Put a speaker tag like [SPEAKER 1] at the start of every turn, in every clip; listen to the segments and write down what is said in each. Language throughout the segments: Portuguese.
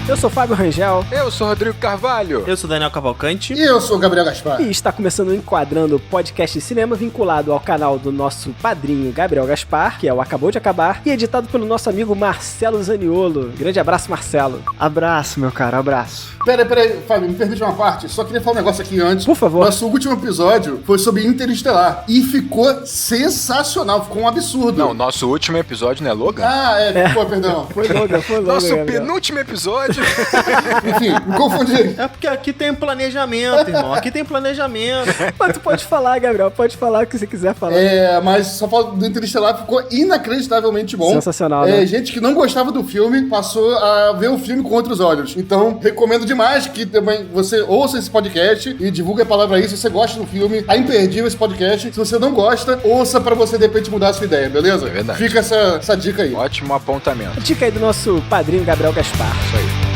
[SPEAKER 1] Eu sou Fábio Rangel.
[SPEAKER 2] Eu sou Rodrigo Carvalho.
[SPEAKER 3] Eu sou Daniel Cavalcante.
[SPEAKER 4] E eu sou Gabriel Gaspar.
[SPEAKER 1] E está começando o Enquadrando podcast de cinema vinculado ao canal do nosso padrinho Gabriel Gaspar, que é o Acabou de Acabar, e editado pelo nosso amigo Marcelo Zaniolo. Grande abraço, Marcelo.
[SPEAKER 5] Abraço, meu cara, abraço.
[SPEAKER 4] Pera aí, Fábio, me permite uma parte. Só queria falar um negócio aqui antes.
[SPEAKER 1] Por favor.
[SPEAKER 4] Nosso último episódio foi sobre Interestelar. E ficou sensacional, ficou um absurdo.
[SPEAKER 2] Não, nosso último episódio não é Logan?
[SPEAKER 4] Pô, perdão.
[SPEAKER 1] Foi Logan.
[SPEAKER 2] Nosso
[SPEAKER 1] Gabriel.
[SPEAKER 2] penúltimo episódio.
[SPEAKER 4] Enfim, me confundi.
[SPEAKER 3] É porque aqui tem planejamento, irmão. Aqui tem planejamento.
[SPEAKER 1] Mas tu pode falar, Gabriel, pode falar o que você quiser falar.
[SPEAKER 4] Mas só falo do Interestelar, ficou inacreditavelmente bom.
[SPEAKER 1] Sensacional, né?
[SPEAKER 4] Gente que não gostava do filme passou a ver o filme com outros olhos. Então, recomendo demais que também você ouça esse podcast e divulgue a palavra aí. Se você gosta do filme, tá imperdível esse podcast. Se você não gosta, ouça pra você de repente mudar a sua ideia, beleza?
[SPEAKER 2] É verdade.
[SPEAKER 4] Fica essa dica aí.
[SPEAKER 2] Ótimo apontamento.
[SPEAKER 1] Dica aí do nosso padrinho Gabriel Gaspar.
[SPEAKER 2] Isso aí.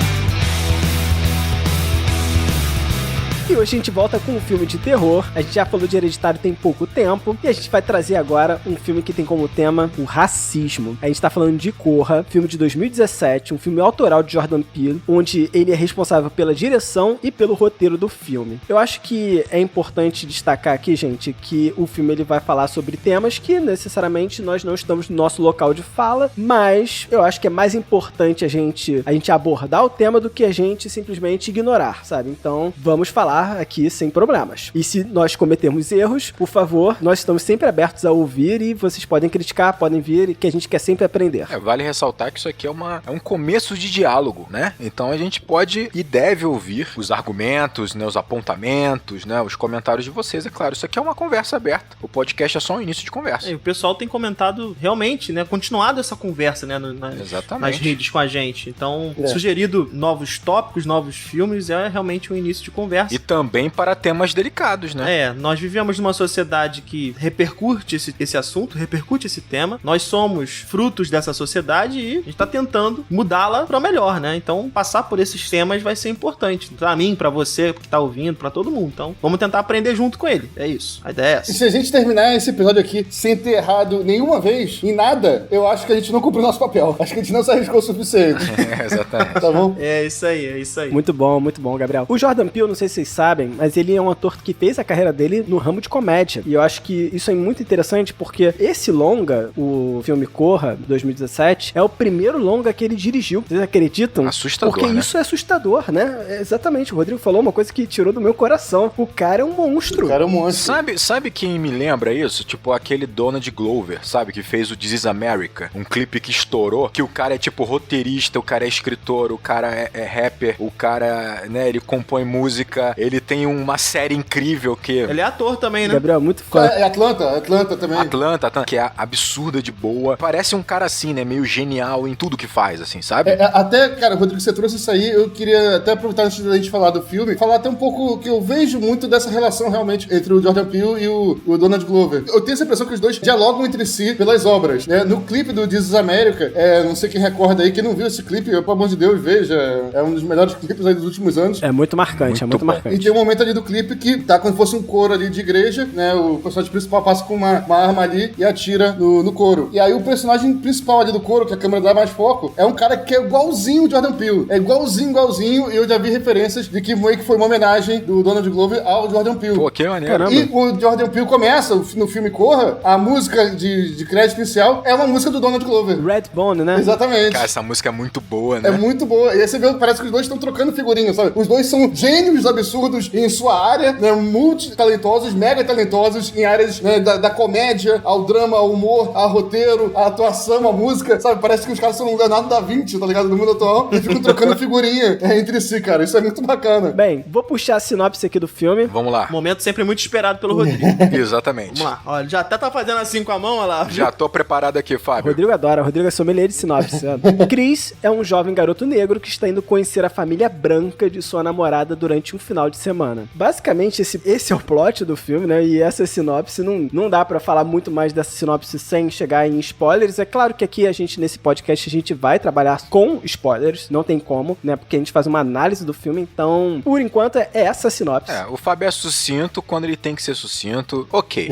[SPEAKER 1] E hoje a gente volta com um filme de terror. A gente já falou de Hereditário tem pouco tempo. E a gente vai trazer agora um filme que tem como tema o racismo. A gente tá falando de Corra, filme de 2017, um filme autoral de Jordan Peele, onde ele é responsável pela direção e pelo roteiro do filme. Eu acho que é importante destacar aqui, gente, que o filme ele vai falar sobre temas que necessariamente nós não estamos no nosso local de fala, mas eu acho que é mais importante a gente abordar o tema do que a gente simplesmente ignorar, sabe? Então, vamos falar aqui sem problemas. E se nós cometermos erros, por favor, nós estamos sempre abertos a ouvir e vocês podem criticar, podem vir, que a gente quer sempre aprender.
[SPEAKER 2] Vale ressaltar que isso aqui é um começo de diálogo, né? Então a gente pode e deve ouvir os argumentos, né, os apontamentos, né, os comentários de vocês, é claro. Isso aqui é uma conversa aberta. O podcast é só um início de conversa.
[SPEAKER 3] E o pessoal tem comentado realmente, né? Continuado essa conversa, né?
[SPEAKER 2] Exatamente.
[SPEAKER 3] Nas redes com a gente. Então, sugerido novos tópicos, novos filmes, é realmente um início de conversa.
[SPEAKER 2] E também para temas delicados, né?
[SPEAKER 3] Nós vivemos numa sociedade que repercute esse assunto, repercute esse tema. Nós somos frutos dessa sociedade e a gente tá tentando mudá-la para melhor, né? Então, passar por esses temas vai ser importante. Pra mim, pra você que tá ouvindo, pra todo mundo. Então, vamos tentar aprender junto com ele. É isso. A ideia é essa.
[SPEAKER 4] E se a gente terminar esse episódio aqui sem ter errado nenhuma vez, em nada, eu acho que a gente não cumpriu nosso papel. Acho que a gente não se arriscou o suficiente.
[SPEAKER 2] Exatamente.
[SPEAKER 4] Tá bom?
[SPEAKER 3] É isso aí.
[SPEAKER 1] Muito bom, Gabriel. O Jordan Peele, não sei se vocês sabem, mas ele é um ator que fez a carreira dele no ramo de comédia. E eu acho que isso é muito interessante porque esse longa, o filme Corra, 2017, é o primeiro longa que ele dirigiu. Vocês acreditam?
[SPEAKER 2] Assustador,
[SPEAKER 1] porque
[SPEAKER 2] né?
[SPEAKER 1] isso é assustador, né? Exatamente. O Rodrigo falou uma coisa que tirou do meu coração. O cara é um monstro.
[SPEAKER 4] O cara é um monstro.
[SPEAKER 2] Sabe quem me lembra isso? Tipo aquele Donald Glover, sabe? Que fez o This Is America. Um clipe que estourou, que o cara é tipo roteirista, o cara é escritor, o cara é rapper, o cara, né, ele compõe música, ele tem uma série incrível que...
[SPEAKER 3] Ele é ator também, né?
[SPEAKER 1] Gabriel, muito fã.
[SPEAKER 4] É Atlanta também.
[SPEAKER 2] Atlanta, que é absurda de boa. Parece um cara assim, né? Meio genial em tudo que faz, assim, sabe?
[SPEAKER 4] Até, cara, Rodrigo, você trouxe isso aí, eu queria até aproveitar antes da gente falar do filme, falar até um pouco que eu vejo muito dessa relação realmente entre o Jordan Peele e o Donald Glover. Eu tenho essa impressão que os dois dialogam entre si pelas obras, né? No clipe do This Is America, não sei quem recorda aí, quem não viu esse clipe, pelo amor de Deus, veja, é um dos melhores clipes aí dos últimos anos.
[SPEAKER 1] É muito marcante,
[SPEAKER 2] Muito bom.
[SPEAKER 1] marcante.
[SPEAKER 4] E tem um momento ali do clipe que tá como se fosse um coro ali de igreja, né? O personagem principal passa com uma arma ali e atira no coro. E aí o personagem principal ali do coro, que a câmera dá mais foco, é um cara que é igualzinho o Jordan Peele. É igualzinho, e eu já vi referências de que meio que foi uma homenagem do Donald Glover ao Jordan Peele.
[SPEAKER 2] Pô, que maneiro.
[SPEAKER 1] Caramba.
[SPEAKER 4] E o Jordan Peele começa, no filme Corra, a música de crédito inicial é uma música do Donald Glover.
[SPEAKER 1] Redbone, né?
[SPEAKER 4] Exatamente.
[SPEAKER 2] Cara, essa música é muito boa, né?
[SPEAKER 4] É muito boa. E aí você vê, parece que os dois estão trocando figurinhas, sabe? Os dois são gênios absurdos em sua área, né? Multitalentosos, mega talentosos em áreas, né, da comédia, ao drama, ao humor, ao roteiro, à atuação, à música, sabe? Parece que os caras são o Leonardo da Vinci, tá ligado? No mundo atual. E ficam trocando figurinha entre si, cara. Isso é muito bacana.
[SPEAKER 1] Bem, vou puxar a sinopse aqui do filme.
[SPEAKER 2] Vamos lá.
[SPEAKER 3] Momento sempre muito esperado pelo Rodrigo.
[SPEAKER 2] Exatamente.
[SPEAKER 3] Vamos lá. Olha, já até tá fazendo assim com a mão, olha lá.
[SPEAKER 2] Já tô preparado aqui, Fábio.
[SPEAKER 1] Rodrigo adora, Rodrigo é sommelier de sinopse. Chris é um jovem garoto negro que está indo conhecer a família branca de sua namorada durante um final de semana. Basicamente, esse é o plot do filme, né? E essa sinopse, não dá pra falar muito mais dessa sinopse sem chegar em spoilers. É claro que aqui nesse podcast, a gente vai trabalhar com spoilers, não tem como, né? Porque a gente faz uma análise do filme, então, por enquanto, é essa a sinopse.
[SPEAKER 2] O Fábio é sucinto quando ele tem que ser sucinto. Ok.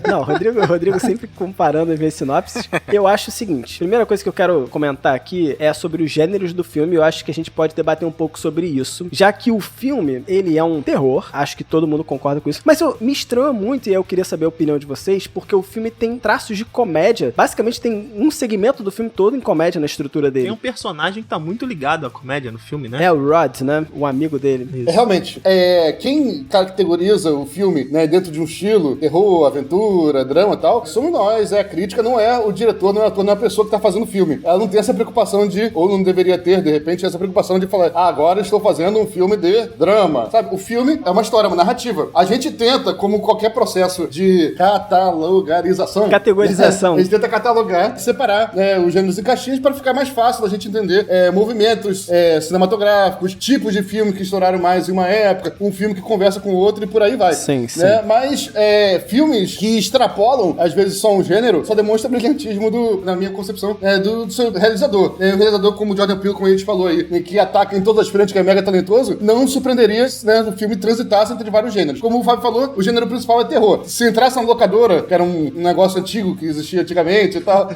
[SPEAKER 1] Não, o Rodrigo sempre comparando as minhas sinopses. Eu acho o seguinte, a primeira coisa que eu quero comentar aqui é sobre os gêneros do filme. Eu acho que a gente pode debater um pouco sobre isso, já que o filme, ele é um terror, acho que todo mundo concorda com isso, mas me estranha muito, e eu queria saber a opinião de vocês, porque o filme tem traços de comédia, basicamente tem um segmento do filme todo em comédia na estrutura dele.
[SPEAKER 3] Tem um personagem que tá muito ligado à comédia no filme, né?
[SPEAKER 1] É o Rod, né? O amigo dele.
[SPEAKER 4] Realmente, quem caracteriza o filme, né, dentro de um estilo, terror, aventura, drama e tal, somos nós, a crítica, não é o diretor, não é o ator, não é a pessoa que tá fazendo o filme. Ela não tem essa preocupação de, ou não deveria ter, de repente, essa preocupação de falar, agora estou fazendo um filme de drama, sabe? O filme é uma história, uma narrativa. A gente tenta, como qualquer processo de categorização, a gente tenta catalogar, separar, né, os gêneros e caixinhas para ficar mais fácil da gente entender movimentos cinematográficos, tipos de filme que estouraram mais em uma época, um filme que conversa com o outro e por aí vai.
[SPEAKER 1] Sim, sim.
[SPEAKER 4] Né? Mas filmes que extrapolam, às vezes, só um gênero, só demonstra brilhantismo na minha concepção, do seu realizador. O realizador, como o Jordan Peele, como a gente falou aí, que ataca em todas as frentes, que é mega talentoso, não surpreenderia, né, o filme transitasse entre vários gêneros. Como o Fábio falou, o gênero principal é terror. Se entrasse na locadora, que era um negócio antigo que existia antigamente e tal,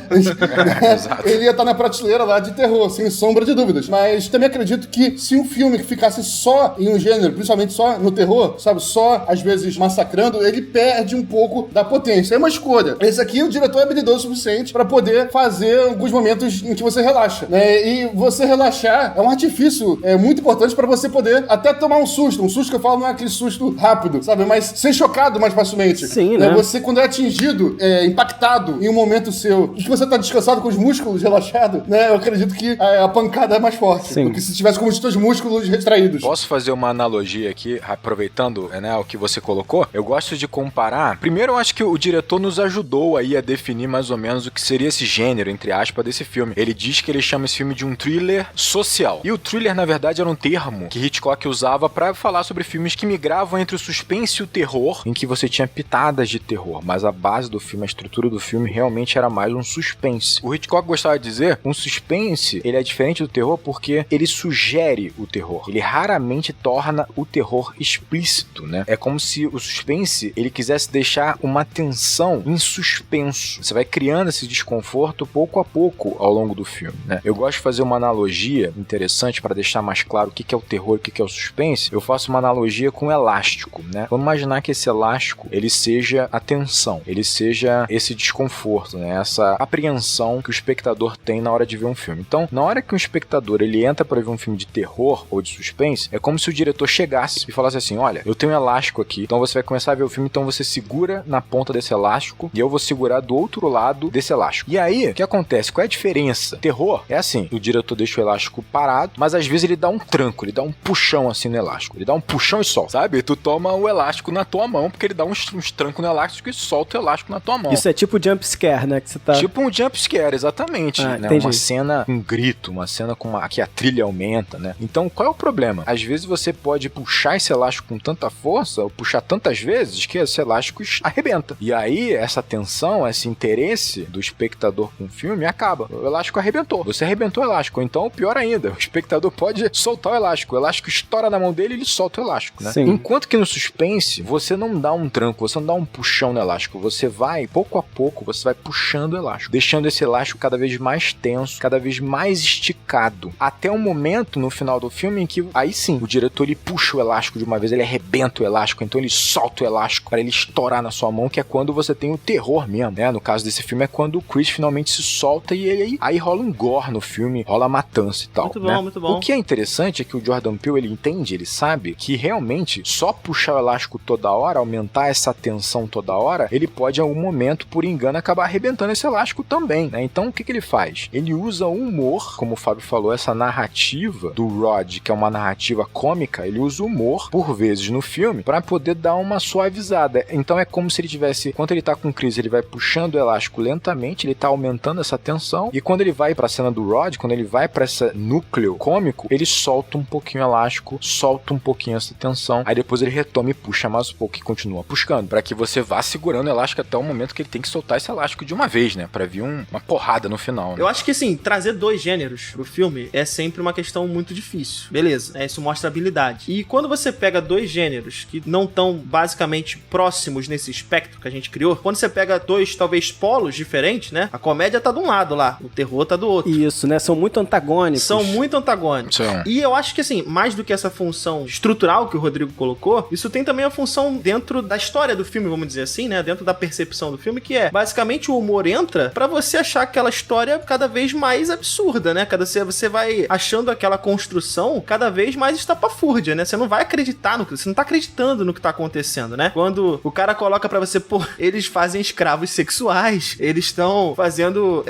[SPEAKER 4] ele ia estar na prateleira lá de terror, sem sombra de dúvidas. Mas também acredito que se um filme que ficasse só em um gênero, principalmente só no terror, sabe, só às vezes massacrando, ele perde um pouco da potência. É uma escolha. Esse aqui, o diretor é habilidoso o suficiente para poder fazer alguns momentos em que você relaxa, né? E você relaxar é um artifício muito importante para você poder até tomar um susto. Um susto que eu falo não é aquele susto rápido, sabe? Mas ser chocado mais facilmente.
[SPEAKER 1] Sim, né?
[SPEAKER 4] Você, quando é atingido, impactado em um momento seu, e que você tá descansado com os músculos relaxados, né? Eu acredito que a pancada é mais forte.
[SPEAKER 1] Sim.
[SPEAKER 4] Do que se tivesse com os seus músculos retraídos.
[SPEAKER 2] Posso fazer uma analogia aqui, aproveitando, né, o que você colocou? Eu gosto de comparar. Primeiro, eu acho que o diretor nos ajudou aí a definir mais ou menos o que seria esse gênero, entre aspas, desse filme. Ele diz que ele chama esse filme de um thriller social. E o thriller, na verdade, era um termo que Hitchcock usava pra falar sobre filmes que migravam entre o suspense e o terror, em que você tinha pitadas de terror, mas a base do filme, a estrutura do filme realmente era mais um suspense. O Hitchcock gostava de dizer, um suspense, ele é diferente do terror porque ele sugere o terror. Ele raramente torna o terror explícito, né? É como se o suspense, ele quisesse deixar uma tensão em suspenso. Você vai criando esse desconforto pouco a pouco ao longo do filme, né? Eu gosto de fazer uma analogia interessante para deixar mais claro o que é o terror e o que é o suspense. Eu faço uma analogia com o elástico, né? Vamos imaginar que esse elástico, ele seja a tensão, ele seja esse desconforto, né? Essa apreensão que o espectador tem na hora de ver um filme. Então, na hora que um espectador, ele entra para ver um filme de terror ou de suspense, é como se o diretor chegasse e falasse assim, olha, eu tenho um elástico aqui, então você vai começar a ver o filme, então você segura na ponta desse elástico e eu vou segurar do outro lado desse elástico. E aí, o que acontece? Qual é a diferença? Terror é assim, o diretor deixa o elástico parado, mas às vezes ele dá um tranco, ele dá um puxão assim no elástico, ele dá um puxão e solta, sabe? E tu toma o elástico na tua mão, porque ele dá uns trancos no elástico e solta o elástico na tua mão.
[SPEAKER 1] Isso é tipo jump scare, né? Que você tá...
[SPEAKER 2] Tipo um jump scare, exatamente. Né? Uma cena com um grito, uma cena que a trilha aumenta, né? Então, qual é o problema? Às vezes você pode puxar esse elástico com tanta força, ou puxar tantas vezes, que esse elástico arrebenta. E aí, essa tensão, esse interesse do espectador com o filme acaba. O elástico arrebentou. Você arrebentou o elástico. Então, pior ainda, o espectador pode soltar o elástico estoura na mão dele e ele solta o elástico, né?
[SPEAKER 1] Sim.
[SPEAKER 2] Enquanto que no suspense, você não dá um tranco, você não dá um puxão no elástico. Você vai, pouco a pouco, você vai puxando o elástico, deixando esse elástico cada vez mais tenso, cada vez mais esticado. Até um momento, no final do filme, em que, aí sim, o diretor, ele puxa o elástico de uma vez, ele arrebenta o elástico, então ele solta o elástico para ele estourar na sua mão, que é quando você tem o terror mesmo, né? No caso desse filme, é quando o Chris finalmente se solta e aí rola um gore no filme, rola matança e tal.
[SPEAKER 3] Muito bom,
[SPEAKER 2] né?
[SPEAKER 3] muito bom.
[SPEAKER 2] O que é interessante é que o Jordan Peele, ele entende, ele sabe que realmente só puxar o elástico toda hora, aumentar essa tensão toda hora, ele pode em algum momento, por engano, acabar arrebentando esse elástico também, né? Então o que ele faz? Ele usa o humor, como o Fábio falou, essa narrativa do Rod, que é uma narrativa cômica, ele usa o humor, por vezes, no filme, para poder dar uma suavizada. Então é como se ele tivesse, quando ele tá com crise, ele vai puxando o elástico lentamente, ele tá aumentando essa tensão, e quando ele vai pra cena do Rod, quando ele vai pra esse núcleo cômico, ele solta um pouquinho o elástico, solta um pouquinho essa tensão, aí depois ele retoma e puxa mais um pouco e continua puxando, pra que você vá segurando o elástico até o momento que ele tem que soltar esse elástico de uma vez, né, pra vir uma porrada no final, né?
[SPEAKER 3] Eu acho que, assim, trazer 2 gêneros pro filme é sempre uma questão muito difícil. Beleza, isso mostra habilidade. E quando você pega 2 gêneros que não estão basicamente próximos nesse espectro que a gente criou, quando você pega 2, talvez, polos diferentes, né? A comédia tá de um lado lá, o terror tá do outro.
[SPEAKER 1] Isso, né? São muito antagônicos.
[SPEAKER 3] São muito antagônicos.
[SPEAKER 2] Sim.
[SPEAKER 3] E eu acho que, assim, mais do que essa função estrutural que o Rodrigo colocou, isso tem também a função dentro da história do filme, vamos dizer assim, né? Dentro da percepção do filme, que é, basicamente, o humor entra pra você achar aquela história cada vez mais absurda, né? Você vai achando aquela construção cada vez mais estapafúrdia, né? Você não vai acreditar você não tá acreditando no que tá acontecendo, né? Quando o cara coloca pra você, pô, eles fazem escravos sexuais, eles estão fazendo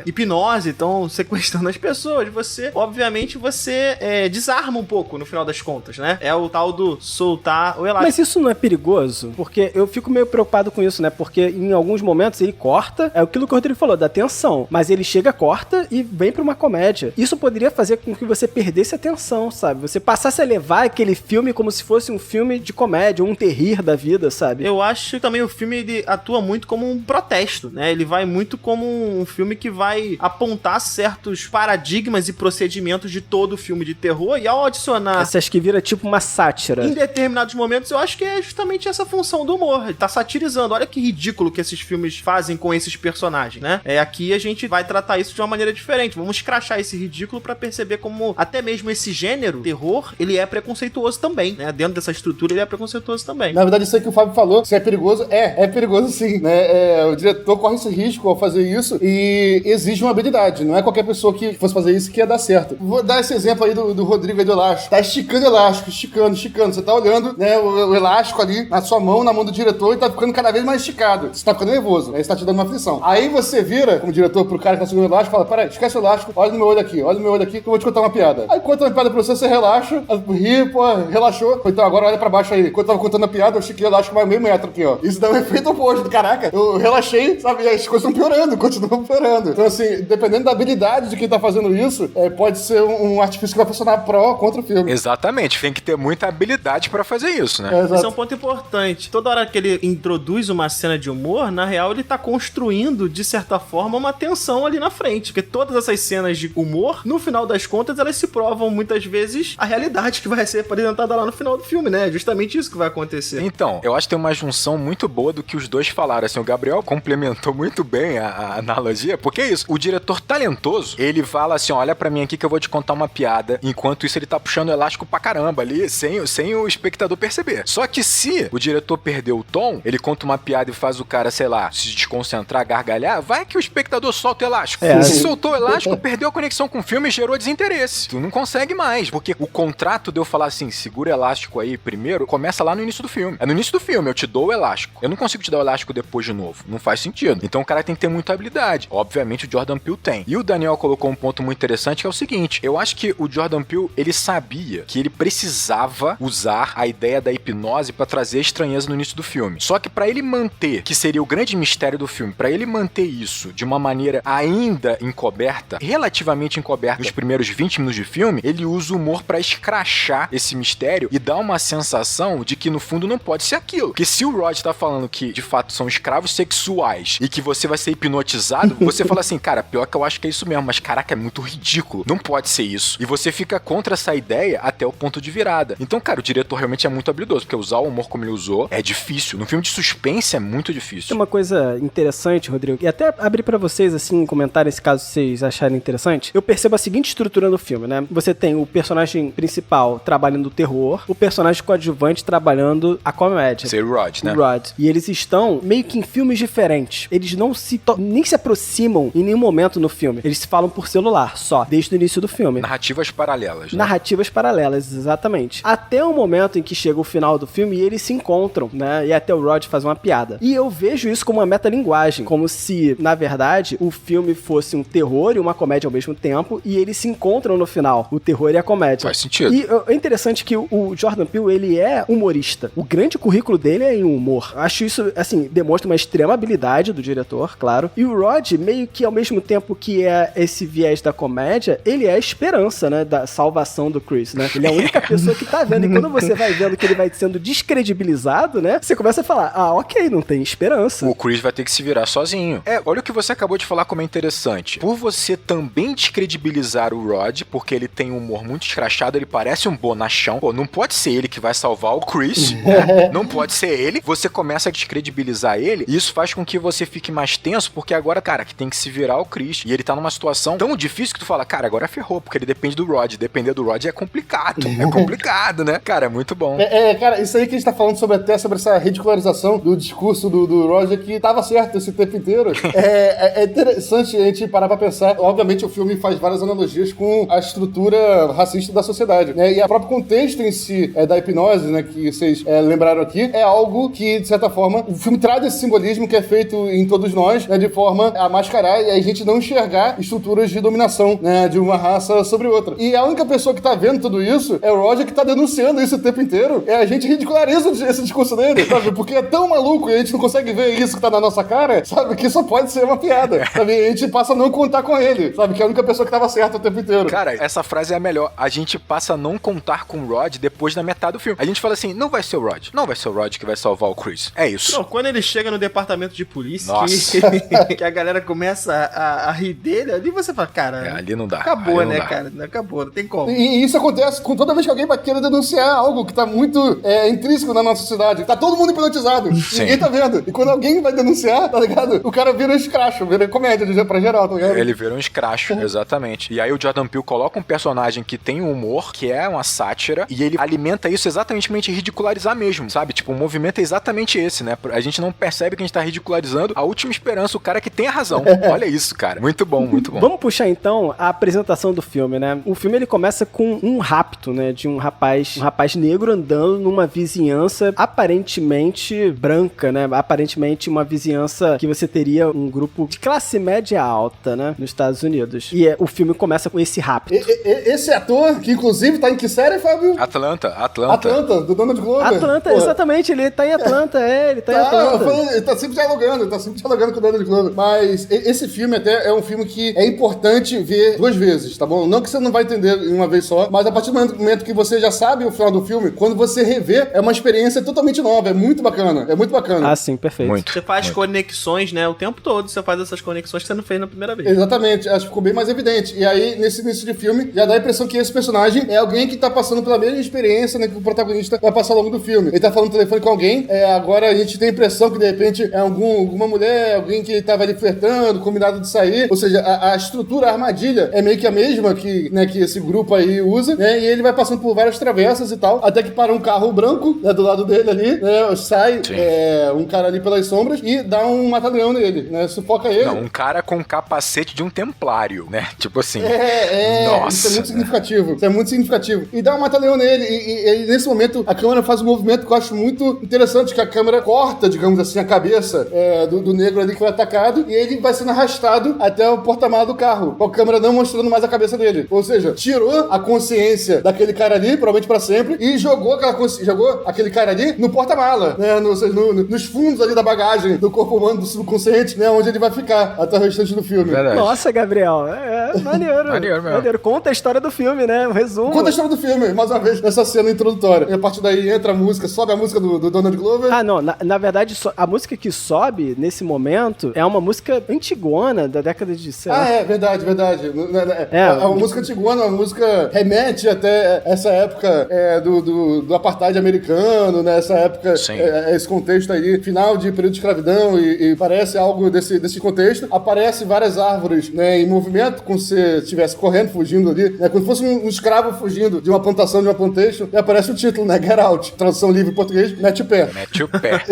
[SPEAKER 3] hipnose, estão sequestrando as pessoas, obviamente, desarma um pouco no final das contas, né? É o tal do soltar o elástico.
[SPEAKER 1] Mas isso não é perigoso? Porque eu fico meio preocupado com isso, né? Porque em alguns momentos ele corta, é aquilo que o Rodrigo falou, da tensão, mas ele chega, corta e vem pra uma comédia. Isso poderia fazer com que você perdesse a atenção, sabe? Você passasse a levar aquele filme como se fosse um filme de comédia, um terrir da vida, sabe?
[SPEAKER 3] Eu acho que também o filme ele atua muito como um protesto, né? Ele vai muito como um filme que vai apontar certos paradigmas e procedimentos de todo filme de terror, e ao adicionar...
[SPEAKER 1] Você acha que vira tipo uma sátira?
[SPEAKER 3] Em determinados momentos, eu acho que é justamente essa função do humor. Ele tá satirizando. Olha que ridículo que esses filmes fazem com esses personagens, né? Aqui a gente vai tratar isso de uma maneira diferente. Vamos escrachar esse ridículo pra perceber como até mesmo esse gênero, terror, ele é preconceituoso também, né? Dentro dessa estrutura, ele é preconceituoso também.
[SPEAKER 4] Na verdade, isso aí que o Fábio falou, se é perigoso, é perigoso sim, né? O diretor corre esse risco ao fazer isso e exige uma habilidade. Não é qualquer pessoa que fosse fazer isso que ia dar certo. Vou dar esse exemplo aí do Rodrigo aí do elástico. Tá esticando o elástico, esticando. Você tá olhando, né, o elástico ali na sua mão, na mão do diretor, e tá ficando cada vez mais esticado. Você tá ficando nervoso, né? Isso tá te dando uma aflição. Aí você vira, como diretor, pro cara que tá segurando o elástico e fala, peraí, esquece o elástico, olha no meu olho aqui que eu vou te contar uma piada. Aí conta uma piada pra você relaxa, ri, pô, relaxou. Então agora olha pra baixo aí. Quando eu tava contando a piada, eu estiquei o elástico mais meio metro aqui, ó. Isso dá um efeito oposto. Caraca, eu relaxei, sabe? E as coisas estão piorando, continuam piorando. Então, assim, dependendo da habilidade de quem tá fazendo isso, pode ser um artifício que vai funcionar pró contra o filme.
[SPEAKER 2] Exatamente, tem que ter muita habilidade pra fazer isso, né?
[SPEAKER 3] Esse é um ponto importante. Toda hora que ele introduz uma cena de humor, na real, ele tá construindo, de certa forma, uma tensão ali na frente. Porque todas essas cenas de humor, no final das contas, elas se provam muitas vezes a realidade que vai ser apresentada lá no final do filme, né? É justamente isso que vai acontecer.
[SPEAKER 2] Então, eu acho que tem uma junção muito boa do que os dois falaram. Assim, o Gabriel complementou muito bem a analogia, porque é isso. O diretor talentoso, ele fala assim, olha pra mim aqui que eu vou te contar uma piada, enquanto isso ele tá puxando o elástico pra caramba ali, sem o espectador perceber. Só que se o diretor perdeu o tom, ele conta uma piada e faz o cara, sei lá, se desconcentrar, gargalhar, vai que o espectador solta o elástico. Se soltou o elástico, perdeu a conexão com o filme e gerou desinteresse. Tu não consegue mais, porque o contrato de eu falar assim, segura o elástico aí primeiro, começa lá no início do filme. É no início do filme, eu te dou o elástico. Eu não consigo te dar o elástico depois de novo. Não faz sentido. Então o cara tem que ter muita habilidade. Obviamente o Jordan Peele tem. E o Daniel colocou um ponto muito interessante, que é o seguinte, eu acho que o Jordan Peele, ele sabia que ele precisava usar a ideia da hipnose pra trazer estranheza no início do filme. Só que pra ele manter, que seria o grande mistério do filme, pra ele manter isso de uma maneira ainda encoberta, relativamente encoberta nos primeiros 20 minutos de filme, ele usa o humor pra escrachar esse mistério e dar uma sensação de que no fundo não pode ser aquilo. Porque se o Rod tá falando que de fato são escravos sexuais e que você vai ser hipnotizado, você fala assim, cara, pior que eu acho que é isso mesmo, mas caraca, é muito ridículo. Não pode ser isso. E você fica contra essa ideia até o ponto de virada. Então, cara, o diretor realmente é muito habilidoso, porque usar o humor como ele usou é difícil. No filme de suspense é muito difícil.
[SPEAKER 1] Tem uma coisa interessante, Rodrigo, e até abrir pra vocês, assim, comentarem esse caso vocês acharem interessante. Eu percebo a seguinte estrutura no filme, né? Você tem o personagem principal trabalhando o terror, o personagem coadjuvante trabalhando a comédia.
[SPEAKER 2] Ser o Rod, né?
[SPEAKER 1] O Rod. E eles estão meio que em filmes diferentes. Eles não nem se aproximam em nenhum momento no filme. Eles se falam por celular, só, desde o início do filme.
[SPEAKER 2] Narrativas paralelas, né?
[SPEAKER 1] Narrativas paralelas, exatamente. Até o momento em que chega o final do filme e eles se encontram, né? E até o Rod faz uma piada. E eu vejo isso como uma metalinguagem, como se, na verdade, o filme fosse um terror e uma comédia ao mesmo tempo, e eles se encontram no final, o terror e a comédia.
[SPEAKER 2] Faz sentido.
[SPEAKER 1] E é interessante que o Jordan Peele, ele é humorista. O grande currículo dele é em humor. Acho isso, assim, demonstra uma extrema habilidade do diretor, claro. E o Rod, meio que ao mesmo tempo que é esse viés da comédia, ele é a esperança, né, da salvação do Chris, né? Ele é a única a pessoa que tá vendo. E quando você vai vendo que ele vai sendo descredibilizado, né? Você começa a falar, ok, não tem esperança.
[SPEAKER 2] O Chris vai ter que se virar sozinho. Olha o que você acabou de falar como é interessante. Por você também descredibilizar o Rod, porque ele tem um humor muito escrachado, ele parece um bonachão. Pô, não pode ser ele que vai salvar o Chris, né? Não pode ser ele. Você começa a descredibilizar ele, e isso faz com que você fique mais tenso, porque agora, cara, que tem que se virar o Chris. E ele tá numa situação tão difícil que tu fala, cara, agora ferrou, porque ele depende do Rod. Depender do Rod é complicado. É complicado, né? Cara, é muito bom.
[SPEAKER 4] Cara, isso aí que a gente tá falando sobre essa ridicularização do discurso do Roger, que tava certo esse tempo inteiro. É interessante a gente parar pra pensar. Obviamente, o filme faz várias analogias com a estrutura racista da sociedade, né? E o próprio contexto em si da hipnose, né, que vocês lembraram aqui, é algo que, de certa forma, o filme traz esse simbolismo que é feito em todos nós, né, de forma a mascarar e a gente não enxergar estruturas de dominação, né, de uma raça sobre outra. E a única pessoa que tá vendo tudo isso é o Roger, que tá denunciando isso o tempo inteiro. A gente ridiculariza esse discurso dele, sabe? Porque é tão maluco e a gente não consegue ver isso que tá na nossa cara, sabe? Que só pode ser uma piada, sabe? E a gente passa a não contar com ele, sabe? Que é a única pessoa que tava certa o tempo inteiro.
[SPEAKER 2] Cara, essa frase é a melhor. A gente passa a não contar com o Rod depois da metade do filme. A gente fala assim, não vai ser o Rod. Não vai ser o Rod que vai salvar o Chris. É isso.
[SPEAKER 3] Não, quando ele chega no departamento de polícia,
[SPEAKER 2] Nossa.
[SPEAKER 3] que a galera começa a rir dele, ali você fala, cara...
[SPEAKER 2] ali não dá.
[SPEAKER 3] Acabou,
[SPEAKER 2] ali
[SPEAKER 3] né,
[SPEAKER 2] não dá.
[SPEAKER 3] cara? Acabou, não tem como.
[SPEAKER 4] E isso acontece com toda vez que alguém vai querer denunciar algo que tá muito intrínseco na nossa sociedade. Tá todo mundo hipnotizado.
[SPEAKER 2] Sim.
[SPEAKER 4] Ninguém tá vendo. E quando alguém vai denunciar, tá ligado? O cara vira escracho, vira comédia pra geral, tá ligado?
[SPEAKER 2] Ele vira um escracho, exatamente. E aí o Jordan Peele coloca um personagem que tem um humor, que é uma sátira, e ele alimenta isso exatamente ridicularizar mesmo, sabe? Tipo, o movimento é exatamente esse, né? A gente não percebe que a gente tá ridicularizando a última esperança, o cara que tem a razão. Olha isso, cara. Muito bom, muito bom.
[SPEAKER 1] Vamos puxar então a apresentação do filme, né? O filme ele começa com um rapto, né? De um rapaz negro andando numa vizinhança aparentemente branca, né? Aparentemente uma vizinhança que você teria um grupo de classe média alta, né? Nos Estados Unidos. E o filme começa com esse rapto.
[SPEAKER 4] Esse ator, que inclusive tá em que série, Fábio?
[SPEAKER 2] Atlanta,
[SPEAKER 4] do Donald Glover.
[SPEAKER 1] Atlanta, exatamente, ele tá em Atlanta, ele tá em Atlanta.
[SPEAKER 4] Ele tá sempre dialogando com o Donald Glover. Mas esse filme até é um filme que é importante ver 2 vezes, tá bom? Não que você não vai entender em uma vez só, mas a partir do momento que você já sabe o final do filme, quando você rever, é uma experiência totalmente nova, é muito bacana,
[SPEAKER 1] Ah, sim, perfeito.
[SPEAKER 2] Muito.
[SPEAKER 3] Você faz conexões, né? O tempo todo você faz essas conexões que você não fez na primeira vez.
[SPEAKER 4] Exatamente, acho que ficou bem mais evidente. E aí, nesse início de filme, já dá a impressão que esse personagem é alguém que tá passando pela mesma experiência, né, que o protagonista vai passar ao longo do filme. Ele tá falando no telefone com alguém, agora a gente tem a impressão que de repente é alguma mulher, alguém que tava ali flertando, combinado de sair, ou seja, a estrutura, a armadilha é meio que a mesma que esse grupo aí usa, né, e ele vai passando por várias travessas e tal, até que para um carro branco, né, do lado dele ali, né, sai um cara ali pelas sombras e dá um mata-leão nele, né, sufoca ele.
[SPEAKER 2] Não, um cara com capacete de um templário, né? Tipo assim.
[SPEAKER 4] Nossa, isso é muito significativo. Isso é muito significativo. E dá um mata-leão nele. E nesse momento a câmera faz um movimento que eu acho muito interessante, que a câmera corta, digamos assim, a cabeça do negro ali que foi atacado, e ele vai sendo arrastado até o porta-mala do carro, com a câmera não mostrando mais a cabeça dele. Ou seja, tirou a consciência daquele cara ali, provavelmente pra sempre, e jogou aquele cara ali no porta-mala, né? Nos fundos ali da bagagem do corpo humano, do subconsciente, né? Onde ele vai ficar até o restante do filme.
[SPEAKER 2] Verdade.
[SPEAKER 1] Nossa, Gabriel, maneiro.
[SPEAKER 2] Maneiro mesmo.
[SPEAKER 1] Conta a história do filme, né? Um resumo.
[SPEAKER 4] Conta a história do filme, mais uma vez, nessa cena introdutória. E a partir daí entra a música, sobe a música do Donald Glover.
[SPEAKER 1] Ah, não. Na verdade, a música que sobe nesse momento é uma música antigona da década de...
[SPEAKER 4] Verdade. A música antigona, a música remete até essa época do apartheid americano, né? Essa época, esse contexto aí, final de período de escravidão, e parece algo desse contexto. Aparece várias árvores, né, em movimento, como se estivesse correndo, fugindo ali, né? Quando fosse um escravo fugindo de uma plantação, de uma plantation, e aparece o título, né? Get Out. Tradução livre em português, mete o pé.
[SPEAKER 2] Mete o pé.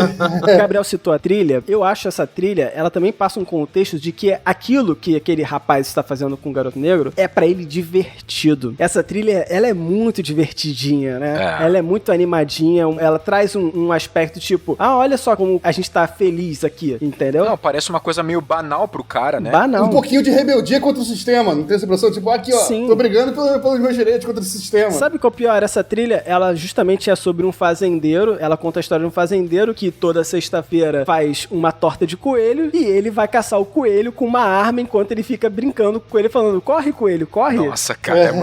[SPEAKER 1] O Gabriel citou a trilha. Eu acho essa trilha, ela também passa um contexto de que aquilo que aquele rapaz está fazendo com o garoto negro é pra ele divertido. Essa trilha, ela é muito divertidinha, né? Ela é muito animadinha, ela traz um aspecto tipo, olha só como a gente tá feliz aqui, entendeu?
[SPEAKER 2] Não, parece uma coisa meio banal pro cara, né?
[SPEAKER 1] Banal.
[SPEAKER 4] Um pouquinho de rebeldia contra o sistema, não tem essa impressão? Tipo, aqui, ó,
[SPEAKER 1] Sim.
[SPEAKER 4] tô brigando pelos meus direitos contra esse sistema.
[SPEAKER 1] Sabe qual é o pior? Essa trilha, ela justamente é sobre um fazendeiro, ela conta a história de um fazendeiro que toda sexta-feira faz uma torta de coelho e ele vai caçar o coelho com uma arma enquanto ele fica brincando com o coelho, falando, corre, coelho, corre.
[SPEAKER 2] Nossa, cara,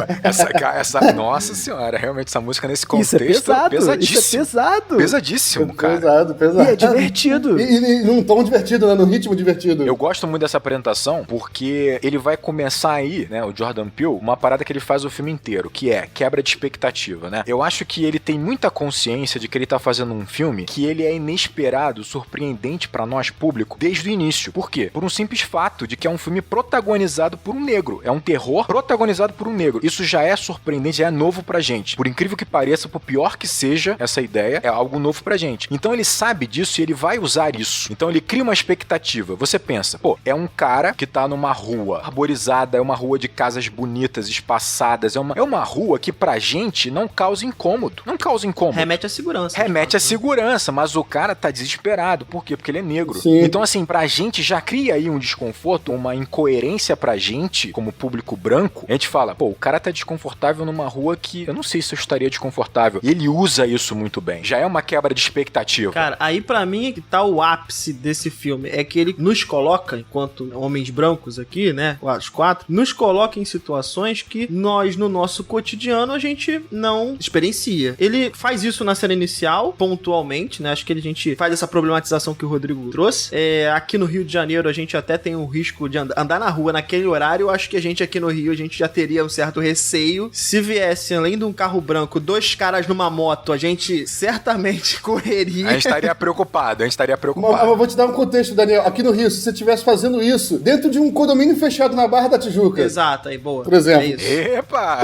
[SPEAKER 2] nossa Nossa senhora, realmente essa música nesse
[SPEAKER 1] Isso é
[SPEAKER 2] contexto
[SPEAKER 1] pesado,
[SPEAKER 2] pesadíssimo.
[SPEAKER 1] isso é pesado.
[SPEAKER 2] Pesadíssimo, cara.
[SPEAKER 4] Pesado.
[SPEAKER 1] E é divertido.
[SPEAKER 4] E num tom divertido, né? Num ritmo divertido.
[SPEAKER 2] Eu gosto muito dessa apresentação porque ele vai começar aí, né, o Jordan Peele, uma parada que ele faz o filme inteiro, que é quebra de expectativa, né? Eu acho que ele tem muita consciência de que ele tá fazendo um filme que ele é inesperado, surpreendente pra nós, público, desde o início. Por quê? Por um simples fato de que é um filme protagonizado por um negro. É um terror protagonizado por um negro. Isso já é surpreendente, já é novo pra gente. Por incrível que pareça, por pior que seja essa ideia, é algo novo pra gente. Então ele sabe disso e ele vai usar isso. Então ele cria uma expectativa. Você pensa, pô, é um cara que tá numa rua arborizada, é uma rua de casas bonitas, espaçadas, é uma rua que pra gente não causa incômodo. Não causa incômodo.
[SPEAKER 3] Remete à segurança.
[SPEAKER 2] Remete à segurança, mas o cara tá desesperado. Por quê? Porque ele é negro.
[SPEAKER 4] Sim.
[SPEAKER 2] Então, assim, pra gente já cria aí um desconforto, uma incoerência pra gente, como público branco. A gente fala, pô, o cara tá desconfortável numa rua que eu não sei se eu estaria desconfortável. E ele usa isso muito bem. Já é uma quebra de expectativa.
[SPEAKER 3] Cara, aí pra mim é que tá o ápice desse filme. É que ele nos coloca, enquanto homens brancos aqui, né, os quatro, nos coloca em situações que nós, no nosso cotidiano, a gente não experiencia. Ele faz isso na cena inicial, pontualmente, né, acho que a gente faz essa problematização que o Rodrigo trouxe. Aqui no Rio de Janeiro, a gente até tem o risco de andar na rua naquele horário. Eu acho que a gente aqui no Rio, a gente já teria um certo receio. Se viesse, além de um carro branco, dois caras numa moto, a gente certamente correria.
[SPEAKER 2] A gente estaria preocupado,
[SPEAKER 4] Mas eu vou te dar um contexto, Daniel. Aqui no Rio, se você estivesse fazendo isso dentro de um condomínio fechado na Barra da Tijuca.
[SPEAKER 3] Exato, aí, boa.
[SPEAKER 4] Por exemplo.
[SPEAKER 3] É isso.
[SPEAKER 2] Epa,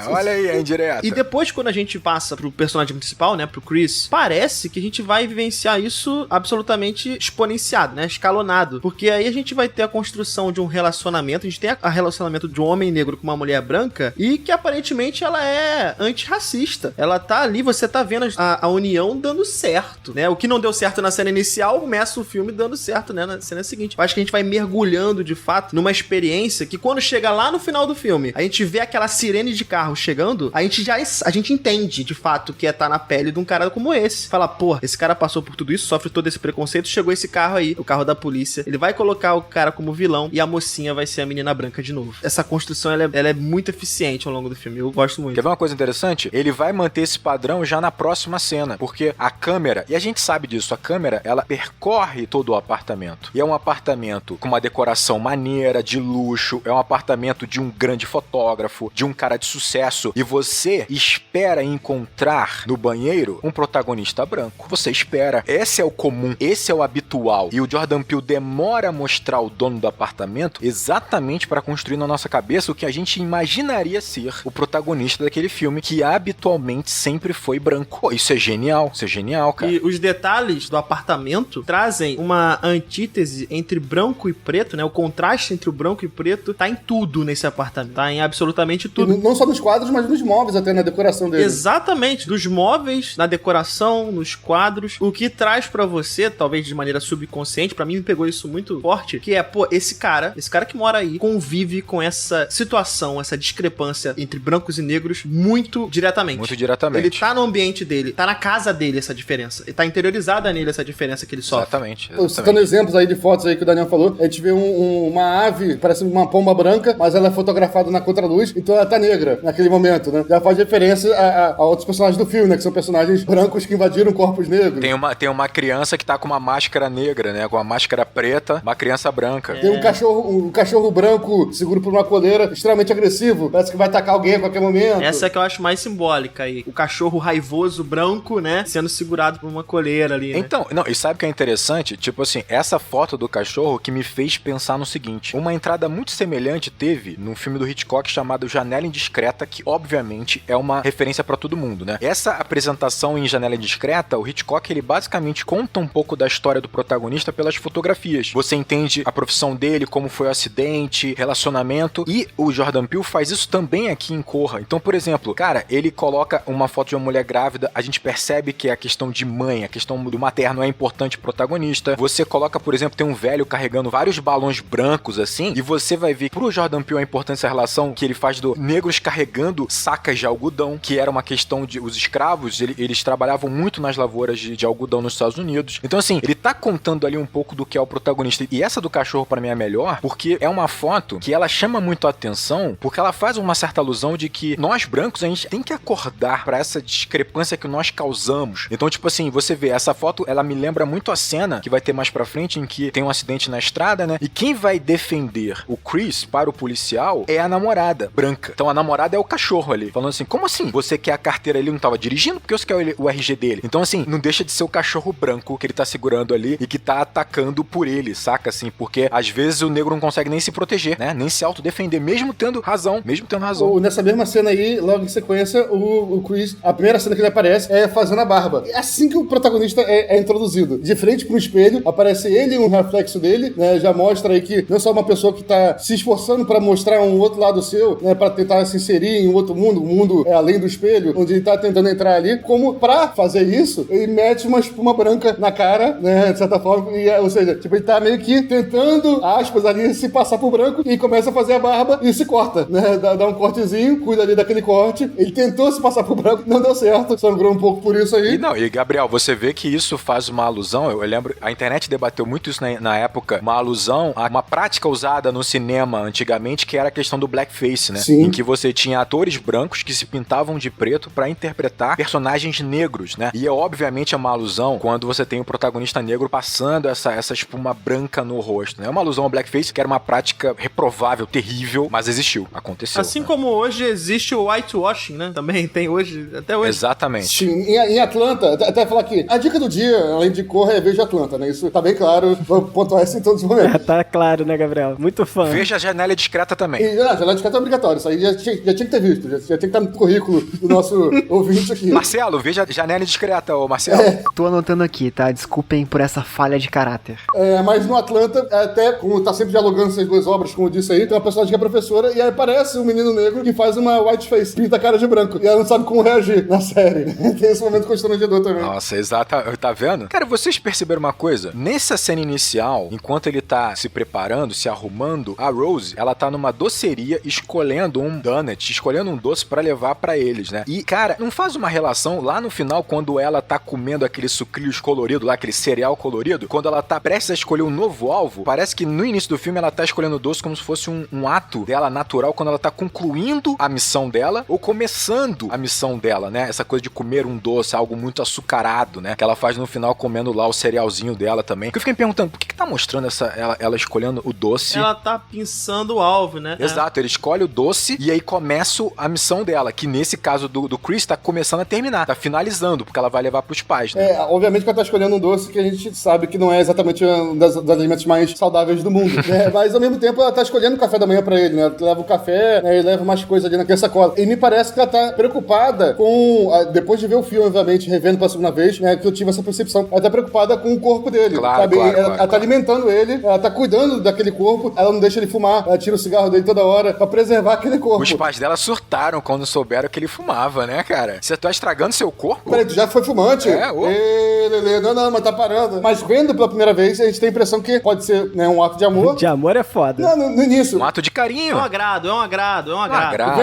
[SPEAKER 2] olha aí a indireta.
[SPEAKER 3] E depois, quando a gente passa pro personagem principal, né, pro Chris, parece que a gente vai vivenciar isso absolutamente exponenciado, né, escalonado. Porque aí a gente vai ter a construção de um relacionamento, a gente tem a relacionamento de um homem negro com uma mulher branca, e que aparentemente ela é antirracista. Ela tá ali, você tá vendo a união dando certo, né, o que não deu certo na cena inicial, começa o filme dando certo, né, na cena seguinte. Eu acho que a gente vai mergulhando, de fato, numa experiência que quando chega lá no final do filme, a gente vê aquela sirene de carro chegando, a gente entende, de fato, que é estar na pele de um cara como esse. Fala, pô, esse cara passou por tudo isso, sofre todo esse preconceito, chegou esse carro aí, o carro da polícia, ele vai colocar o cara como vilão e a mocinha vai ser a menina branca de novo. Essa construção, ela é muito eficiente ao longo do filme, eu gosto muito.
[SPEAKER 2] Quer ver uma coisa interessante? Ele vai manter esse padrão já na próxima cena, porque a câmera, e a gente sabe disso, a câmera, ela percorre todo o apartamento. E é um apartamento com uma decoração maneira, de luxo, é um apartamento de um grande fotógrafo, de um cara de sucesso, e você espera encontrar no banheiro um protagonista branco. Você espera. Esse é o comum, esse é o habitual. E o Jordan Peele demora a mostrar o dono do apartamento exatamente para construir na nossa cabeça o que a gente imaginaria ser o protagonista daquele filme, que habitualmente sempre foi branco. Pô, isso é genial, cara.
[SPEAKER 3] E os detalhes do apartamento trazem uma antítese entre branco e preto, né? O contraste entre o branco e preto tá em tudo nesse apartamento. Tá em absolutamente tudo.
[SPEAKER 4] E não só nos quadros, mas nos móveis, até na decoração dele.
[SPEAKER 3] Exatamente. Dos móveis, na decoração, nos quadros. O que traz pra você, talvez de maneira subconsciente, pra mim me pegou isso muito forte, que é, pô, esse cara que mora aí, convive com essa situação, essa discrepância entre brancos e negros muito diretamente.
[SPEAKER 2] Muito diretamente.
[SPEAKER 3] Ele tá no ambiente dele, tá na casa dele essa diferença. E tá interiorizada nele essa diferença que ele sofre.
[SPEAKER 2] Exatamente.
[SPEAKER 4] Citando exemplos aí de fotos aí que o Daniel falou, a gente vê uma ave, parece uma pomba branca, mas ela é fotografada na contraluz, então ela tá negra naquele momento, né? Já faz referência a outros personagens do filme, né? Que são personagens brancos que invadiram corpos negros.
[SPEAKER 2] Tem uma criança que tá com uma máscara negra, né? Com uma máscara preta, uma criança branca.
[SPEAKER 4] Tem um cachorro branco seguro por uma coleira, extremamente agressivo, parece que vai atacar alguém a qualquer momento.
[SPEAKER 3] Essa é que eu acho mais simbólica aí. O cachorro raivoso branco, né? Sendo segurado por uma coleira ali, né?
[SPEAKER 2] Então, não, e sabe o que é interessante? Tipo assim, essa foto do cachorro que me fez pensar no seguinte: uma entrada muito semelhante teve num filme do Hitchcock chamado Janela Indiscreta, que obviamente é uma referência pra todo mundo, né? Essa apresentação em Janela Indiscreta, o Hitchcock, ele basicamente conta um pouco da história do protagonista pelas fotografias. Você entende a profissão dele, como foi o acidente, relacionamento, e o Jordan Peele faz isso também aqui em Corra. Então, por exemplo, cara, ele coloca uma foto de uma mulher grávida, a gente percebe que a questão de mãe, a questão do materno é importante pro protagonista. Você coloca, por exemplo, tem um velho carregando vários balões brancos, assim, e você vai ver pro Jordan Peele a importância da relação que ele faz do negros carregando sacas de algodão, que era uma questão de os escravos, eles trabalhavam muito nas lavouras de algodão nos Estados Unidos. Então, assim, ele tá contando ali um pouco do que é o protagonista. E essa do cachorro, pra mim, é a melhor, porque é uma foto que ela chama muito a atenção, porque ela faz uma certa alusão de que que nós brancos, a gente tem que acordar pra essa discrepância que nós causamos. Então, tipo assim, você vê, essa foto, ela me lembra muito a cena que vai ter mais pra frente, em que tem um acidente na estrada, né? E quem vai defender o Chris para o policial é a namorada branca. Então a namorada é o cachorro ali, falando assim, como assim? Você quer a carteira ali, ele não tava dirigindo? Porque você quer o RG dele? Então assim, não deixa de ser o cachorro branco que ele tá segurando ali e que tá atacando por ele, saca assim? Porque às vezes o negro não consegue nem se proteger, né? Nem se autodefender, mesmo tendo razão.
[SPEAKER 4] Nessa mesma cena aí, logo em sequência, o Chris, a primeira cena que ele aparece é fazendo a barba. É assim que o protagonista é introduzido. De frente pro espelho, aparece ele e um reflexo dele, né? Já mostra aí que não é só uma pessoa que tá se esforçando pra mostrar um outro lado seu, né? Pra tentar se inserir em um outro mundo, um mundo além do espelho, onde ele tá tentando entrar ali. Como pra fazer isso, ele mete uma espuma branca na cara, né? De certa forma. Ou seja, tipo, ele tá meio que tentando, aspas, ali, se passar por branco e começa a fazer a barba e se corta, né? Dá um cortezinho, cuida ali daquele corte. Ele tentou se passar por branco, não deu certo, sangrou um pouco por isso aí.
[SPEAKER 2] E Gabriel, você vê que isso faz uma alusão, eu lembro, a internet debateu muito isso na época, uma alusão a uma prática usada no cinema antigamente, que era a questão do blackface, né?
[SPEAKER 4] Sim.
[SPEAKER 2] Em que você tinha atores brancos que se pintavam de preto pra interpretar personagens negros, né? E é obviamente uma alusão quando você tem o protagonista negro passando essa espuma branca no rosto, né? É uma alusão ao blackface, que era uma prática reprovável, terrível, mas existiu, aconteceu.
[SPEAKER 3] Assim
[SPEAKER 2] né?
[SPEAKER 3] como hoje existe o whitewashing, né? Também tem hoje, até hoje.
[SPEAKER 2] Exatamente.
[SPEAKER 4] Sim, em Atlanta, até falar aqui, a dica do dia, além de cor, é veja Atlanta, né? Isso tá bem claro, vou pontuar isso em todos os momentos.
[SPEAKER 1] Tá claro, né, Gabriel? Muito fã.
[SPEAKER 2] Veja a Janela Discreta também.
[SPEAKER 4] E, Janela Discreta é obrigatório, isso aí já tinha que ter visto, já tinha que estar no currículo do nosso ouvinte aqui.
[SPEAKER 2] Marcelo, veja Janela Discreta, ô Marcelo.
[SPEAKER 5] Tô anotando aqui, tá? Desculpem por essa falha de caráter.
[SPEAKER 4] Mas no Atlanta, até como tá sempre dialogando essas duas obras, como eu disse aí, tem uma personagem que é professora e aí aparece um menino negro que faz uma whiteface, pinta a cara de branco. E ela não sabe como reagir na série. Tem esse momento constrangedor também.
[SPEAKER 2] Nossa, exato. Tá vendo? Cara, vocês perceberam uma coisa? Nessa cena inicial, enquanto ele tá se preparando, se arrumando, a Rose, ela tá numa doceria escolhendo um donut, escolhendo um doce pra levar pra eles, né? E, cara, não faz uma relação lá no final, quando ela tá comendo aquele sucrilhos colorido lá, aquele cereal colorido, quando ela tá prestes a escolher um novo alvo, parece que no início do filme ela tá escolhendo o doce como se fosse um ato dela natural, quando ela tá concluindo a missão dela ou começando a missão dela, né? Essa coisa de comer um doce, algo muito açucarado, né? Que ela faz no final comendo lá o cerealzinho dela também. Que eu fiquei me perguntando, por que tá mostrando ela escolhendo o doce?
[SPEAKER 3] Ela tá pensando o alvo, né?
[SPEAKER 2] Exato, ele escolhe o doce e aí começa a missão dela, que nesse caso do Chris tá começando a terminar, tá finalizando, porque ela vai levar pros pais, né?
[SPEAKER 4] Obviamente que ela tá escolhendo um doce que a gente sabe que não é exatamente um dos alimentos mais saudáveis do mundo, né? Mas ao mesmo tempo ela tá escolhendo o café da manhã pra ele, né? Ela leva o café, né? E leva mais coisa ali naquela sacola. E me parece que ela tá preocupada com, depois de ver o filme, obviamente, revendo pela segunda vez, né? Que eu tive essa percepção. Ela tá preocupada com o corpo dele,
[SPEAKER 2] claro,
[SPEAKER 4] sabe?
[SPEAKER 2] claro,
[SPEAKER 4] ela tá alimentando ele, ela tá cuidando daquele corpo, ela não deixa ele fumar, ela tira o cigarro dele toda hora pra preservar aquele corpo.
[SPEAKER 2] Os pais dela surtaram quando souberam que ele fumava, né, cara? Você tá estragando seu corpo?
[SPEAKER 4] Peraí, tu já foi fumante? Lelê, não, mas tá parando. Mas vendo pela primeira vez, a gente tem a impressão que pode ser, né, um ato de amor.
[SPEAKER 1] De amor é foda.
[SPEAKER 4] Não, no início.
[SPEAKER 2] Um ato de carinho.
[SPEAKER 3] É um agrado.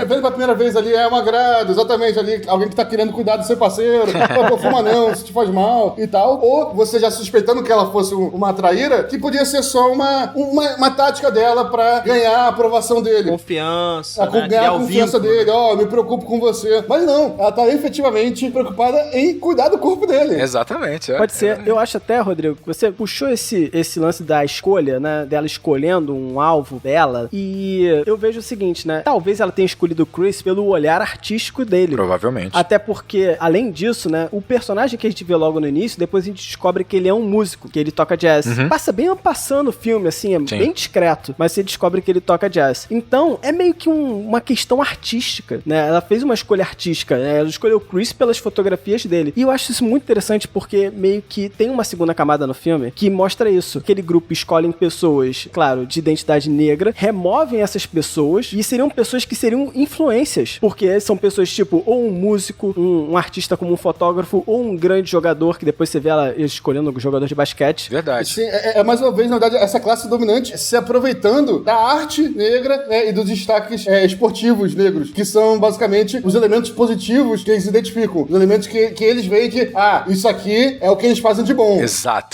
[SPEAKER 4] Vendo pela primeira vez ali, é um agrado, exatamente, ali, alguém que tá querendo cuidar do seu parceiro, não fuma não, se te faz mal e tal. Ou você já suspeitando que ela fosse uma traíra, que podia ser só uma tática dela pra ganhar a aprovação dele.
[SPEAKER 3] Confiança,
[SPEAKER 4] Ganhar a confiança dele, me preocupo com você. Mas não, ela tá efetivamente preocupada em cuidar do corpo dele.
[SPEAKER 2] Exatamente.
[SPEAKER 1] Pode ser. Eu acho até, Rodrigo, que você puxou esse lance da escolha, né? Dela escolhendo um alvo dela. E eu vejo o seguinte, né? Talvez ela tenha escolhido o Chris pelo olhar artístico dele.
[SPEAKER 2] Provavelmente.
[SPEAKER 1] Até porque, além disso, né? O personagem que a gente vê logo no início, depois a gente descobre que ele é um músico, que ele toca jazz. Passa bem passando o filme, assim, bem discreto. Mas você descobre que ele toca jazz. Então, é meio que uma questão artística, né? Ela fez uma escolha artística, né? Ela escolheu o Chris pelas fotografias dele. E eu acho isso muito interessante porque meio que tem uma segunda camada no filme que mostra isso. Aquele grupo escolhe pessoas, claro, de identidade negra, removem essas pessoas e seriam pessoas que seriam influências, porque são pessoas tipo, ou um músico, um artista como um fotógrafo, ou um grande jogador, que depois você vê ela escolhendo um jogador de basquete.
[SPEAKER 2] Verdade.
[SPEAKER 4] Sim, mais uma vez, na verdade, essa classe dominante se aproveitando da arte negra, né, e dos destaques esportivos negros, que são basicamente os elementos positivos que eles identificam, os elementos que eles veem que, isso aqui é o que eles fazem de bom.
[SPEAKER 2] Exato.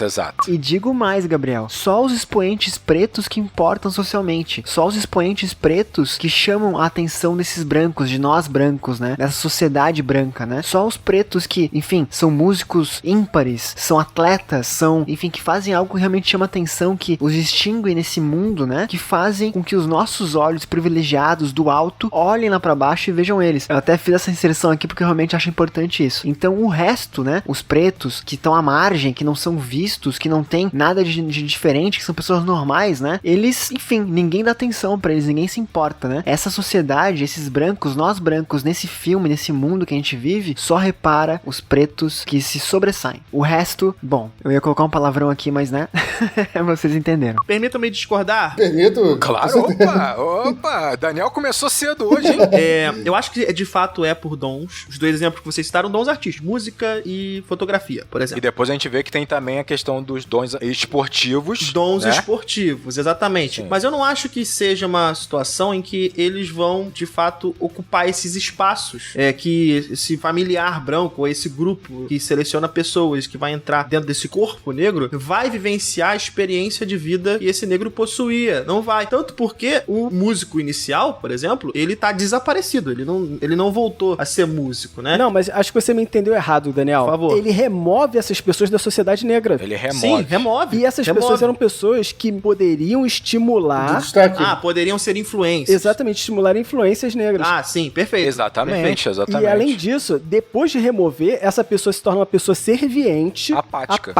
[SPEAKER 5] E digo mais, Gabriel, só os expoentes pretos que importam socialmente, só os expoentes pretos que chamam a atenção desses desses brancos, de nós brancos, né? Dessa sociedade branca, né? Só os pretos que, enfim, são músicos ímpares, são atletas, são, enfim, que fazem algo que realmente chama atenção, que os distinguem nesse mundo, né? Que fazem com que os nossos olhos privilegiados do alto olhem lá pra baixo e vejam eles. Eu até fiz essa inserção aqui porque eu realmente acho importante isso. Então o resto, né? Os pretos que estão à margem, que não são vistos, que não tem nada de diferente, que são pessoas normais, né? Eles, enfim, ninguém dá atenção pra eles, ninguém se importa, né? Essa sociedade, esses brancos, nós brancos, nesse filme, nesse mundo que a gente vive, só repara os pretos que se sobressaem. O resto, bom, eu ia colocar um palavrão aqui, mas né? Vocês entenderam.
[SPEAKER 3] Permita-me discordar.
[SPEAKER 4] Permito?
[SPEAKER 2] Claro, opa, Daniel começou cedo hoje, hein?
[SPEAKER 3] Eu acho que de fato é por dons. Os dois exemplos que vocês citaram, dons artísticos, música e fotografia, por
[SPEAKER 2] E
[SPEAKER 3] exemplo.
[SPEAKER 2] depois a gente vê que tem também a questão dos dons esportivos.
[SPEAKER 3] Dons
[SPEAKER 2] né?
[SPEAKER 3] esportivos, exatamente.
[SPEAKER 2] Sim.
[SPEAKER 3] Mas eu não acho que seja uma situação em que eles vão, de fato, ocupar esses espaços. Que esse familiar branco, ou esse grupo que seleciona pessoas que vai entrar dentro desse corpo negro, vai vivenciar a experiência de vida que esse negro possuía. Não vai. Tanto porque o músico inicial, por exemplo, ele tá desaparecido. Ele não voltou a ser músico, né?
[SPEAKER 1] Não, mas acho que você me entendeu errado, Daniel.
[SPEAKER 3] Por favor.
[SPEAKER 1] Ele remove essas pessoas da sociedade negra.
[SPEAKER 2] Ele remove.
[SPEAKER 3] Sim, remove.
[SPEAKER 1] E essas
[SPEAKER 3] Remove.
[SPEAKER 1] pessoas eram pessoas que poderiam
[SPEAKER 4] De
[SPEAKER 1] estimular...
[SPEAKER 4] destaque.
[SPEAKER 3] Poderiam ser influências.
[SPEAKER 1] Exatamente, estimular influências negras.
[SPEAKER 3] Sim, perfeito.
[SPEAKER 2] Exatamente, exatamente.
[SPEAKER 1] E além disso, depois de remover, essa pessoa se torna uma pessoa serviente, apática,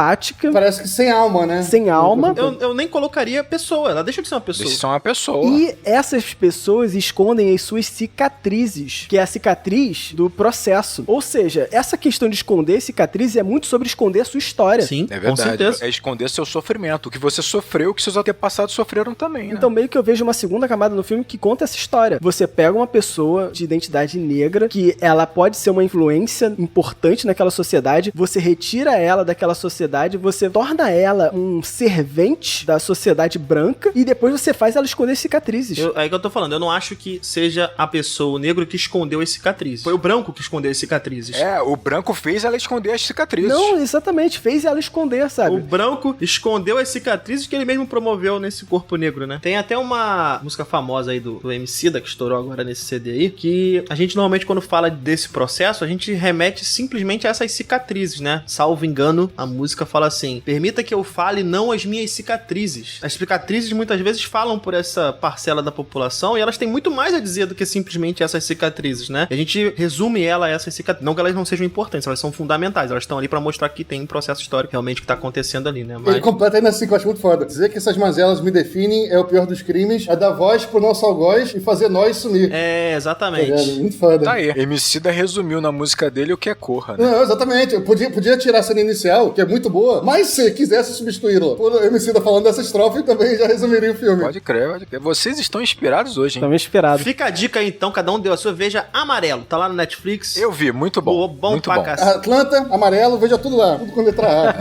[SPEAKER 4] Parece que sem alma, né?
[SPEAKER 1] sem alma.
[SPEAKER 3] Eu nem colocaria pessoa, ela deixa de ser uma pessoa.
[SPEAKER 2] Isso é uma pessoa.
[SPEAKER 1] E essas pessoas escondem as suas cicatrizes, que é a cicatriz do processo. Ou seja, essa questão de esconder cicatrizes é muito sobre esconder a sua história.
[SPEAKER 3] Sim,
[SPEAKER 2] É
[SPEAKER 3] com
[SPEAKER 2] verdade.
[SPEAKER 3] certeza.
[SPEAKER 2] É esconder seu sofrimento. O que você sofreu, o que seus antepassados sofreram também, né?
[SPEAKER 1] Então meio que eu vejo uma segunda camada no filme que conta essa história. Você pega uma pessoa de identidade negra, que ela pode ser uma influência importante naquela sociedade, você retira ela daquela sociedade, você torna ela um servente da sociedade branca e depois você faz ela esconder cicatrizes.
[SPEAKER 3] Aí que eu tô falando, eu não acho que seja a pessoa, o negro, que escondeu as cicatrizes. Foi o branco que escondeu as cicatrizes.
[SPEAKER 2] O branco fez ela esconder as cicatrizes.
[SPEAKER 1] Não, exatamente, fez ela esconder, sabe?
[SPEAKER 3] O branco escondeu as cicatrizes que ele mesmo promoveu nesse corpo negro, né? Tem até uma música famosa aí do Emicida, que estourou agora nesse CD aí, que a gente normalmente quando fala desse processo, a gente remete simplesmente a essas cicatrizes, né? Salvo engano, a música fala assim: permita que eu fale não as minhas cicatrizes. As cicatrizes muitas vezes falam por essa parcela da população e elas têm muito mais a dizer do que simplesmente essas cicatrizes, né? A gente resume ela a essas cicatrizes. Não que elas não sejam importantes, elas são fundamentais, elas estão ali pra mostrar que tem um processo histórico realmente que tá acontecendo ali, né?
[SPEAKER 4] Ele completa ainda assim, que eu acho muito foda. Dizer que essas mazelas me definem é o pior dos crimes, é dar voz pro nosso algoz e fazer nós sumir.
[SPEAKER 3] Exatamente.
[SPEAKER 4] Tá ligado? Muito foda.
[SPEAKER 2] Tá aí. Emicida resumiu na música dele o que é Corra, né?
[SPEAKER 4] Não, exatamente. Eu podia tirar a cena inicial, que é muito boa, mas se quisesse substituí-la por Emicida falando dessa estrofe, também já resumiria o filme.
[SPEAKER 2] Pode crer, pode crer. Vocês estão inspirados hoje, hein?
[SPEAKER 1] Também esperado.
[SPEAKER 3] Fica a dica aí, então, cada um deu a sua. Veja Amarelo, tá lá no Netflix.
[SPEAKER 2] Eu vi, muito bom.
[SPEAKER 3] Bom
[SPEAKER 2] muito
[SPEAKER 3] pra
[SPEAKER 2] bom.
[SPEAKER 3] cacete.
[SPEAKER 4] Atlanta, amarelo, veja tudo lá. Tudo com letra A.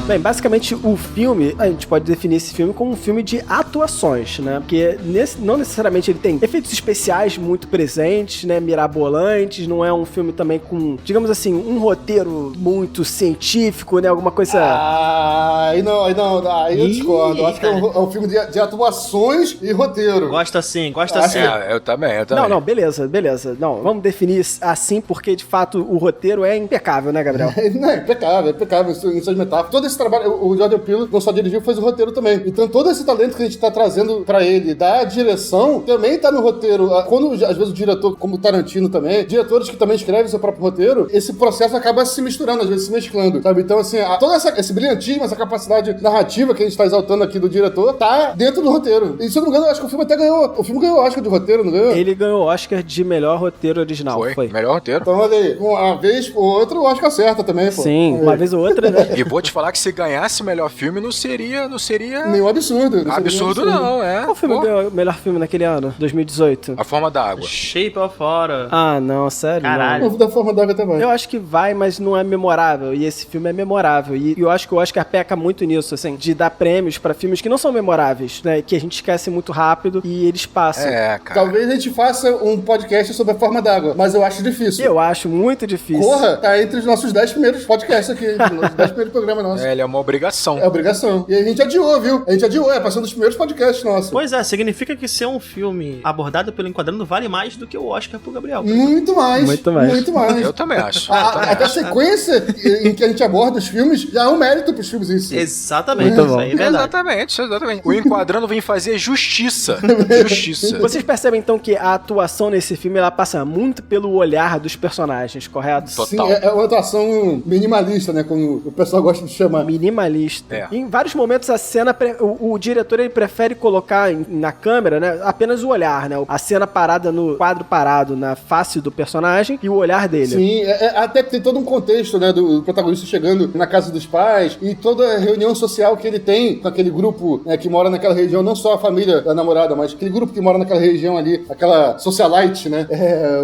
[SPEAKER 1] Bem, basicamente o filme, a gente pode definir esse filme como um filme de atuações, né? Porque não necessariamente ele tem efeitos especiais muito presentes, né? Mirabolantes, não é um filme também com, digamos assim, um roteiro muito científico, né? Alguma coisa...
[SPEAKER 4] Aí eu discordo. Eu acho que é um filme de atuações e roteiro.
[SPEAKER 3] Gosta sim.
[SPEAKER 2] Eu também.
[SPEAKER 1] Não, beleza. Não, vamos definir assim, porque de fato o roteiro é impecável, né, Gabriel?
[SPEAKER 4] Não, é impecável em suas metáforas. Todo esse trabalho, o Jordan Peele não só dirigiu, fez o roteiro também. Então todo esse talento que a gente tá trazendo pra ele da direção, também tá no roteiro. Quando, às vezes, o diretor, como o Tarantino também, diretores que também escrevem seu próprio roteiro, esse processo acaba se misturando, às vezes se mesclando, sabe? Então, assim, todo esse brilhantismo, essa capacidade narrativa que a gente tá exaltando aqui do diretor, tá dentro do roteiro. E se eu não me engano, eu acho que o filme até ganhou. O filme ganhou o Oscar de roteiro, não ganhou?
[SPEAKER 1] Ele ganhou o Oscar de melhor roteiro original. Foi.
[SPEAKER 2] Melhor roteiro.
[SPEAKER 4] Então, olha aí, uma vez ou outra, o Oscar acerta também, pô.
[SPEAKER 1] Sim, uma vez ou outra, né?
[SPEAKER 2] E vou te falar que se ganhasse melhor filme, não seria...
[SPEAKER 4] Nenhum absurdo.
[SPEAKER 2] Absurdo não, é.
[SPEAKER 1] Qual filme ganhou o melhor filme naquele ano? 2018?
[SPEAKER 2] A Forma da Água.
[SPEAKER 3] Shape of Water.
[SPEAKER 1] Ah, não, sério?
[SPEAKER 3] Caralho.
[SPEAKER 1] Não.
[SPEAKER 4] Da Forma d'Água também.
[SPEAKER 1] Eu acho que vai, mas não é memorável. E esse filme é memorável. E eu acho que o Oscar peca muito nisso, assim, de dar prêmios pra filmes que não são memoráveis, né? Que a gente esquece muito rápido e eles passam.
[SPEAKER 2] É, cara.
[SPEAKER 4] Talvez a gente faça um podcast sobre a Forma d'Água, mas eu acho difícil.
[SPEAKER 1] Eu acho muito difícil.
[SPEAKER 4] Corra, tá entre os nossos 10 primeiros podcasts aqui, os 10 primeiros programas nossos.
[SPEAKER 2] Ele é uma obrigação.
[SPEAKER 4] É obrigação. E a gente adiou, viu? A gente adiou, passou um dos primeiros podcasts nossos.
[SPEAKER 3] Pois é, significa que ser um filme abordado pelo Enquadrando vale mais do que o Oscar pro Gabriel.
[SPEAKER 4] Muito mais.
[SPEAKER 1] Muito mais.
[SPEAKER 4] Muito mais.
[SPEAKER 2] Eu também acho.
[SPEAKER 4] Até a sequência em que a gente aborda os filmes já é um mérito pros filmes em si.
[SPEAKER 3] Exatamente,
[SPEAKER 1] Muito
[SPEAKER 3] isso
[SPEAKER 1] bom.
[SPEAKER 3] aí é verdade.
[SPEAKER 2] Exatamente. O Enquadrando vem fazer justiça. Justiça.
[SPEAKER 1] Vocês percebem então que a atuação nesse filme ela passa muito pelo olhar dos personagens, correto?
[SPEAKER 4] Sim,
[SPEAKER 2] Total.
[SPEAKER 4] é uma atuação minimalista, né? Como o pessoal gosta de chamar.
[SPEAKER 1] Minimalista.
[SPEAKER 2] É.
[SPEAKER 1] Em vários momentos a cena, o diretor ele prefere colocar na câmera, né, apenas o olhar, né? A cena parada no quadro parado na face do personagem e o olhar dele.
[SPEAKER 4] Sim, até tem todo um contexto, né, do protagonista chegando na casa dos pais e toda a reunião social que ele tem com aquele grupo, né, que mora naquela região, não só a família da namorada, mas aquele grupo que mora naquela região ali, aquela socialite, né,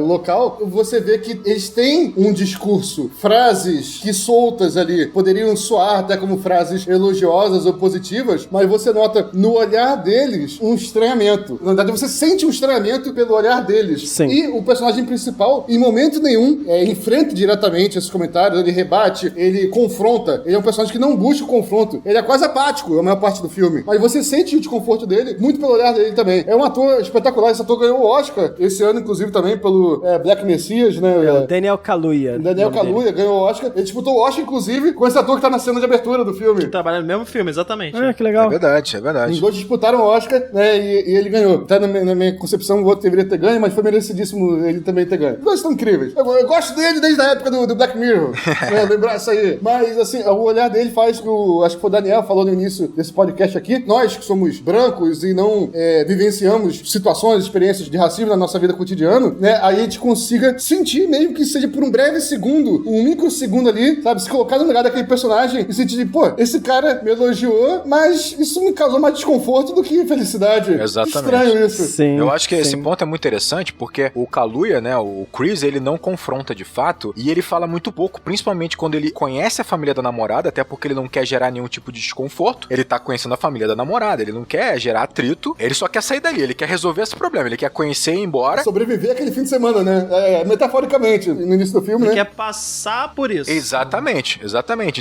[SPEAKER 4] local. Você vê que eles têm um discurso, frases que soltas ali poderiam soar até como frases elogiosas ou positivas, mas você nota no olhar deles um estranhamento. Na verdade, você sente um estranhamento pelo olhar deles.
[SPEAKER 1] Sim.
[SPEAKER 4] E o personagem principal, em momento nenhum, enfrenta diretamente esses comentários, ele rebate, ele confronta. Ele é um personagem que não busca o confronto. Ele é quase apático a maior parte do filme. Mas você sente o desconforto dele, muito pelo olhar dele também. É um ator espetacular. Esse ator ganhou o Oscar esse ano, inclusive, também pelo Black Messias, né?
[SPEAKER 1] O Daniel Kaluuya.
[SPEAKER 4] Daniel Kaluuya ganhou o Oscar. Ele disputou o Oscar, inclusive, com esse ator que tá na cena de abertura do filme.
[SPEAKER 3] Que trabalha no mesmo filme, exatamente.
[SPEAKER 1] Ah, que
[SPEAKER 2] É
[SPEAKER 1] legal.
[SPEAKER 2] verdade.
[SPEAKER 4] Os dois disputaram o Oscar, né, e ele ganhou. Até na minha concepção, o outro deveria ter ganho, mas foi merecidíssimo ele também ter ganho. Os dois estão incríveis. Eu gosto dele desde a época do Black Mirror, né, lembrar isso aí. Mas, assim, o olhar dele faz que acho que foi o Daniel falou no início desse podcast aqui, nós que somos brancos e não vivenciamos situações, experiências de racismo na nossa vida cotidiana, né, aí a gente consiga sentir, mesmo que seja por um breve segundo, um microsegundo ali, sabe, se colocar no lugar daquele personagem e sentir, pô, esse cara me elogiou, mas isso me causou mais desconforto do que felicidade.
[SPEAKER 2] Exatamente.
[SPEAKER 4] Estranho isso.
[SPEAKER 1] Sim.
[SPEAKER 2] Eu acho que esse
[SPEAKER 1] sim.
[SPEAKER 2] ponto é muito interessante porque o Kaluuya, né, o Chris, ele não confronta de fato e ele fala muito pouco, principalmente quando ele conhece a família da namorada, até porque ele não quer gerar nenhum tipo de desconforto. Ele tá conhecendo a família da namorada, ele não quer gerar atrito, ele só quer sair dali, ele quer resolver esse problema, ele quer conhecer e ir embora.
[SPEAKER 4] Sobreviver aquele fim de semana, né? Metaforicamente, no início do filme,
[SPEAKER 3] Ele
[SPEAKER 4] né?
[SPEAKER 3] quer passar por isso.
[SPEAKER 2] Exatamente.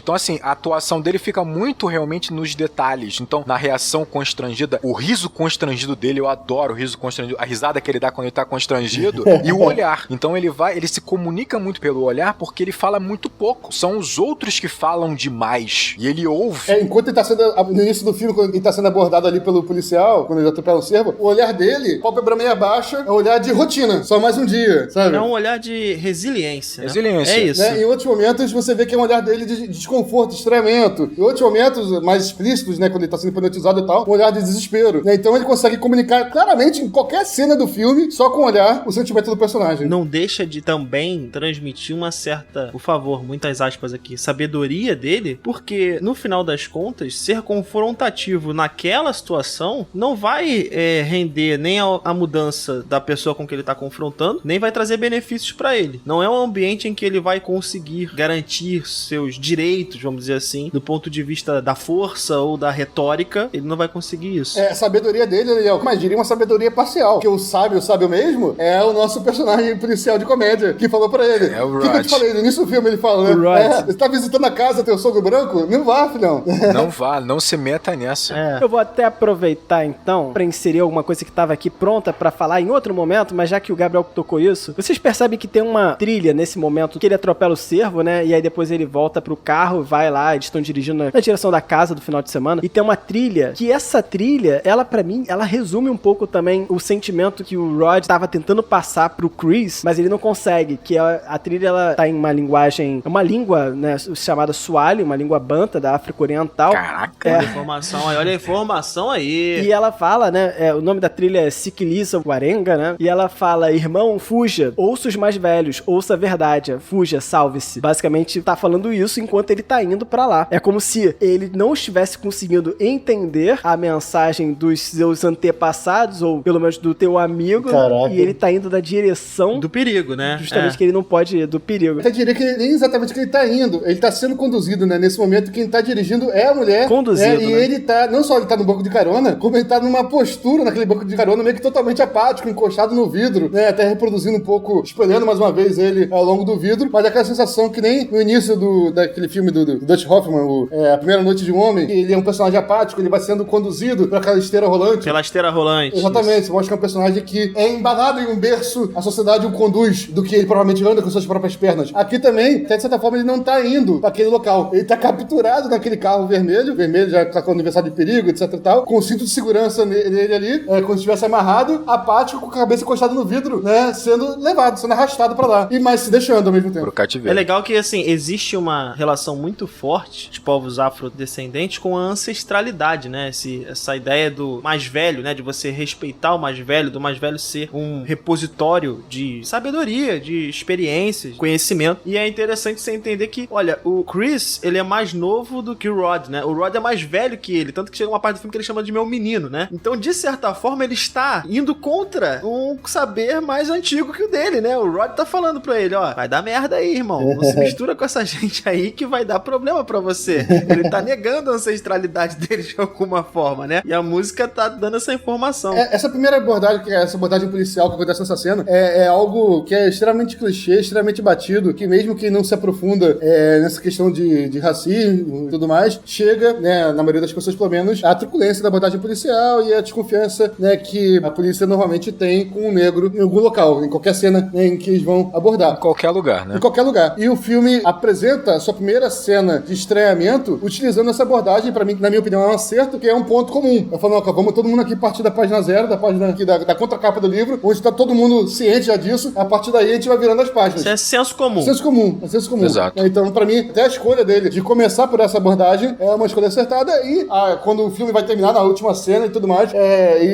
[SPEAKER 2] Então, assim, a atuação dele fica muito realmente nos detalhes. Então, na reação constrangida, o riso constrangido dele, eu adoro o riso constrangido, a risada que ele dá quando ele tá constrangido, e o olhar. Então, ele se comunica muito pelo olhar porque ele fala muito pouco. São os outros que falam demais. E ele ouve.
[SPEAKER 4] Enquanto ele tá sendo, no início do filme, quando ele tá sendo abordado ali pelo policial, quando ele atropela o cervo, o olhar dele, pálpebra meia baixa, é um olhar de rotina. Só mais um dia, sabe?
[SPEAKER 3] É um olhar de resiliência. Né?
[SPEAKER 2] Resiliência.
[SPEAKER 3] É isso.
[SPEAKER 4] Né? Em outros momentos, você vê que é um olhar dele de desconforto, estranhamento. Em outros momentos, mais explícitos, né? Quando ele tá sendo hipnotizado e tal, um olhar de desespero. Né? Então ele consegue comunicar claramente em qualquer cena do filme, só com o olhar, o sentimento do personagem.
[SPEAKER 3] Não deixa de também transmitir uma certa, por favor, muitas aspas aqui, sabedoria dele, porque no final das contas, ser confrontativo naquela situação não vai render nem a mudança da pessoa com que ele tá confrontando, nem vai trazer benefícios pra ele. Não é um ambiente em que ele vai conseguir garantir seus direitos, vamos dizer assim, do ponto de vista da força ou da retórica, ele não vai conseguir isso.
[SPEAKER 4] A sabedoria dele, mas diria uma sabedoria parcial. Que o sábio mesmo, é o nosso personagem policial de comédia, que falou pra ele.
[SPEAKER 2] É o
[SPEAKER 4] O que eu te
[SPEAKER 2] Rod.
[SPEAKER 4] falei? No início do filme ele fala, né?
[SPEAKER 1] O Rod.
[SPEAKER 4] Você tá visitando a casa, teu sogro branco? Não vá, filhão.
[SPEAKER 2] Não vá, não se meta nessa.
[SPEAKER 1] Eu vou até aproveitar então pra inserir alguma coisa que tava aqui pronta pra falar em outro momento, mas já que o Gabriel tocou isso, vocês percebem que tem uma trilha nesse momento que ele atropela o cervo, né? E aí depois ele volta pro carro, vai lá, eles estão dirigindo na direção da casa do final de semana, e tem uma trilha, que essa trilha, ela pra mim, ela resume um pouco também o sentimento que o Rod tava tentando passar pro Chris, mas ele não consegue, que a trilha, ela tá em uma linguagem, uma língua, né, chamada Swahili, uma língua banta da África Oriental.
[SPEAKER 2] Caraca.
[SPEAKER 3] Olha a informação aí, olha a informação aí.
[SPEAKER 1] E ela fala, né, o nome da trilha é Sikiliza Warenga, né, e ela fala, irmão, fuja, ouça os mais velhos, ouça a verdade, fuja, salve-se. Basicamente, tá falando isso enquanto ele tá indo pra lá. É como se ele não estivesse conseguindo entender a mensagem dos seus antepassados, ou pelo menos do teu amigo,
[SPEAKER 4] Caraca.
[SPEAKER 1] e ele tá indo da direção
[SPEAKER 3] Do perigo, né?
[SPEAKER 1] justamente que ele não pode ir, do perigo.
[SPEAKER 4] Eu até diria que nem exatamente que ele tá indo, ele tá sendo conduzido, né? Nesse momento, quem tá dirigindo é a mulher.
[SPEAKER 1] Conduzido,
[SPEAKER 4] E
[SPEAKER 1] né?
[SPEAKER 4] ele tá, não só ele tá no banco de carona, como ele tá numa postura naquele banco de carona, meio que totalmente apático, encostado no vidro, né? Até reproduzindo um pouco, espelhando mais uma vez ele ao longo do vidro, mas aquela sensação que nem no início daquele filme do Dutch Hoffman, A Primeira Noite de um Homem, ele é um personagem apático, ele vai sendo conduzido pra aquela esteira rolante.
[SPEAKER 3] Pela esteira rolante.
[SPEAKER 4] Exatamente, você mostra que é um personagem que é embalado em um berço, a sociedade o conduz do que ele provavelmente anda com suas próprias pernas. Aqui também, até de certa forma, ele não tá indo pra aquele local. Ele tá capturado naquele carro vermelho já tá com o aniversário de perigo, etc e tal, com o cinto de segurança nele ali, como se estivesse amarrado, apático, com a cabeça encostada no vidro, né, sendo levado, sendo arrastado pra lá. E mais se deixando ao mesmo tempo.
[SPEAKER 2] Pro cativeiro.
[SPEAKER 3] É legal que, assim, existe uma relação muito forte de povos afrodescendentes com a ancestralidade, né? Essa ideia do mais velho, né? De você respeitar o mais velho, do mais velho ser um repositório de sabedoria, de experiências, conhecimento. E é interessante você entender que, olha, o Chris, ele é mais novo do que o Rod, né? O Rod é mais velho que ele, tanto que chega uma parte do filme que ele chama de meu menino, né? Então, de certa forma, ele está indo contra um saber mais antigo que o dele, né? O Rod tá falando pra ele, ó, vai dar merda aí, irmão. Não se mistura com essa gente aí que vai dar problema pra você. Ele tá negando a ancestralidade dele de alguma forma, né? E a música tá dando essa informação.
[SPEAKER 4] Essa primeira abordagem, que é essa abordagem policial que acontece nessa cena, é algo que é extremamente clichê, extremamente batido, que mesmo que não se aprofunda nessa questão de racismo e tudo mais, chega, né, na maioria das pessoas pelo menos, a truculência da abordagem policial e a desconfiança, né, que a polícia normalmente tem com um negro em algum local, em qualquer cena, né, em que eles vão abordar.
[SPEAKER 2] Em qualquer lugar, né?
[SPEAKER 4] Em qualquer lugar. E o filme apresenta a sua primeira cena de estranhamento utilizando essa abordagem, pra mim, na minha opinião, é um acerto, que é um ponto comum. Eu falo, ó, vamos todo mundo aqui partir da página 0, da página aqui da contracapa do livro, onde tá todo mundo ciente já disso, a partir daí a gente vai virando as páginas.
[SPEAKER 3] Isso é senso comum.
[SPEAKER 4] Senso comum, é senso comum.
[SPEAKER 2] Exato.
[SPEAKER 4] Então, pra mim, até a escolha dele de começar por essa abordagem é uma escolha acertada e quando o filme vai terminar na última cena e tudo mais,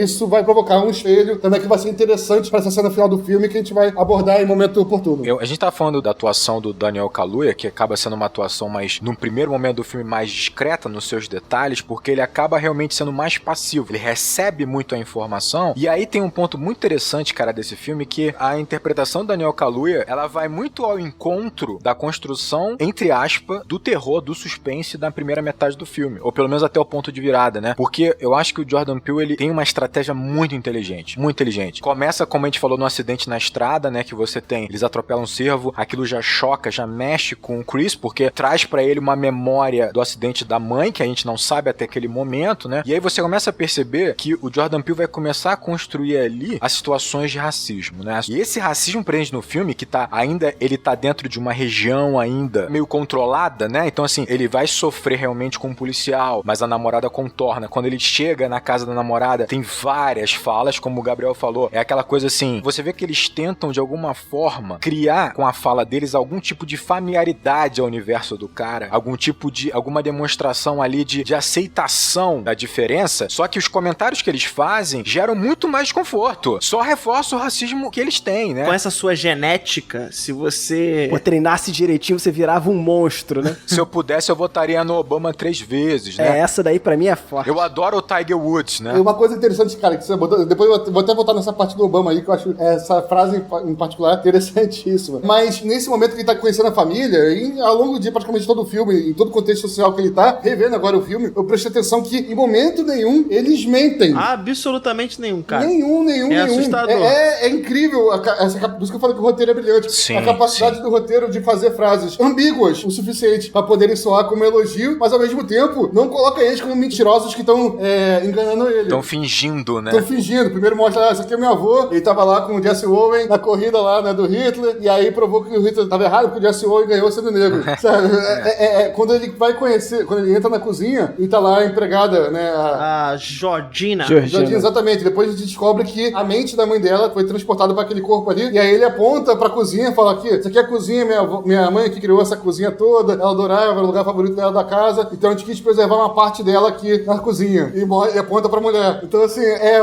[SPEAKER 4] isso vai provocar um espelho também que vai ser interessante pra essa cena final do filme que a gente vai abordar em momento oportuno.
[SPEAKER 2] A gente tá falando da atuação do Daniel Kaluuya, que acaba sendo uma atuação mais, num primeiro momento do filme, mais discreta nos seus detalhes, porque ele acaba realmente sendo mais passivo. Ele recebe muito a informação. E aí tem um ponto muito interessante, cara, desse filme, que a interpretação do Daniel Kaluuya, ela vai muito ao encontro da construção, entre aspas, do terror, do suspense da primeira metade do filme. Ou pelo menos até o ponto de virada, né? Porque eu acho que o Jordan Peele, ele tem uma estratégia muito inteligente. Muito inteligente. Começa, como a gente falou, no acidente na estrada, né? Que você tem, eles atropelam um cervo, aquilo já choca, já mexe com o Chris, porque traz pra ele uma memória do acidente da mãe, que a gente não sabe até aquele momento, né? E aí você começa a perceber que o Jordan Peele vai começar a construir ali as situações de racismo, né? E esse racismo presente no filme, que ele tá dentro de uma região ainda meio controlada, né? Então, assim, ele vai sofrer realmente com um policial, mas a namorada contorna. Quando ele chega na casa da namorada, tem várias falas, como o Gabriel falou, é aquela coisa assim, você vê que eles tentam, de alguma forma, criar com a fala deles algum tipo de familiaridade ao universo do cara, alguma demonstração ali de aceitação da diferença, só que os comentários que eles fazem geram muito mais desconforto, só reforça o racismo que eles têm, né?
[SPEAKER 3] Com essa sua genética, se você
[SPEAKER 1] treinasse direitinho, você virava um monstro, né?
[SPEAKER 2] Se eu pudesse, eu votaria no Obama 3 vezes, né?
[SPEAKER 1] Essa daí pra mim é forte.
[SPEAKER 2] Eu adoro o Tiger Woods, né?
[SPEAKER 4] E uma coisa interessante, cara, que você botou, depois eu vou até voltar nessa parte do Obama aí, que eu acho essa frase em particular interessantíssima. Mas nesse momento que ele tá conhecendo a família, e ao longo de praticamente todo o filme, em todo o contexto social que ele tá, revendo agora o filme, eu prestei atenção que em momento nenhum eles mentem.
[SPEAKER 3] Absolutamente nenhum, cara.
[SPEAKER 4] Nenhum.
[SPEAKER 3] Assustador.
[SPEAKER 4] É incrível, por isso que eu falei que o roteiro é brilhante.
[SPEAKER 2] Sim,
[SPEAKER 4] a capacidade do roteiro de fazer frases ambíguas o suficiente pra poderem soar como elogio, mas ao mesmo tempo não coloca eles como mentirosos que estão enganando ele.
[SPEAKER 2] Estão fingindo, né?
[SPEAKER 4] Estão fingindo. Primeiro mostra, esse aqui é meu avô, ele tava lá com o Jesse Owen na corrida lá, né, do Hitler, e aí provou que o Hitler tava errado, porque o Jesse Owen ganhou sendo negro. Sabe? Quando ele vai conhecer, quando ele entra na cozinha e tá lá a empregada, né?
[SPEAKER 3] A Georgina.
[SPEAKER 4] Georgina, exatamente. Depois a gente descobre que a mente da mãe dela foi transportada pra aquele corpo ali, e aí ele aponta pra cozinha e fala aqui, isso aqui é a cozinha, minha mãe que criou essa cozinha toda, ela adorava, era o lugar favorito dela da casa, então a gente quis preservar uma parte dela aqui na cozinha. E aponta pra mulher. Então, assim,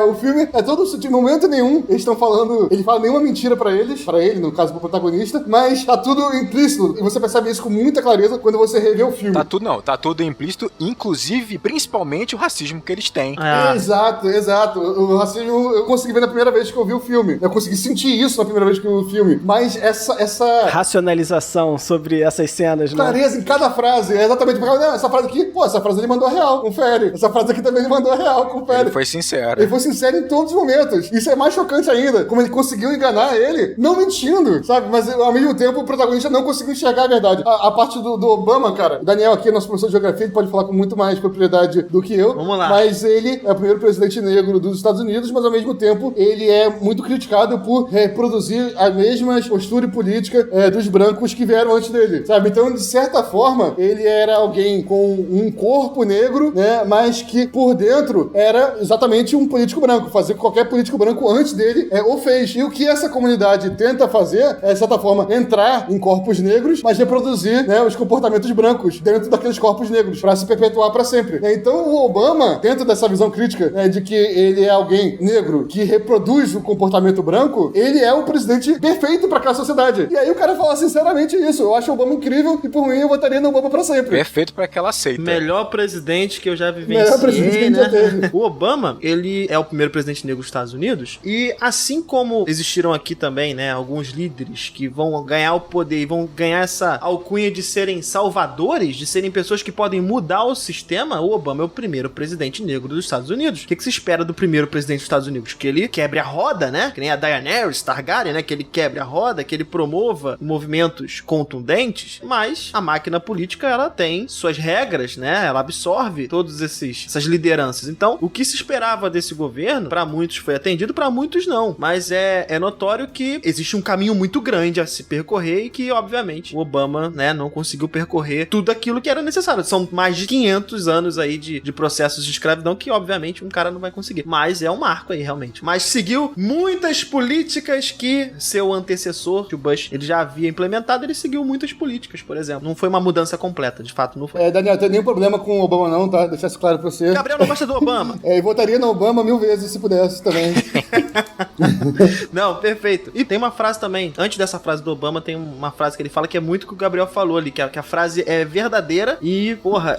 [SPEAKER 4] o filme é todo sutil, em momento nenhum, eles estão falando, ele fala nenhuma mentira pra ele, no caso, pro protagonista, mas tá tudo implícito, e você percebe isso com muita clareza quando você revê o filme.
[SPEAKER 2] Tá tudo implícito, inclusive, principalmente o racismo que eles têm.
[SPEAKER 4] Exato. O racismo eu consegui ver na primeira vez que eu vi o filme. Eu consegui sentir isso na primeira vez que eu vi o filme. Mas essa
[SPEAKER 1] racionalização sobre essas cenas, né?
[SPEAKER 4] Clareza em cada frase. É exatamente porque essa frase aqui, essa frase ele mandou a real, confere. Essa frase aqui também ele mandou a real, confere.
[SPEAKER 2] Ele foi sincero.
[SPEAKER 4] Ele foi sincero em todos os momentos. Isso é mais chocante ainda. Como ele conseguiu enganar ele, não mentindo, sabe? Mas ao mesmo tempo o protagonista não conseguiu enxergar a verdade. A parte do Obama, cara, Agora, o Daniel aqui, nosso professor de geografia, ele pode falar com muito mais propriedade do que eu.
[SPEAKER 3] Vamos lá.
[SPEAKER 4] Mas ele é o primeiro presidente negro dos Estados Unidos, mas ao mesmo tempo ele é muito criticado por reproduzir a mesma postura e política dos brancos que vieram antes dele, sabe? Então, de certa forma, ele era alguém com um corpo negro, né? Mas que por dentro era exatamente um político branco, fazer qualquer político branco antes dele o fez. E o que essa comunidade tenta fazer é, de certa forma, entrar em corpos negros, mas reproduzir, né, os comportamentos brancos dentro daqueles corpos negros, pra se perpetuar pra sempre. Então, o Obama, dentro dessa visão crítica, né, de que ele é alguém negro que reproduz o comportamento branco, ele é o presidente perfeito pra aquela sociedade. E aí o cara fala sinceramente isso. Eu acho o Obama incrível e por mim eu votaria no Obama pra sempre.
[SPEAKER 2] Perfeito pra aquela seita.
[SPEAKER 3] Melhor presidente que eu já vivenciei,
[SPEAKER 4] Melhor presidente que a gente já teve.
[SPEAKER 3] O Obama, ele é o primeiro presidente negro dos Estados Unidos, e assim como existiram aqui também, né, alguns líderes que vão ganhar o poder e vão ganhar essa alcunha de serem salvadores, de serem pessoas que podem mudar o sistema, o Obama é o primeiro presidente negro dos Estados Unidos. O que se espera do primeiro presidente dos Estados Unidos? Que ele quebre a roda, né? Que nem a Daenerys Targaryen, né? Que ele quebre a roda, que ele promova movimentos contundentes, mas a máquina política, ela tem suas regras, né? Ela absorve todas essas lideranças. Então, o que se esperava desse governo, pra muitos foi atendido, pra muitos não. Mas é notório que existe um caminho muito grande a se percorrer e que, obviamente, o Obama, né, não conseguiu percorrer tudo aquilo que era necessário. São mais de 500 anos aí de processos de escravidão que, obviamente, um cara não vai conseguir. Mas é um marco aí, realmente. Mas seguiu muitas políticas que seu antecessor, que o Bush, ele já havia implementado, ele seguiu muitas políticas, por exemplo. Não foi uma mudança completa, de fato, não foi.
[SPEAKER 4] Daniel, não tem nenhum problema com o Obama não, tá? Deixar isso claro pra você.
[SPEAKER 3] Gabriel não gosta do Obama.
[SPEAKER 4] Eu votaria no Obama 1000 vezes se pudesse também.
[SPEAKER 3] Não, perfeito. E tem uma frase também, antes dessa frase do Obama, tem uma frase que ele fala que é muito o que o Gabriel falou ali, que a frase é verdadeira e, porra,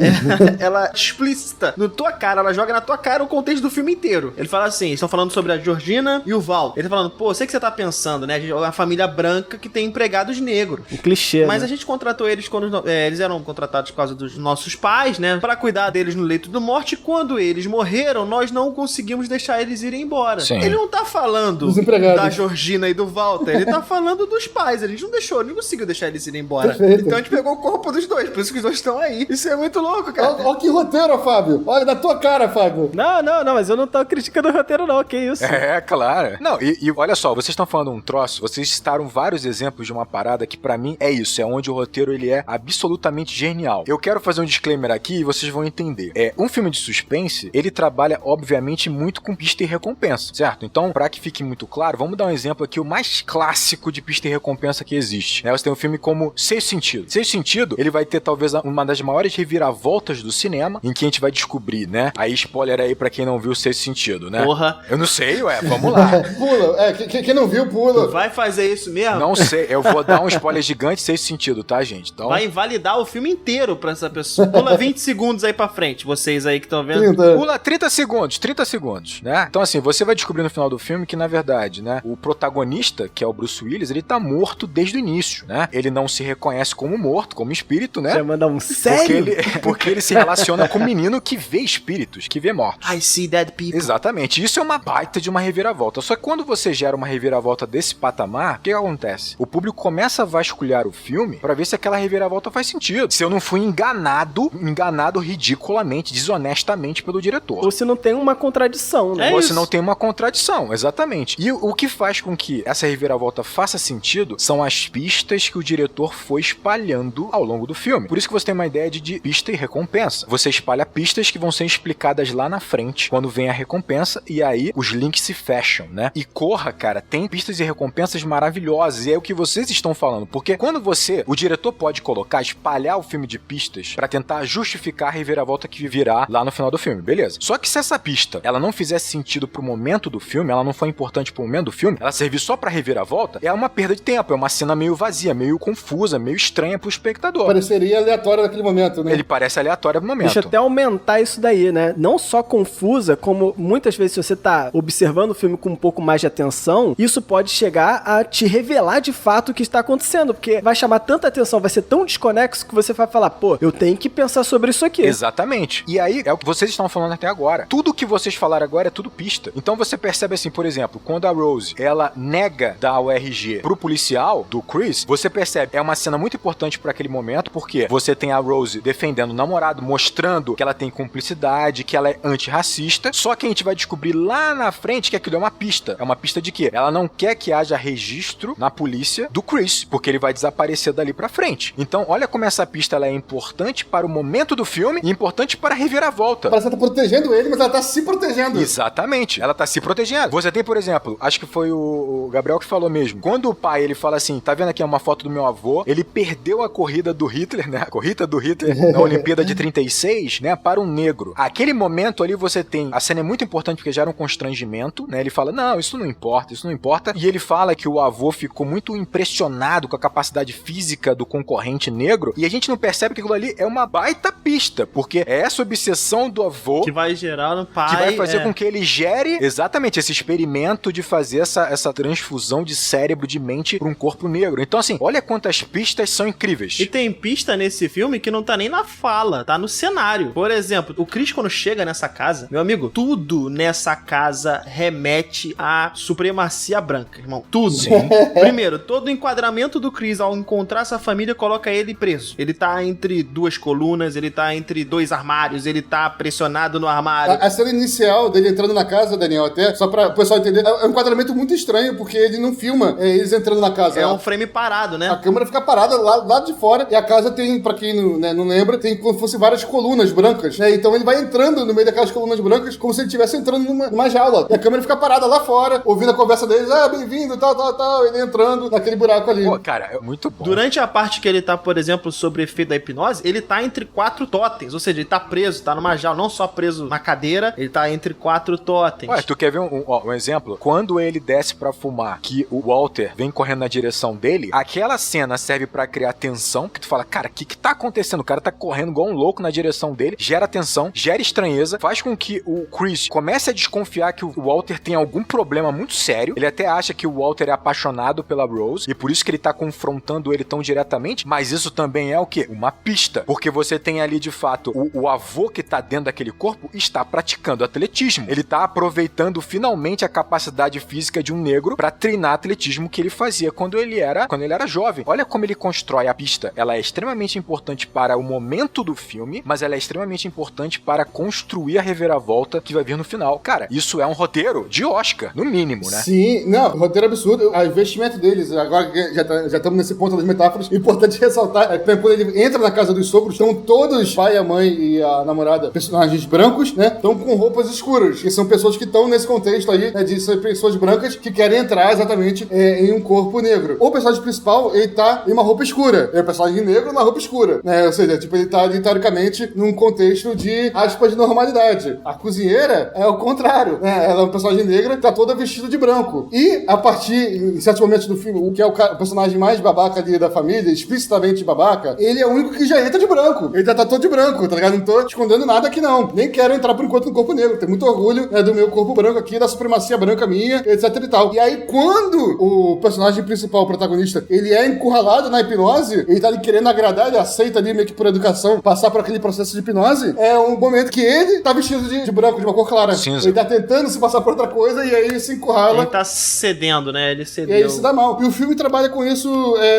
[SPEAKER 3] ela é explícita na tua cara, ela joga na tua cara o contexto do filme inteiro. Ele fala assim, estão falando sobre a Georgina e o Val. Ele tá falando, pô, sei que você tá pensando, né, a família branca que tem empregados negros.
[SPEAKER 1] Um clichê,
[SPEAKER 3] mas
[SPEAKER 1] né?
[SPEAKER 3] a gente contratou eles quando eles eram contratados por causa dos nossos pais, né, pra cuidar deles no leito do morte, e quando eles morreram, nós não conseguimos deixar eles irem embora.
[SPEAKER 2] Sim.
[SPEAKER 3] Ele não tá falando da Georgina e do Walter, ele tá falando dos pais, a gente não conseguiu deixar eles irem embora.
[SPEAKER 4] Perfeito.
[SPEAKER 3] Então a gente pegou o corpo dos dois, por isso que os dois estão aí. Isso é muito louco, cara.
[SPEAKER 4] Olha que roteiro, Fábio. Olha na tua cara, Fábio.
[SPEAKER 1] Não, mas eu não tô criticando o roteiro não, que isso.
[SPEAKER 2] É, claro. Não, e olha só, vocês estão falando um troço, vocês citaram vários exemplos de uma parada que pra mim é isso, é onde o roteiro ele é absolutamente genial. Eu quero fazer um disclaimer aqui e vocês vão entender. Um filme de suspense, ele trabalha obviamente muito com pista e recompensa, certo? Então, pra que fique muito claro, vamos dar um exemplo aqui, o mais clássico de pista e recompensa que existe, né? Você tem um filme como Sexto Sentido. Sexto Sentido, ele vai ter talvez uma das maiores reviravoltas do cinema, em que a gente vai descobrir, né? Aí, spoiler aí pra quem não viu Sexto Sentido, né?
[SPEAKER 3] Porra.
[SPEAKER 2] Eu não sei, vamos lá.
[SPEAKER 4] Pula. Quem não viu, pula.
[SPEAKER 3] Tu vai fazer isso mesmo?
[SPEAKER 2] Não sei, eu vou dar um spoiler gigante Sexto Sentido, tá, gente? Então...
[SPEAKER 3] Vai invalidar o filme inteiro pra essa pessoa. Pula 20 segundos aí pra frente, vocês aí que estão vendo.
[SPEAKER 4] 30.
[SPEAKER 2] Pula 30 segundos, né? Então, assim, você vai descobrir no final do filme que, na verdade, né, o protagonista, que é o Bruce Willis, ele tá morto desde o início, né? Ele não se reconhece como morto, como espírito, né?
[SPEAKER 1] Você manda um sério?
[SPEAKER 2] Porque ele se relaciona com um menino que vê espíritos, que vê mortos.
[SPEAKER 3] I see dead people.
[SPEAKER 2] Exatamente. Isso é uma baita de uma reviravolta. Só que quando você gera uma reviravolta desse patamar, o que acontece? O público começa a vasculhar o filme pra ver se aquela reviravolta faz sentido. Se eu não fui enganado ridiculamente, desonestamente pelo diretor.
[SPEAKER 1] Ou se não tem uma contradição, né?
[SPEAKER 2] Ou se não tem uma contradição, exatamente. E o que faz com que essa reviravolta faça sentido são as pistas que o diretor foi espalhando ao longo do filme. Por isso que você tem uma ideia de pista e recompensa. Você espalha pistas que vão ser explicadas lá na frente, quando vem a recompensa, e aí os links se fecham, né? E Corra, cara, tem pistas e recompensas maravilhosas, e é o que vocês estão falando, porque quando o diretor pode espalhar o filme de pistas pra tentar justificar a reviravolta que virá lá no final do filme, beleza. Só que se essa pista, ela não fizesse sentido pro momento do filme, ela não foi importante pro momento do filme, ela servir só pra reviravolta, é uma perda de tempo, é uma cena meio vazia, meio confusa, meio estranha pro espectador.
[SPEAKER 4] Pareceria aleatório naquele momento, né?
[SPEAKER 2] Ele parece aleatório no momento.
[SPEAKER 1] Deixa eu até aumentar isso daí, né? Não só confusa, como muitas vezes se você tá observando o filme com um pouco mais de atenção, isso pode chegar a te revelar de fato o que está acontecendo, porque vai chamar tanta atenção, vai ser tão desconexo que você vai falar, pô, eu tenho que pensar sobre isso aqui.
[SPEAKER 2] Exatamente. E aí, é o que vocês estão falando até agora. Tudo que vocês falaram agora é tudo pista. Então você percebe assim, por exemplo, exemplo, quando a Rose, ela nega dar o RG pro policial do Chris, você percebe, é uma cena muito importante pra aquele momento, porque você tem a Rose defendendo o namorado, mostrando que ela tem cumplicidade, que ela é antirracista, só que a gente vai descobrir lá na frente que aquilo é uma pista. É uma pista de quê? Ela não quer que haja registro na polícia do Chris, porque ele vai desaparecer dali pra frente. Então, olha como essa pista ela é importante para o momento do filme e importante para a reviravolta.
[SPEAKER 4] Parece que ela tá protegendo ele, mas ela tá se protegendo.
[SPEAKER 2] Exatamente. Ela tá se protegendo. Você tem, por exemplo, acho que foi o Gabriel que falou mesmo. Quando o pai, ele fala assim, tá vendo aqui uma foto do meu avô, ele perdeu a corrida do Hitler, né? A corrida do Hitler na Olimpíada de 36, né? Para um negro. Aquele momento ali você tem... A cena é muito importante porque gera um constrangimento, né? Ele fala, não, isso não importa, isso não importa. E ele fala que o avô ficou muito impressionado com a capacidade física do concorrente negro e a gente não percebe que aquilo ali é uma baita pista, porque é essa obsessão do avô
[SPEAKER 3] que vai gerar no pai.
[SPEAKER 2] Que vai fazer com que ele gere exatamente esse experimento de fazer essa transfusão de cérebro, de mente para um corpo negro. Então, assim, olha quantas pistas são incríveis.
[SPEAKER 3] E tem pista nesse filme que não tá nem na fala, tá no cenário. Por exemplo, o Chris, quando chega nessa casa, meu amigo, tudo nessa casa remete à supremacia branca, irmão. Tudo.
[SPEAKER 2] Sim.
[SPEAKER 3] Primeiro, todo o enquadramento do Chris ao encontrar essa família coloca ele preso. Ele tá entre duas colunas, ele tá entre dois armários, ele tá pressionado no armário.
[SPEAKER 4] A cena inicial dele entrando na casa, Daniel, até, só pra o pessoal entender, é um enquadramento muito estranho, porque ele não filma eles entrando na casa.
[SPEAKER 3] É um frame parado, né?
[SPEAKER 4] A câmera fica parada lá de fora, e a casa tem, pra quem não lembra, tem como se fosse várias colunas brancas, né? Então ele vai entrando no meio daquelas colunas brancas, como se ele estivesse entrando numa jaula. E a câmera fica parada lá fora, ouvindo a conversa deles, bem-vindo, tal, ele entrando naquele buraco ali.
[SPEAKER 2] Pô, cara, é muito bom.
[SPEAKER 3] Durante a parte que ele tá, por exemplo, sobre o efeito da hipnose, ele tá entre 4 totens, ou seja, ele tá preso, tá numa jaula, não só preso na cadeira, ele tá entre 4 totens.
[SPEAKER 2] Ué, tu quer ver um exemplo? Quando ele desce pra fumar, que o Walter vem correndo na direção dele, aquela cena serve pra criar tensão, que tu fala, cara, o que tá acontecendo? O cara tá correndo igual um louco na direção dele, gera tensão, gera estranheza, faz com que o Chris comece a desconfiar que o Walter tem algum problema muito sério, ele até acha que o Walter é apaixonado pela Rose, e por isso que ele tá confrontando ele tão diretamente, mas isso também é o quê? Uma pista, porque você tem ali, de fato, o avô que tá dentro daquele corpo está praticando atletismo, ele tá aproveitando finalmente a capacidade física de um negro pra treinar atletismo que ele fazia quando ele era jovem. Olha como ele constrói a pista, ela é extremamente importante para o momento do filme, mas ela é extremamente importante para construir a reviravolta que vai vir no final. Cara, isso é um roteiro de Oscar, no mínimo, né?
[SPEAKER 4] Sim, não, roteiro absurdo. O investimento deles, agora que já estamos nesse ponto das metáforas, importante ressaltar, quando ele entra na casa dos sogros, estão todos, pai, a mãe e a namorada, personagens brancos, né? Estão com roupas escuras, que são pessoas que estão nesse contexto aí, né, de ser pessoas brancas que querem entrar exatamente em um corpo negro. O personagem principal, ele tá em uma roupa escura. É o personagem negro numa roupa escura, né? Ou seja, tipo, ele tá ali, teoricamente, num contexto de, aspas, de normalidade. A cozinheira é o contrário, né? Ela é uma personagem negra, tá toda vestida de branco. E, a partir, em certos momentos do filme, o que é o personagem mais babaca ali da família, explicitamente babaca, ele é o único que já entra de branco. Ele já tá todo de branco, tá ligado? Não tô escondendo nada aqui, não. Nem quero entrar, por enquanto, no corpo negro. Tenho muito orgulho, né, do meu corpo branco aqui, da supremacia branca minha, etc e tal. E aí, quando o personagem principal, o protagonista, ele é encurralado na hipnose, ele tá ali querendo agradar, ele aceita ali meio que por educação, passar por aquele processo de hipnose, é um momento que ele tá vestido de branco, de uma cor clara.
[SPEAKER 2] Cinza.
[SPEAKER 4] Ele tá tentando se passar por outra coisa e aí ele se encurrala.
[SPEAKER 3] Ele tá cedendo, né? Ele cedeu.
[SPEAKER 4] E aí ele se dá mal. E o filme trabalha com isso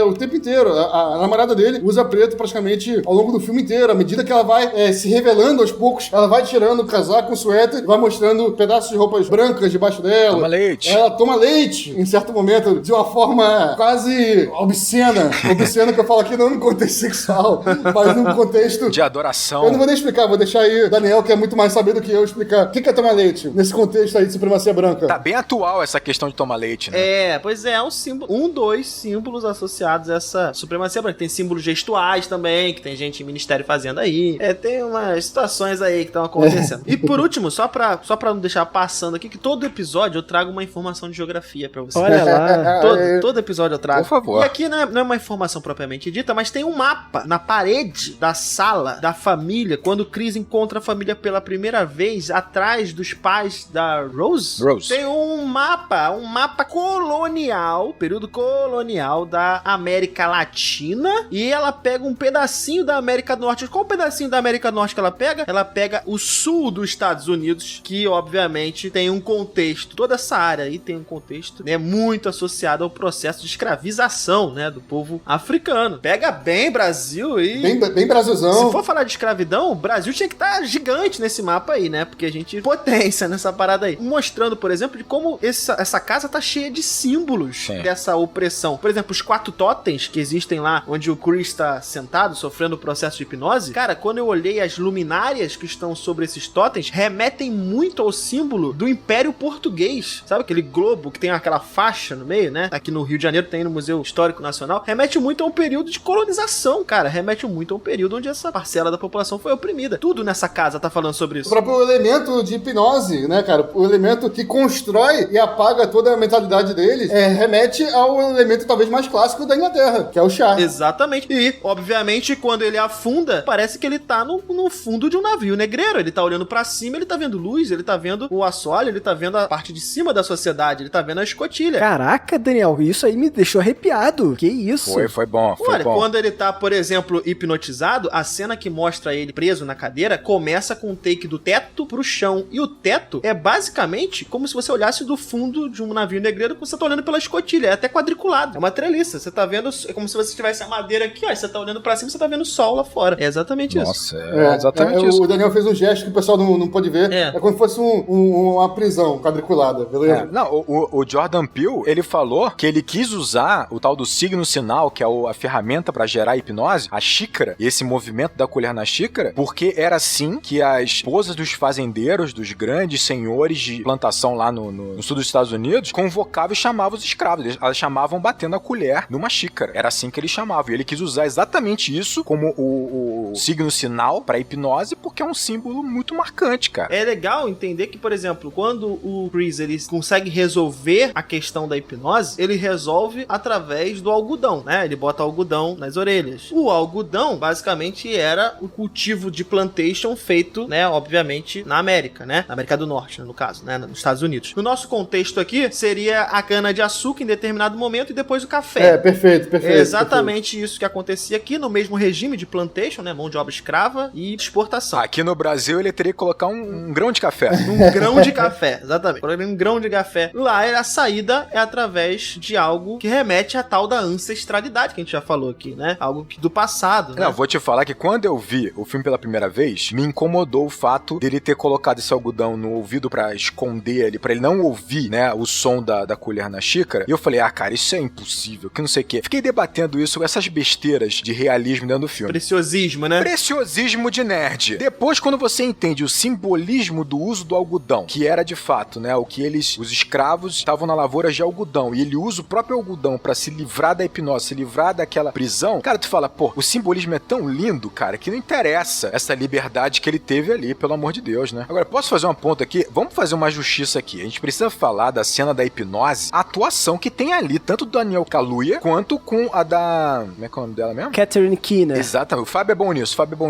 [SPEAKER 4] o tempo inteiro. A namorada dele usa preto praticamente ao longo do filme inteiro. À medida que ela vai se revelando aos poucos, ela vai tirando o casaco, o suéter, vai mostrando pedaços de roupas brancas debaixo dela.
[SPEAKER 2] Toma leite.
[SPEAKER 4] Ela toma leite, em certo momento, de uma forma quase obscena. Obscena que eu falo aqui não no contexto sexual, mas num contexto
[SPEAKER 2] de adoração.
[SPEAKER 4] Eu não vou nem explicar, vou deixar aí o Daniel, que é muito mais saber do que eu, explicar o que é tomar leite nesse contexto aí de supremacia branca.
[SPEAKER 2] Tá bem atual essa questão de tomar leite, né?
[SPEAKER 3] Pois é um símbolo, dois símbolos associados a essa supremacia branca. Tem símbolos gestuais também, que tem gente em ministério fazendo aí. Tem umas situações aí que estão acontecendo. E por último, só pra não deixar passando aqui, que todo episódio eu trago uma informação de geografia pra você.
[SPEAKER 1] Olha lá.
[SPEAKER 3] Todo episódio eu trago.
[SPEAKER 2] Por favor.
[SPEAKER 3] E aqui não é uma informação propriamente dita, mas tem um mapa na parede da sala da família, quando o Chris encontra a família pela primeira vez atrás dos pais da Rose. Tem um mapa colonial, período colonial da América Latina, e ela pega um pedacinho da América do Norte. Qual pedacinho da América do Norte que ela pega? Ela pega o sul dos Estados Unidos, que obviamente tem um contexto toda essa área aí tem um contexto, né, muito associado ao processo de escravização, né, do povo africano. Pega bem Brasil e...
[SPEAKER 4] Bem Brasilzão.
[SPEAKER 3] Se for falar de escravidão, o Brasil tinha que estar gigante nesse mapa aí, né? Porque a gente potência nessa parada aí. Mostrando, por exemplo, de como essa casa tá cheia de símbolos dessa opressão. Por exemplo, os 4 totens que existem lá, onde o Chris tá sentado, sofrendo o processo de hipnose. Cara, quando eu olhei as luminárias que estão sobre esses totens, remetem muito ao símbolo do Império Português. Sabe aquele globo que tem aquela faixa no meio, né? Aqui no Rio de Janeiro tem no Museu Histórico Nacional. Remete muito a um período de colonização, cara. Remete muito a um período onde essa parcela da população foi oprimida. Tudo nessa casa tá falando sobre isso.
[SPEAKER 4] O próprio elemento de hipnose, né, cara? O elemento que constrói e apaga toda a mentalidade deles remete ao elemento talvez mais clássico da Inglaterra, que é o chá.
[SPEAKER 3] Exatamente. E, obviamente, quando ele afunda, parece que ele tá no fundo de um navio negreiro. Ele tá olhando pra cima, ele tá vendo luz, ele tá vendo o assoalho, ele tá vendo a parte de cima da sociedade, ele tá vendo a escotilha.
[SPEAKER 1] Caraca, Daniel, isso aí me deixou arrepiado. Que isso?
[SPEAKER 2] Foi bom, foi
[SPEAKER 3] Olha,
[SPEAKER 2] bom.
[SPEAKER 3] quando ele tá, por exemplo, hipnotizado, a cena que mostra ele preso na cadeira começa com um take do teto pro chão. E o teto é basicamente como se você olhasse do fundo de um navio negreiro quando você tá olhando pela escotilha. É até quadriculado. É uma treliça. Você tá vendo... É como se você tivesse a madeira aqui, ó. Você tá olhando pra cima e você tá vendo o sol lá fora. É exatamente isso.
[SPEAKER 2] Nossa, exatamente isso.
[SPEAKER 4] O Daniel fez um gesto que o pessoal não pode ver. É como se fosse uma prisão quadriculada, beleza?
[SPEAKER 2] Não, o Jordan Peele, ele falou que ele quis usar o tal do signo sinal, que é a ferramenta pra gerar hipnose, a xícara, e esse movimento da colher na xícara, porque era assim que as esposas dos fazendeiros, dos grandes senhores de plantação lá no sul dos Estados Unidos, convocavam e chamavam os escravos. Elas chamavam batendo a colher numa xícara. Era assim que eles chamavam. E ele quis usar exatamente isso como o signo sinal pra hipnose, porque é um símbolo muito marcante, cara.
[SPEAKER 3] É legal entender que, por exemplo, quando o Chris ele consegue resolver a questão da hipnose, ele resolve através do algodão, né? Ele bota algodão nas orelhas. O algodão, basicamente, era o cultivo de plantation feito, né, obviamente, na América, né? Na América do Norte, né, no caso, né? Nos Estados Unidos. No nosso contexto aqui, seria a cana-de-açúcar em determinado momento e depois o café.
[SPEAKER 4] Perfeito.
[SPEAKER 3] É exatamente isso que acontecia aqui, no mesmo regime de plantation, né? Mão de obra escrava e exportação.
[SPEAKER 2] Aqui no Brasil, ele teria que colocar um grão de café.
[SPEAKER 3] Um grão de café, exatamente. Um grão de café. Lá, a saída é através de algo que remete à tal da ancestralidade que a gente já falou aqui, né? Algo do passado, né?
[SPEAKER 2] Não, vou te falar que quando eu vi o filme pela primeira vez, me incomodou o fato dele ter colocado esse algodão no ouvido pra esconder ele, pra ele não ouvir, né, o som da colher na xícara. E eu falei, cara, isso é impossível, que não sei o quê. Fiquei debatendo isso, essas besteiras de realismo dentro do filme.
[SPEAKER 3] Preciosismo, né?
[SPEAKER 2] Preciosismo de nerd. Depois, quando você entende o simbolismo do uso do algodão, que era de fato, né, o que os escravos estavam na lavoura de algodão, e ele usa o próprio algodão pra se livrar da hipnose, se livrar daquela prisão, cara, tu fala, pô, o simbolismo é tão lindo, cara, que não interessa essa liberdade que ele teve ali, pelo amor de Deus, né? Agora, posso fazer uma ponta aqui? Vamos fazer uma justiça aqui. A gente precisa falar da cena da hipnose, a atuação que tem ali, tanto do Daniel Kaluuya, quanto com a da... Como é que é o nome dela mesmo?
[SPEAKER 1] Catherine Keener.
[SPEAKER 2] Exatamente. O Fábio é bom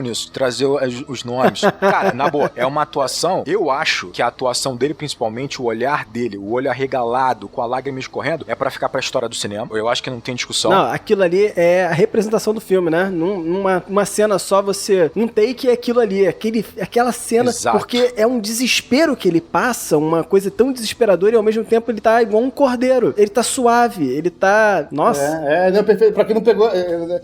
[SPEAKER 2] nisso, trazer os nomes. Cara, na boa, é uma atuação, eu acho que a atuação dele, principalmente o olhar dele, o olho arregalado, com a lágrima escorrendo, é pra ficar pra história do cinema. Eu acho que não tem discussão.
[SPEAKER 1] Não, aquilo ali é a representação do filme, né? Numa cena só, você... Um take é aquilo ali, aquela cena,
[SPEAKER 2] exato,
[SPEAKER 1] porque é um desespero que ele passa, uma coisa tão desesperadora, e ao mesmo tempo ele tá igual um cordeiro. Ele tá suave, ele tá... Nossa.
[SPEAKER 4] Não, perfeito. Pra quem não pegou,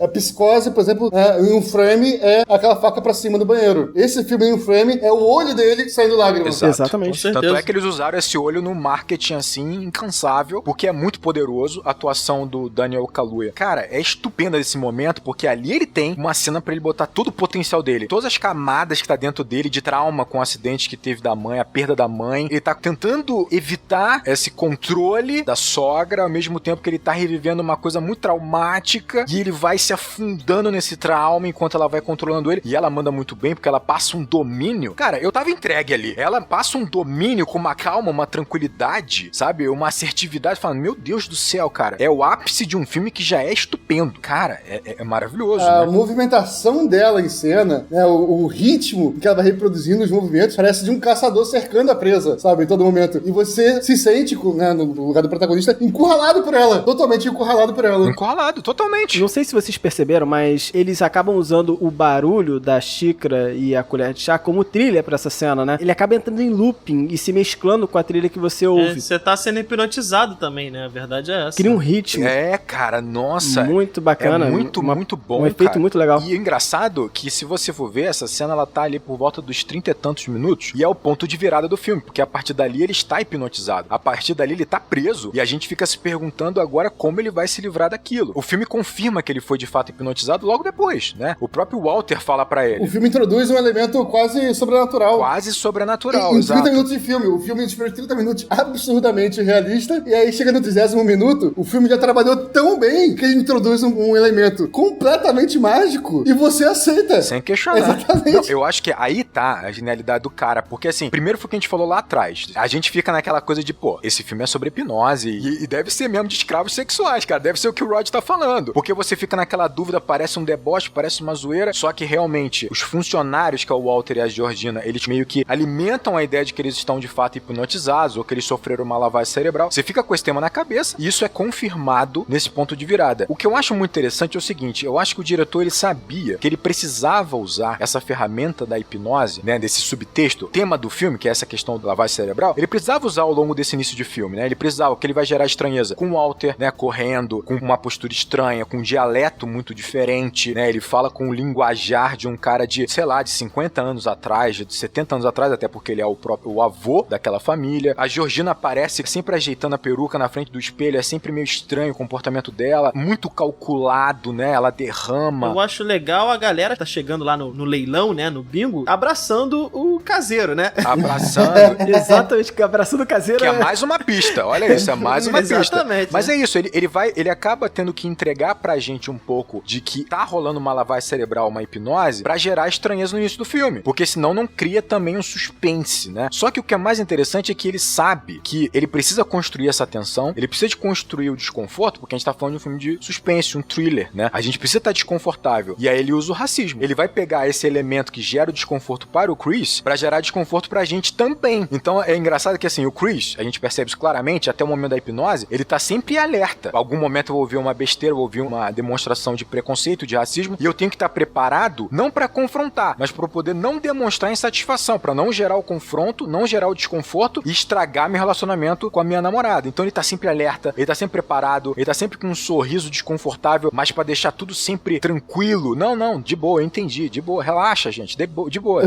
[SPEAKER 4] a Psicose, por exemplo, em um frame é aquela faca pra cima do banheiro. Esse filme em um frame é o olho dele saindo lágrimas.
[SPEAKER 2] Exato.
[SPEAKER 1] Exatamente.
[SPEAKER 2] Tanto é que eles usaram esse olho no marketing, assim, incansável, porque é muito poderoso a atuação do Daniel Kaluuya. Cara, é estupenda esse momento, porque ali ele tem uma cena pra ele botar todo o potencial dele. Todas as camadas que tá dentro dele, de trauma com o acidente que teve da mãe, a perda da mãe. Ele tá tentando evitar esse controle da sogra, ao mesmo tempo que ele tá revivendo uma coisa muito traumática, e ele vai se afundando nesse trauma enquanto ela vai controlando ele. E ela manda muito bem, porque ela passa um domínio. Cara, eu tava entregue ali. Ela passa um domínio com uma calma, uma tranquilidade, sabe? Uma assertividade, falando, meu Deus do céu, cara. É o ápice de um filme que já é estupendo. Cara, é maravilhoso,
[SPEAKER 4] a
[SPEAKER 2] né?
[SPEAKER 4] movimentação dela em cena, né? O ritmo que ela vai reproduzindo os movimentos, parece de um caçador cercando a presa, sabe? Em todo momento. E você se sente, né, no lugar do protagonista, encurralado por ela. Totalmente encurralado por ela.
[SPEAKER 2] Encurralado, totalmente.
[SPEAKER 1] Não sei se vocês perceberam, mas eles acabam usando o barulho da xícara e a colher de chá como trilha pra essa cena, né? Ele acaba entrando em looping e se mesclando com a trilha que você ouve.
[SPEAKER 3] Você tá sendo hipnotizado também, né? A verdade é essa.
[SPEAKER 1] Cria um ritmo.
[SPEAKER 2] Cara, nossa.
[SPEAKER 1] Muito bacana.
[SPEAKER 2] É muito bom,
[SPEAKER 1] um efeito
[SPEAKER 2] cara.
[SPEAKER 1] muito legal.
[SPEAKER 2] E é engraçado que se você for ver, essa cena ela tá ali por volta dos 30 e tantos minutos e é o ponto de virada do filme, porque a partir dali ele está hipnotizado. A partir dali ele tá preso e a gente fica se perguntando agora como ele vai se livrar daquilo. O filme confirma que ele foi de fato hipnotizado logo depois, né? O próprio Walter fala pra ele.
[SPEAKER 4] O filme introduz um elemento quase sobrenatural.
[SPEAKER 2] Quase sobrenatural,
[SPEAKER 4] em
[SPEAKER 2] exato.
[SPEAKER 4] 30 minutos de filme. O filme espera 30 minutos absurdamente realista e aí chega no 30º minuto, o filme já trabalhou tão bem que ele introduz um elemento completamente mágico e você aceita.
[SPEAKER 2] Sem questionar.
[SPEAKER 4] Exatamente.
[SPEAKER 2] Não, eu acho que aí tá a genialidade do cara, porque assim, primeiro foi o que a gente falou lá atrás. A gente fica naquela coisa de, pô, esse filme é sobre hipnose e deve ser mesmo de escravos sexuais, cara. Deve ser o que o Rod tá falando. Porque você fica naquela dúvida, parece um deboche, parece uma zoeira, só que realmente os funcionários, que é o Walter e a Georgina, eles meio que alimentam a ideia de que eles estão de fato hipnotizados ou que eles sofreram uma lavagem cerebral. Você fica com esse tema na cabeça e isso é confirmado nesse ponto de virada. O que eu acho muito interessante é o seguinte, eu acho que o diretor, ele sabia que ele precisava usar essa ferramenta da hipnose, né, desse subtexto, tema do filme, que é essa questão da lavagem cerebral, ele precisava usar ao longo desse início de filme, né, ele precisava, que ele vai gerar estranheza com o Walter, né, correndo, com uma postura estranha, com um dialeto muito diferente, né, ele fala com o linguajar de um cara de, sei lá, de 50 anos atrás, de 70 anos atrás, até porque ele é o avô daquela família. A Georgina aparece sempre ajeitando a peruca na frente do espelho, é sempre meio estranho o comportamento dela, muito calculado, né, ela derrama.
[SPEAKER 3] Eu acho legal a galera que tá chegando lá no leilão, né, no bingo, abraçando o caseiro, né?
[SPEAKER 2] Abraçando.
[SPEAKER 1] Exatamente, abraçando o caseiro.
[SPEAKER 2] Que é mais uma pista, olha isso, é mais uma pista.
[SPEAKER 3] Exatamente.
[SPEAKER 2] Mas é isso, ele acaba tendo que entregar pra gente um pouco de que tá rolando uma lavagem cerebral, uma hipnose, pra gerar estranheza no início do filme, porque senão não cria também um suspense, né? Só que o que é mais interessante é que ele sabe que ele precisa construir essa tensão, ele precisa de construir o desconforto, porque a gente tá falando de um filme de suspense, um thriller, né? A gente precisa estar desconfortável, e aí ele usa o racismo. Ele vai pegar esse elemento que gera o desconforto para o Chris, pra gerar desconforto pra gente também. Então é engraçado que assim, o Chris, a gente percebe isso claramente, até o momento da hipnose, ele tá sempre alerta. Algum momento eu vou ouvir uma besteira, eu vou ouvir uma demonstração de preconceito, de racismo, e eu tenho que estar preparado, não pra confrontar, mas pra poder não demonstrar insatisfação, pra não gerar o confronto, não gerar o desconforto e estragar meu relacionamento com a minha namorada. Então ele tá sempre alerta, ele tá sempre preparado, ele tá sempre com um sorriso desconfortável, mas pra deixar tudo sempre tranquilo. Não, de boa, eu entendi, de boa, relaxa, gente, de boa.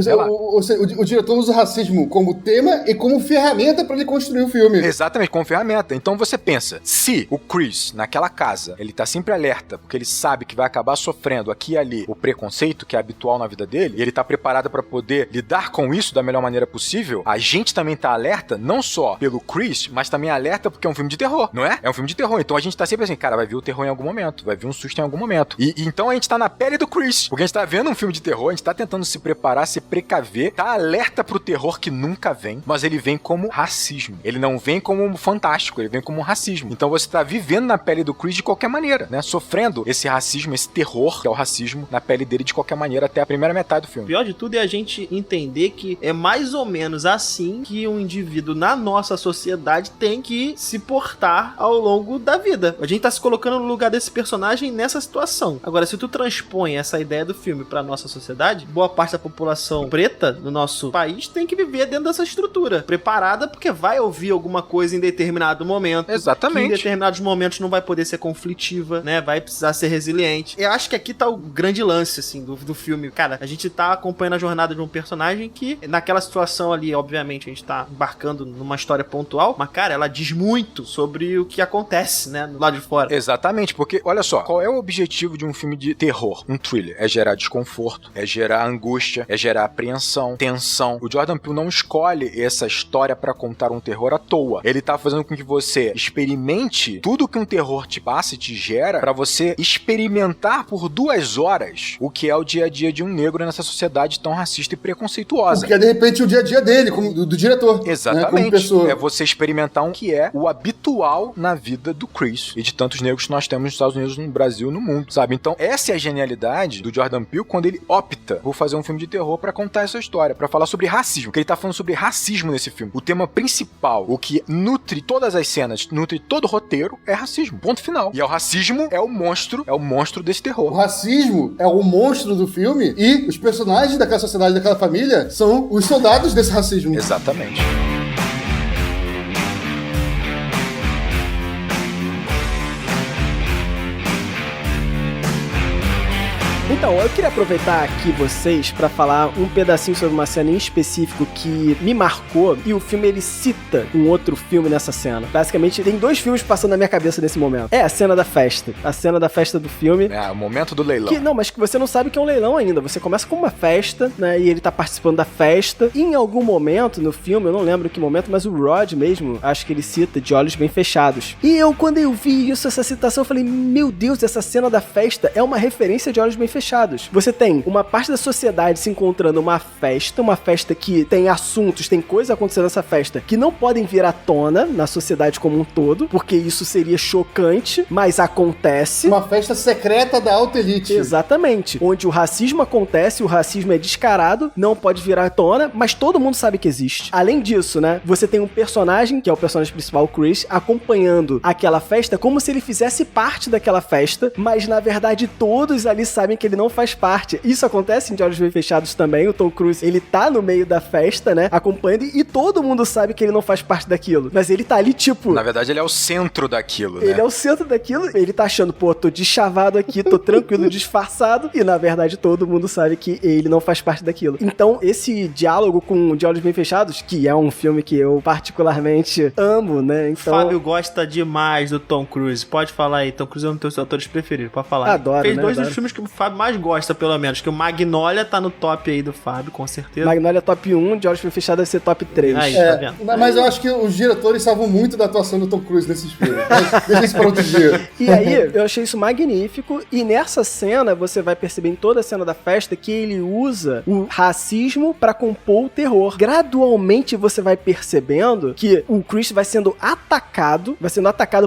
[SPEAKER 4] O diretor usa o racismo como tema e como ferramenta pra ele construir o filme.
[SPEAKER 2] Exatamente, como ferramenta. Então você pensa, se o Chris, naquela casa, ele tá sempre alerta, porque ele sabe que vai acabar sofrendo aqui e ali o preconceito que é habitual na vida dele, e ele tá preparado pra poder lidar com isso da melhor maneira possível, a gente também tá alerta, não só pelo Chris, mas também alerta porque é um filme de terror, não é? É um filme de terror, então a gente tá sempre assim, cara, vai vir o terror em algum momento, vai vir um susto em algum momento. E então a gente tá na pele do Chris, porque a gente tá vendo um filme de terror, a gente tá tentando se preparar, se precaver, tá alerta pro terror que nunca vem, mas ele vem como racismo. Ele não vem como um fantástico, ele vem como um racismo. Então você tá vivendo na pele do Chris de qualquer maneira, né? Sofrendo esse racismo, esse terror, que é o racismo, na pele dele de qualquer maneira até a primeira metade do
[SPEAKER 3] O
[SPEAKER 2] filme.
[SPEAKER 3] pior de tudo é a gente entender que é mais ou menos assim que um indivíduo na nossa sociedade tem que se portar ao longo da vida. A gente tá se colocando no lugar desse personagem nessa situação. Agora, se tu transpõe essa ideia do filme pra nossa sociedade, boa parte da população preta no nosso país tem que viver dentro dessa estrutura, preparada porque vai ouvir alguma coisa em determinado momento.
[SPEAKER 2] Exatamente.
[SPEAKER 3] Que em determinados momentos não vai poder ser conflitiva, né? Vai precisar ser resiliente. Eu acho que aqui tá o grande lance, assim, do filme. Cara, a gente tá acompanhando a jornada de um personagem que, naquela situação ali, obviamente, a gente tá embarcando numa história pontual, mas, cara, ela diz muito sobre o que acontece, né? Do lado de fora.
[SPEAKER 2] Exatamente, porque, olha só, qual é o objetivo de um filme de terror, um thriller? É gerar desconforto, é gerar angústia, é gerar apreensão, tensão. O Jordan Peele não escolhe essa história pra contar um terror à toa. Ele tá fazendo com que você experimente tudo que um terror te passa e te gera pra você experimentar por 2 horas o que é o dia a dia de um negro nessa sociedade tão racista e preconceituosa.
[SPEAKER 4] Porque é, de repente, o dia a dia dele, como do diretor.
[SPEAKER 2] Exatamente.
[SPEAKER 4] Né, como pessoa.
[SPEAKER 2] É você experimentar o que é o habitual na vida do Chris e de tantos negros que nós temos nos Estados Unidos, no Brasil, no mundo, sabe? Então, essa é a genialidade do Jordan Peele quando ele opta por fazer um filme de terror pra contar essa história, pra falar sobre racismo, porque ele tá falando sobre racismo nesse filme. O tema principal, o que nutre todas as cenas, nutre todo o roteiro, é racismo. Ponto final. E o racismo é o monstro desse
[SPEAKER 4] O
[SPEAKER 2] terror.
[SPEAKER 4] racismo é o monstro do filme e os personagens personagens daquela sociedade, daquela família, são os soldados desse racismo.
[SPEAKER 2] Exatamente.
[SPEAKER 1] Então, eu queria aproveitar aqui vocês pra falar um pedacinho sobre uma cena em específico que me marcou, e o filme ele cita um outro filme nessa cena. Basicamente, tem 2 filmes passando na minha cabeça nesse momento. É a cena da festa. A cena da festa do filme.
[SPEAKER 2] É, o momento do leilão.
[SPEAKER 1] Mas que você não sabe que é um leilão ainda. Você começa com uma festa, né, e ele tá participando da festa. E em algum momento no filme, eu não lembro que momento, mas o Rod mesmo, acho que ele cita de olhos bem fechados. E quando eu vi isso, essa citação, eu falei, meu Deus, essa cena da festa é uma referência de olhos bem fechados. Você tem uma parte da sociedade se encontrando uma festa que tem assuntos, tem coisas acontecendo nessa festa que não podem vir à tona na sociedade como um todo, porque isso seria chocante, mas acontece.
[SPEAKER 4] Uma festa secreta da alta elite.
[SPEAKER 1] Exatamente. Onde o racismo acontece, o racismo é descarado, não pode vir à tona, mas todo mundo sabe que existe. Além disso, né, você tem um personagem, que é o personagem principal, o Chris, acompanhando aquela festa como se ele fizesse parte daquela festa, mas na verdade todos ali sabem que ele não faz parte. Isso acontece em De Olhos Bem Fechados também. O Tom Cruise, ele tá no meio da festa, né, acompanhando, e todo mundo sabe que ele não faz parte daquilo. Mas ele tá ali, tipo...
[SPEAKER 2] Na verdade, ele é o centro daquilo, né?
[SPEAKER 1] Ele é o centro daquilo. Ele tá achando, pô, tô deschavado aqui, tô tranquilo, disfarçado. E, na verdade, todo mundo sabe que ele não faz parte daquilo. Então, esse diálogo com De Olhos Bem Fechados, que é um filme que eu particularmente amo, né? Então...
[SPEAKER 3] Fábio gosta demais do Tom Cruise. Pode falar aí. Tom Cruise é um dos teus atores preferidos. Pode falar.
[SPEAKER 1] Adoro,
[SPEAKER 3] Fez
[SPEAKER 1] né?
[SPEAKER 3] 2
[SPEAKER 1] Adoro.
[SPEAKER 3] dos filmes que o Fábio mais gosta, pelo menos. Que o Magnolia tá no top aí do Fábio, com certeza.
[SPEAKER 1] Magnolia top 1, De Olhos Bem Fechados deve ser top 3.
[SPEAKER 3] Aí, tá vendo?
[SPEAKER 4] Mas eu acho que os diretores salvam muito da atuação do Tom Cruise nesses filmes. Mas deixa isso para outro dia.
[SPEAKER 1] E aí, eu achei isso magnífico, e nessa cena, você vai perceber em toda a cena da festa que ele usa o racismo pra compor o terror. Gradualmente, você vai percebendo que o Chris vai sendo atacado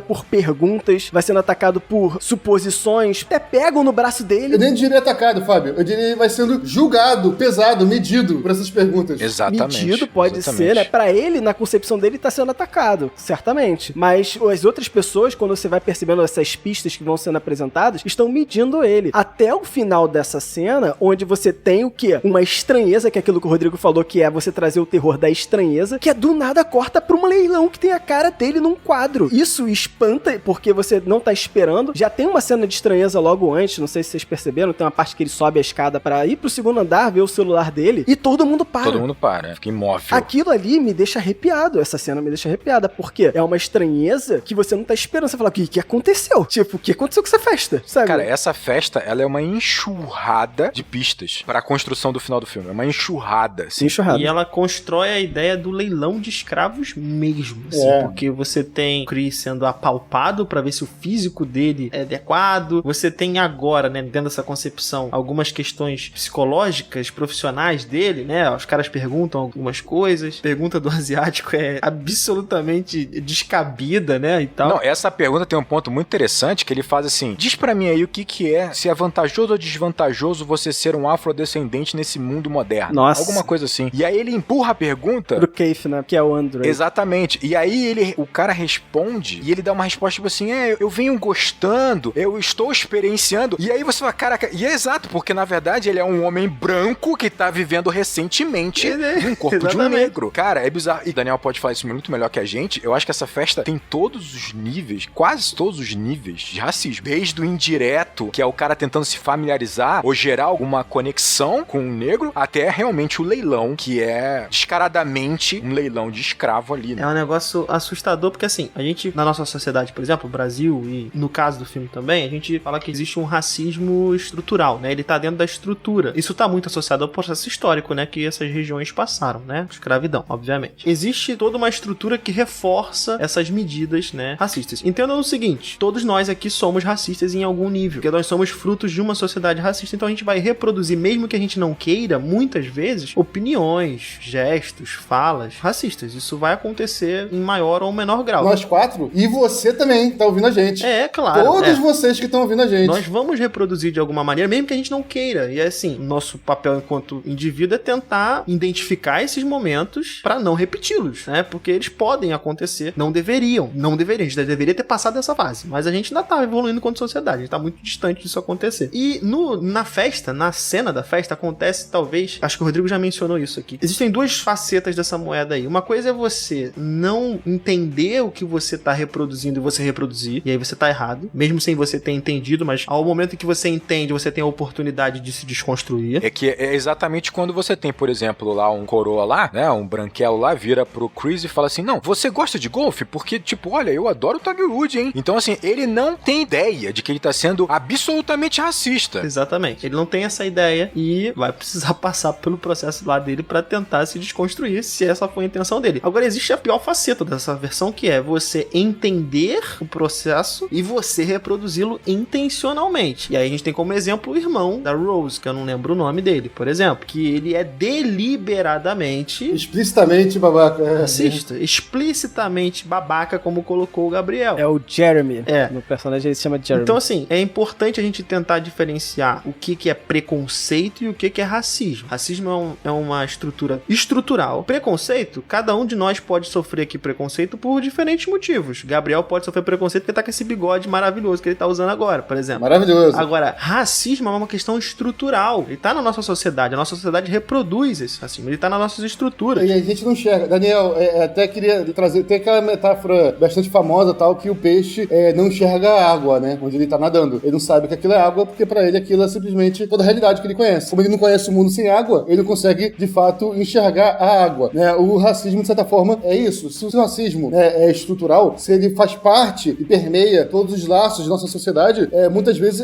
[SPEAKER 1] por perguntas, vai sendo atacado por suposições, até pegam no braço dele.
[SPEAKER 4] Eu nem diria atacado, Fábio. Eu diria que ele vai sendo julgado, pesado, medido por essas perguntas.
[SPEAKER 2] Exatamente.
[SPEAKER 1] Medido pode ser, né? Pra ele, na concepção dele, tá sendo atacado, certamente. Mas as outras pessoas, quando você vai percebendo essas pistas que vão sendo apresentadas, estão medindo ele. Até o final dessa cena, onde você tem o quê? Uma estranheza, que é aquilo que o Rodrigo falou, que é você trazer o terror da estranheza, que é do nada corta pra um leilão que tem a cara dele num quadro. Isso espanta, porque você não tá esperando. Já tem uma cena de estranheza logo antes, não sei se vocês perceberam, tem uma parte que ele sobe a escada pra ir pro segundo andar, ver o celular dele, e todo mundo para.
[SPEAKER 2] Todo mundo para, fica imóvel.
[SPEAKER 1] Aquilo ali me deixa arrepiado, essa cena me deixa arrepiada, porque é uma estranheza que você não tá esperando. Você fala, o que aconteceu? Tipo, o que aconteceu com essa festa? Sabe?
[SPEAKER 2] Cara, essa festa, ela é uma enxurrada de pistas para a construção do final do filme. É uma enxurrada.
[SPEAKER 1] Sim, enxurrada.
[SPEAKER 3] E ela constrói a ideia do leilão de escravos mesmo, assim, porque você tem o Chris sendo apalpado pra ver se o físico dele é adequado. Você tem agora, né, dentro dessa concepção, algumas questões psicológicas, profissionais dele, né? Os caras perguntam algumas coisas. A pergunta do asiático é absolutamente descabida, né, e tal.
[SPEAKER 2] Não, essa pergunta tem um ponto muito interessante, que ele faz assim, diz pra mim aí o que é, se é vantajoso ou desvantajoso você ser um afrodescendente nesse mundo moderno.
[SPEAKER 1] Nossa.
[SPEAKER 2] Alguma coisa assim. E aí ele empurra a pergunta...
[SPEAKER 1] Pro Keith, né? Que é o Andrew.
[SPEAKER 2] Exatamente. E aí o cara responde, e ele dá uma resposta tipo assim, eu venho gostando, eu estou experienciando. E aí você fala, caraca, e é exato, porque na verdade ele é um homem branco que tá vivendo recentemente num corpo de um negro. Cara, é bizarro. E Daniel pode falar isso muito melhor que a gente. Eu acho que essa festa tem todos os níveis, quase todos os níveis de racismo. Desde o indireto, que é o cara tentando se familiarizar ou gerar alguma conexão com o negro, até realmente o leilão, que é descaradamente um leilão de escravo ali, né?
[SPEAKER 3] É um negócio assustador, porque assim, a gente, na nossa sociedade, por exemplo, o Brasil, e no caso do filme também, a gente fala que existe um racismo estrutural, né? Ele tá dentro da estrutura. Isso tá muito associado ao processo histórico, né? Que essas regiões passaram, né? Escravidão, obviamente. Existe toda uma estrutura que reforça essas medidas, né? Racistas. Entendam o seguinte, todos nós aqui somos racistas em algum nível, porque nós somos frutos de uma sociedade racista, então a gente vai reproduzir, mesmo que a gente não queira, muitas vezes, opiniões, gestos, falas racistas. Isso vai acontecer em maior ou menor grau.
[SPEAKER 4] Nós 4, e você também tá ouvindo a gente.
[SPEAKER 3] É, claro.
[SPEAKER 4] Todos vocês que estão ouvindo a gente.
[SPEAKER 3] Nós vamos reproduzir de alguma maneira, mesmo que a gente não queira. E assim, nosso papel enquanto indivíduo é tentar identificar esses momentos pra não repeti-los, né? Porque eles podem acontecer, não deveriam, a gente deveria ter passado dessa fase, mas a gente ainda tá evoluindo enquanto sociedade, a gente tá muito distante disso acontecer. E na festa, na cena da festa, acontece talvez, acho que o Rodrigo já mencionou isso aqui, existem duas facetas dessa moeda aí. Uma coisa é você não entender o que você tá reproduzindo e você reproduzir, e aí você tá errado, mesmo sem você ter entendido, mas ao momento em que você entende, você tem a oportunidade de se desconstruir.
[SPEAKER 2] É que é exatamente quando você tem, por exemplo, lá um coroa lá, né, um branquelo lá, vira pro Chris e fala assim, não, você gosta de golfe? Porque, tipo, olha, eu adoro o Tiger Woods, hein? Então, assim, ele não tem ideia de que ele tá sendo absolutamente racista.
[SPEAKER 3] Exatamente. Ele não tem essa ideia e vai precisar passar pelo processo lá dele pra tentar se desconstruir, se essa foi a intenção dele. Agora, existe a pior faceta dessa versão, que é você entender o processo e você reproduzi-lo intencionalmente. E aí a gente tem como exemplo o irmão da Rose, que eu não lembro o nome dele, por exemplo, que ele é deliberadamente...
[SPEAKER 4] explicitamente babaca.
[SPEAKER 3] Racista. Explicitamente babaca, como colocou o Gabriel.
[SPEAKER 1] É o Jeremy.
[SPEAKER 3] É.
[SPEAKER 1] No personagem ele se chama Jeremy.
[SPEAKER 3] Então, assim, é importante a gente tentar diferenciar o que é preconceito e o que é racismo. Racismo é uma estrutura estrutural. Preconceito, cada um de nós pode sofrer aqui preconceito por diferentes motivos. Gabriel pode sofrer preconceito porque tá com esse bigode maravilhoso que ele tá usando agora, por exemplo.
[SPEAKER 4] Maravilhoso.
[SPEAKER 3] Agora, racismo é uma questão estrutural. Ele tá na nossa sociedade. A nossa sociedade reproduz esse racismo. Ele tá nas nossas estruturas.
[SPEAKER 4] E a gente não enxerga. Daniel, até queria trazer... Tem aquela metáfora bastante famosa, tal, que o peixe não enxerga a água, né? Onde ele tá nadando. Ele não sabe que aquilo é água, porque pra ele aquilo é simplesmente toda a realidade que ele conhece. Como ele não conhece o mundo sem água, ele não consegue, de fato, enxergar a água, né? O racismo, de certa forma, é isso. Se o racismo é estrutural, se ele faz parte e permeia todos os laços de nossa sociedade, muitas vezes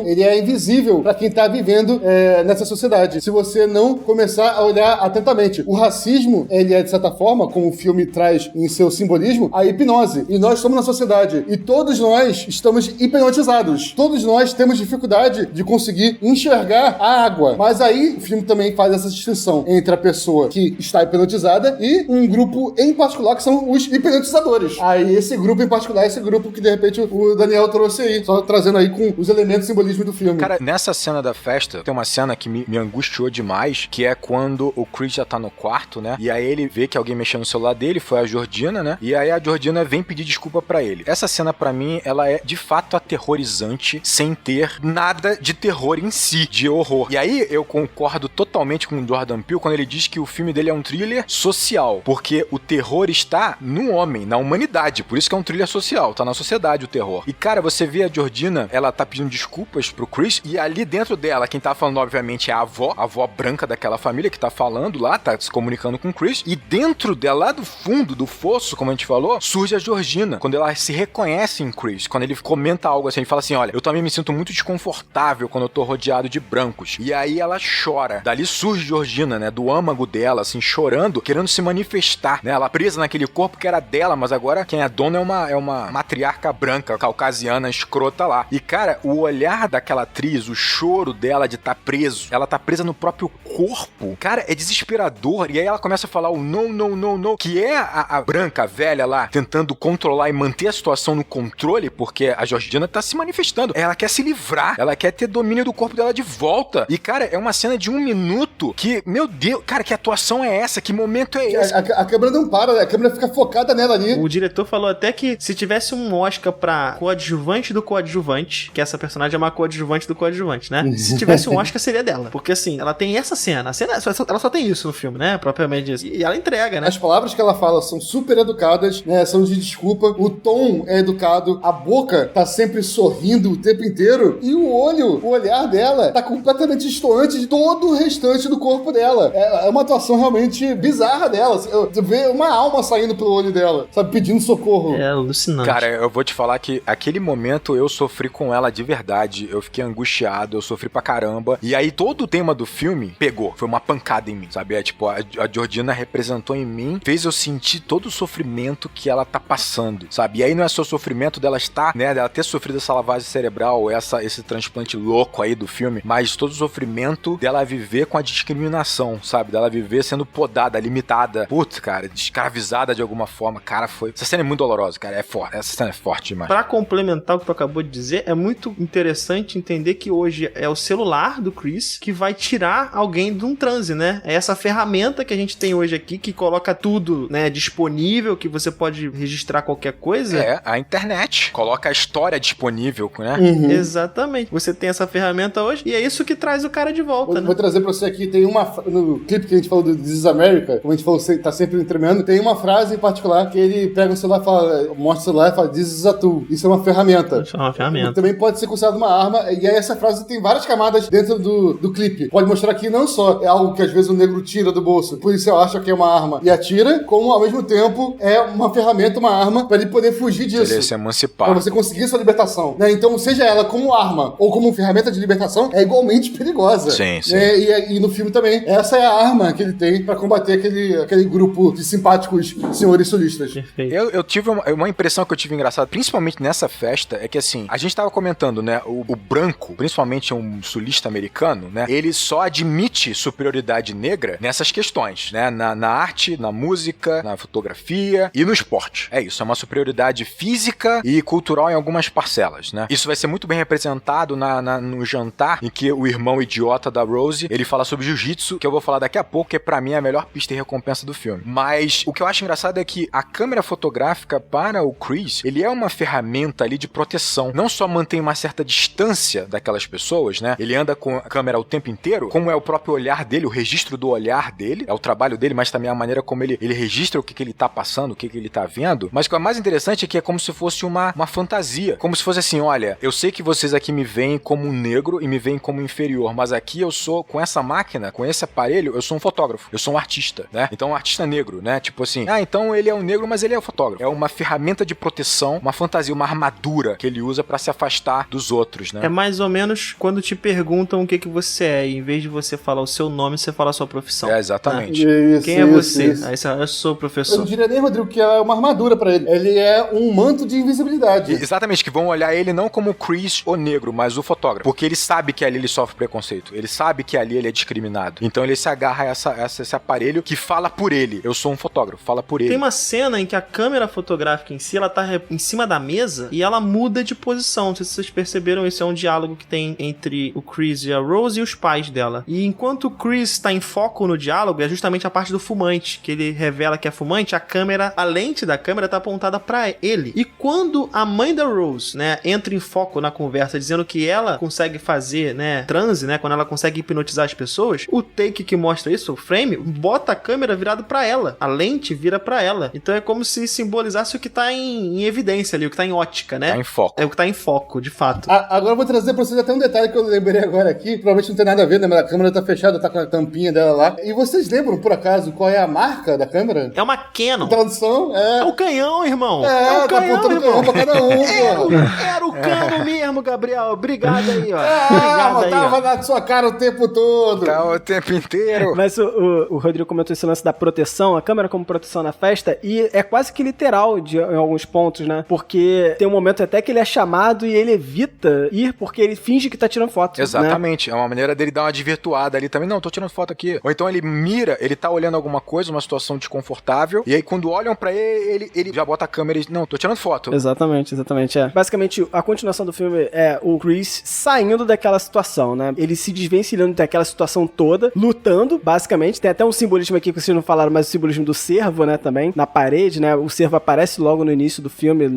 [SPEAKER 4] ele é invisível pra quem tá vivendo nessa sociedade. Se você não começar a olhar atentamente. O racismo, ele é, de certa forma, como o filme traz em seu simbolismo, a hipnose. E nós estamos na sociedade. E todos nós estamos hipnotizados. Todos nós temos dificuldade de conseguir enxergar a água. Mas aí, o filme também faz essa distinção entre a pessoa que está hipnotizada e um grupo em particular, que são os hipnotizadores. Aí, esse grupo em particular é esse grupo que, de repente, o Daniel trouxe aí. Só trazendo aí com os elementos de simbolismo do filme.
[SPEAKER 2] Cara, nessa cena da festa, tem uma cena que me angustiou demais, que é quando o Chris já tá no quarto, né? E aí ele vê que alguém mexeu no celular dele, foi a Georgina, né? E aí a Georgina vem pedir desculpa pra ele. Essa cena, pra mim, ela é de fato aterrorizante, sem ter nada de terror em si, de horror. E aí eu concordo totalmente com o Jordan Peele quando ele diz que o filme dele é um thriller social, porque o terror está no homem, na humanidade. Por isso que é um thriller social, tá na sociedade o terror. E cara, você vê a Georgina, ela tá pedindo desculpas pro Chris, e ali dentro dela, quem tá falando obviamente é a avó branca daquela família que tá falando lá, tá se comunicando com o Chris, e dentro dela, lá do fundo do fosso, como a gente falou, surge a Georgina, quando ela se reconhece em Chris, quando ele comenta algo assim, ele fala assim, olha, eu também me sinto muito desconfortável quando eu tô rodeado de brancos. E aí ela chora. Dali surge Georgina, né, do âmago dela, assim, chorando, querendo se manifestar, né, ela presa naquele corpo que era dela, mas agora quem é dona é uma matriarca branca, caucasiana, escrota lá. E cara, o olhar daquela atriz, o choro dela de estar preso, ela tá presa no próprio corpo, cara, é desesperador. E aí ela começa a falar o não, não, não, não, que é a branca, a velha lá, tentando controlar e manter a situação no controle, porque a Georgina tá se manifestando. Ela quer se livrar, ela quer ter domínio do corpo dela de volta. E, cara, é uma cena de 1 minuto que, meu Deus, cara, que atuação é essa? Que momento é esse?
[SPEAKER 4] A câmera não para, né? A câmera fica focada nela ali.
[SPEAKER 3] O diretor falou até que se tivesse um Oscar pra coadjuvante do coadjuvante, que essa personagem é uma coadjuvante do coadjuvante, né? Se tivesse um Oscar, seria dela. Porque, assim, ela tem essa cena. Ela só tem isso no filme, né? Propriamente isso. E ela entrega, né?
[SPEAKER 4] As palavras que ela fala são super educadas, né? São de desculpa. O tom é educado. A boca tá sempre sorrindo o tempo inteiro. E o olhar dela tá completamente distoante de todo o restante do corpo dela. É uma atuação realmente bizarra dela. Você vê uma alma saindo pelo olho dela, sabe? Pedindo socorro.
[SPEAKER 3] É alucinante.
[SPEAKER 2] Cara, eu vou te falar que aquele momento eu sofri com ela de verdade. Eu fiquei angustiado, eu sofri pra caramba. E aí todo o tema do filme pegou. Foi uma pancada em mim, sabe? É tipo, a Georgina representou em mim, fez eu sentir todo o sofrimento que ela tá passando, sabe? E aí não é só o sofrimento dela estar, né? Dela ter sofrido essa lavagem cerebral, esse transplante louco aí do filme, mas todo o sofrimento dela viver com a discriminação, sabe? Dela viver sendo podada, limitada, putz, cara, escravizada de alguma forma. Cara, essa cena é muito dolorosa, cara. É forte. Essa cena é forte demais.
[SPEAKER 3] Pra complementar o que tu acabou de dizer, é muito interessante entender entender que hoje é o celular do Chris que vai tirar alguém de um transe, né? É essa ferramenta que a gente tem hoje aqui, que coloca tudo, né, disponível, que você pode registrar qualquer coisa.
[SPEAKER 2] É, a internet. Coloca a história disponível, né?
[SPEAKER 3] Exatamente. Você tem essa ferramenta hoje e é isso que traz o cara de volta, né?
[SPEAKER 4] Vou trazer pra você aqui, tem no clipe que a gente falou do This is America, como a gente falou, tá sempre entremeando, tem uma frase em particular que ele pega o celular, mostra o celular e fala, this is a tool. Isso é uma ferramenta.
[SPEAKER 3] Isso é uma ferramenta.
[SPEAKER 4] Também pode ser considerado uma arma, e aí essa frase tem várias camadas dentro do clipe. Pode mostrar que não só é algo que às vezes o negro tira do bolso, o policial acha que é uma arma e atira, como ao mesmo tempo é uma ferramenta, uma arma, pra ele poder fugir disso.
[SPEAKER 2] Ele se emancipar.
[SPEAKER 4] Pra você conseguir sua libertação. Né? Então, seja ela como arma ou como ferramenta de libertação, é igualmente perigosa.
[SPEAKER 2] Sim, sim.
[SPEAKER 4] E no filme também, essa é a arma que ele tem pra combater aquele grupo de simpáticos senhores sulistas.
[SPEAKER 3] Perfeito.
[SPEAKER 2] Eu tive uma impressão que eu tive engraçada, principalmente nessa festa, é que assim, a gente tava comentando, né, o branco, principalmente um sulista americano, né, ele só admite superioridade negra nessas questões, né, na arte, na música, na fotografia e no esporte. É isso, é uma superioridade física e cultural em algumas parcelas, né. Isso vai ser muito bem representado no jantar em que o irmão idiota da Rose, ele fala sobre jiu-jitsu, que eu vou falar daqui a pouco, que pra mim é a melhor pista e recompensa do filme. Mas o que eu acho engraçado é que a câmera fotográfica para o Chris, ele é uma ferramenta ali de proteção. Não só mantém uma certa distância daquelas pessoas, né? Ele anda com a câmera o tempo inteiro, como é o próprio olhar dele, o registro do olhar dele, é o trabalho dele, mas também a maneira como ele registra o que ele tá passando, o que ele tá vendo. Mas o que é mais interessante é que é como se fosse uma fantasia. Como se fosse assim, olha, eu sei que vocês aqui me veem como um negro e me veem como inferior, mas aqui eu sou, com essa máquina, com esse aparelho, eu sou um fotógrafo, eu sou um artista, né? Então, um artista negro, né? Tipo assim, então ele é um negro, mas ele é um fotógrafo. É uma ferramenta de proteção, uma fantasia, uma armadura que ele usa pra se afastar dos outros, né?
[SPEAKER 3] É mais ou menos quando te perguntam o que você é, e em vez de você falar o seu nome, você fala a sua profissão.
[SPEAKER 2] É, exatamente.
[SPEAKER 3] Quem é você? Aí você fala, eu sou o
[SPEAKER 4] Eu
[SPEAKER 3] professor.
[SPEAKER 4] não diria nem, Rodrigo, que é uma armadura pra ele. Ele é um manto de invisibilidade.
[SPEAKER 2] Exatamente, que vão olhar ele não como o Chris, o negro, mas o fotógrafo. Porque ele sabe que ali ele sofre preconceito. Ele sabe que ali ele é discriminado. Então ele se agarra a esse aparelho que fala por ele. Eu sou um fotógrafo, fala por ele.
[SPEAKER 3] Tem uma cena em que a câmera fotográfica em si, ela tá em cima da mesa e ela muda de posição. Não sei se vocês perceberam, isso é um diálogo que tem entre o Chris e a Rose e os pais dela. E enquanto o Chris tá em foco no diálogo, é justamente a parte do fumante, que ele revela que é fumante, a lente da câmera tá apontada pra ele. E quando a mãe da Rose, né, entra em foco na conversa, dizendo que ela consegue fazer, né, transe, né, quando ela consegue hipnotizar as pessoas, o take que mostra isso, o frame, bota a câmera virado pra ela. A lente vira pra ela. Então é como se simbolizasse o que tá em evidência ali, o que tá em ótica, né?
[SPEAKER 2] Tá em foco.
[SPEAKER 3] É o que tá em foco, de fato.
[SPEAKER 4] Agora eu vou trazer pra vocês até um detalhe que eu lembrei agora aqui. Provavelmente não tem nada a ver, né? Mas a câmera tá fechada, tá com a tampinha dela lá. E vocês lembram, por acaso, qual é a marca da câmera?
[SPEAKER 3] É uma Canon.
[SPEAKER 4] Tradução
[SPEAKER 3] É o canhão, irmão.
[SPEAKER 4] É,
[SPEAKER 3] o
[SPEAKER 4] tá
[SPEAKER 3] canhão,
[SPEAKER 4] apontando o canhão pra cada um, pô.
[SPEAKER 3] Era o Canon mesmo, Gabriel. Obrigado aí, ó.
[SPEAKER 4] Tava na sua cara o tempo todo.
[SPEAKER 2] Tá o tempo inteiro.
[SPEAKER 1] Mas o Rodrigo comentou esse lance da proteção, a câmera como proteção na festa, e é quase que literal em alguns pontos, né? Porque tem um momento até que ele é chamado e ele evita ir porque ele finge que tá tirando foto.
[SPEAKER 2] Exatamente.
[SPEAKER 1] Né?
[SPEAKER 2] É uma maneira dele dar uma desvirtuada ali também. Não, tô tirando foto aqui. Ou então ele mira, ele tá olhando alguma coisa, uma situação desconfortável, e aí quando olham pra ele já bota a câmera e não, tô tirando foto.
[SPEAKER 1] Exatamente, é. Basicamente, a continuação do filme é o Chris saindo daquela situação, né? Ele se desvencilhando daquela situação toda, lutando, basicamente. Tem até um simbolismo aqui que vocês não falaram, mas o simbolismo do cervo, né, também, na parede, né? O cervo aparece logo no início do filme,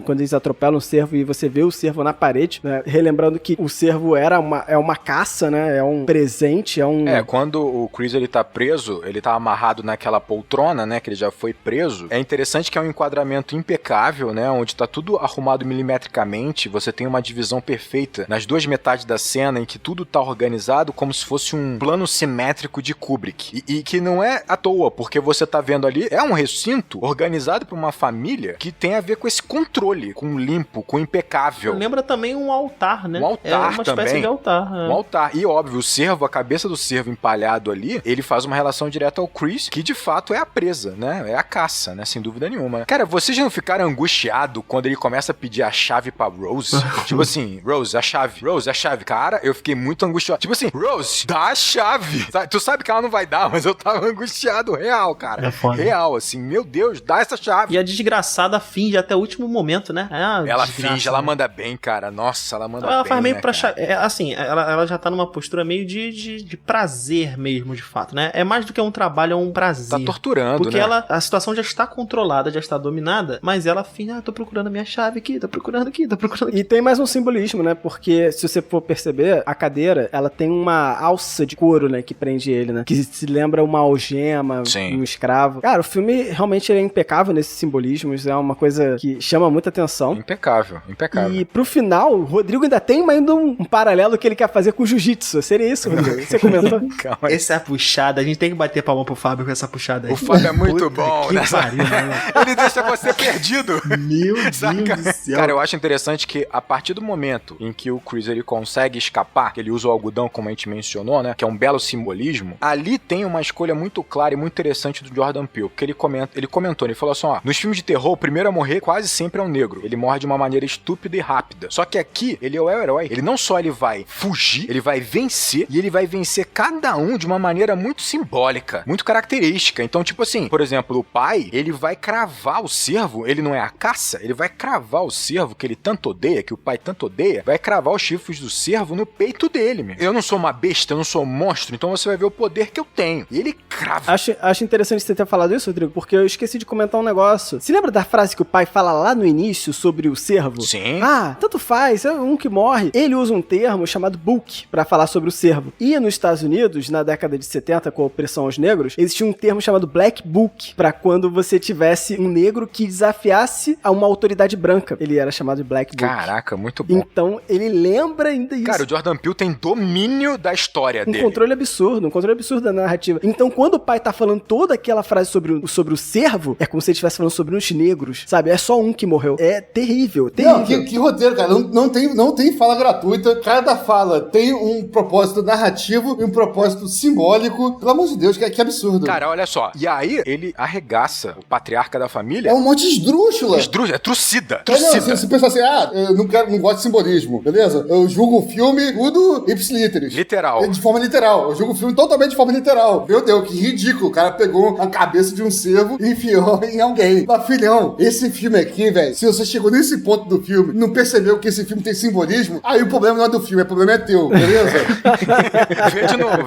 [SPEAKER 1] quando eles atropelam o cervo e você vê o cervo na parede, né? Relembrando que o cervo é uma caça, né? É um presente,
[SPEAKER 2] quando o Chris, ele tá preso, ele tá amarrado naquela poltrona, né, que ele já foi preso. É interessante que é um enquadramento impecável, né, onde tá tudo arrumado milimetricamente, você tem uma divisão perfeita nas duas metades da cena, em que tudo tá organizado como se fosse um plano simétrico de Kubrick. E que não é à toa, porque você tá vendo ali, é um recinto organizado por uma família que tem a ver com esse controle, com limpo, com impecável.
[SPEAKER 3] Lembra também um altar, né?
[SPEAKER 2] Um altar
[SPEAKER 3] uma
[SPEAKER 2] também.
[SPEAKER 3] Espécie de altar.
[SPEAKER 2] Um altar. E óbvio, o cervo, a cabeça do cervo empalhado ali, ele faz uma relação direta ao Chris, que de fato é a presa, né? É a caça, né? Sem dúvida nenhuma. Cara, vocês não ficaram angustiados quando ele começa a pedir a chave pra Rose? Rose. Tipo assim, Rose, a chave. Rose, a chave. Cara, eu fiquei muito angustiado. Tipo assim, Rose, dá a chave. Tu sabe que ela não vai dar, mas eu tava angustiado real, cara.
[SPEAKER 3] É foda.
[SPEAKER 2] Real, assim, meu Deus, dá essa chave.
[SPEAKER 3] E a desgraçada finge até o último momento, né?
[SPEAKER 2] Ela finge, ela manda bem, cara. Nossa, ela manda bem.
[SPEAKER 3] Ela faz meio
[SPEAKER 2] né,
[SPEAKER 3] pra...
[SPEAKER 2] cara?
[SPEAKER 3] assim, ela já tá numa postura meio de prazer mesmo, de fato, né? É mais do que um trabalho, é um prazer.
[SPEAKER 2] Tá torturando,
[SPEAKER 3] Porque
[SPEAKER 2] né?
[SPEAKER 3] a situação já está controlada, já está dominada, mas ela finge, tô procurando a minha chave aqui, tô procurando aqui.
[SPEAKER 1] E tem mais um simbolismo, né? Porque se você for perceber, a cadeira, ela tem uma alça de couro, né? Que prende ele, né? Que se lembra uma algema,
[SPEAKER 2] Sim.
[SPEAKER 1] um escravo. Cara, o filme realmente é impecável nesses simbolismos, é uma coisa que chama muita atenção.
[SPEAKER 2] Impecável, impecável.
[SPEAKER 1] E pro final, o Rodrigo ainda tem ainda um paralelo que ele quer fazer com o jiu-jitsu. Seria isso, Rodrigo? Você comentou?
[SPEAKER 2] Calma aí.
[SPEAKER 3] Essa é a puxada, a gente tem que bater palma pro Fábio com essa puxada aí.
[SPEAKER 2] O Fábio é muito
[SPEAKER 3] Puta
[SPEAKER 2] bom,
[SPEAKER 3] que
[SPEAKER 2] né?
[SPEAKER 3] pariu, mano.
[SPEAKER 2] Ele deixa você perdido.
[SPEAKER 3] Meu
[SPEAKER 2] Saca?
[SPEAKER 3] Deus do céu.
[SPEAKER 2] Cara, eu acho interessante que a partir do momento em que o Chris ele consegue escapar, que ele usa o algodão, como a gente mencionou, né? Que é um belo simbolismo, ali tem uma escolha muito clara e muito interessante do Jordan Peele, porque ele comentou, ele falou assim, ó, nos filmes de terror, o primeiro a morrer quase sempre é um negro. Ele morre de uma maneira estúpida e rápida. Só que aqui, ele é o herói. Ele não só ele vai fugir, ele vai vencer, e ele vai vencer cada um de uma maneira muito simbólica, muito característica. Então, tipo assim, por exemplo, o pai, ele vai cravar o cervo, ele não é a caça, ele vai cravar o cervo que ele tanto odeia, que o pai tanto odeia, vai cravar os chifres do cervo no peito dele, meu. Eu não sou uma besta, eu não sou um monstro, então você vai ver o poder que eu tenho. E ele crava.
[SPEAKER 1] Acho interessante você ter falado isso, Rodrigo, porque eu esqueci de comentar um negócio. Se lembra da frase que o pai fala lá no início sobre o cervo?
[SPEAKER 2] Sim.
[SPEAKER 1] Ah, tanto faz, é um que morre. Ele usa um termo chamado book pra falar sobre o cervo. E nos Estados Unidos, na década de 70, com a opressão aos negros, existia um termo chamado black book, pra quando você tivesse um negro que desafiasse a uma autoridade branca. Ele era chamado de black book.
[SPEAKER 2] Caraca, muito bom.
[SPEAKER 1] Então, ele lembra ainda isso.
[SPEAKER 2] Cara, o Jordan Peele tem domínio da história dele.
[SPEAKER 1] Um controle absurdo da narrativa. Então, quando o pai tá falando toda aquela frase sobre o cervo, é como se ele estivesse falando sobre os negros, sabe? É só um que morreu. É terrível, terrível.
[SPEAKER 4] Não, que roteiro, cara. Não tem fala gratuita. Cada fala tem um propósito narrativo e um propósito simbólico. Pelo amor de Deus, que absurdo.
[SPEAKER 2] Cara, olha só. E aí, ele arregaça o patriarca da família.
[SPEAKER 4] É um monte de esdrúxula.
[SPEAKER 2] É trucida.
[SPEAKER 4] Não, você pensa assim, eu não gosto de simbolismo, beleza? Eu julgo o filme tudo ipsiliteris.
[SPEAKER 2] Literal.
[SPEAKER 4] De forma literal. Eu julgo o filme totalmente de forma literal. Meu Deus, que ridículo. O cara pegou a cabeça de um cervo e enfiou em alguém. Mas, filhão, esse filme aqui, velho, se você chegou nesse ponto do filme e não percebeu que esse filme tem simbolismo, aí o problema não é do filme, o problema é teu, beleza?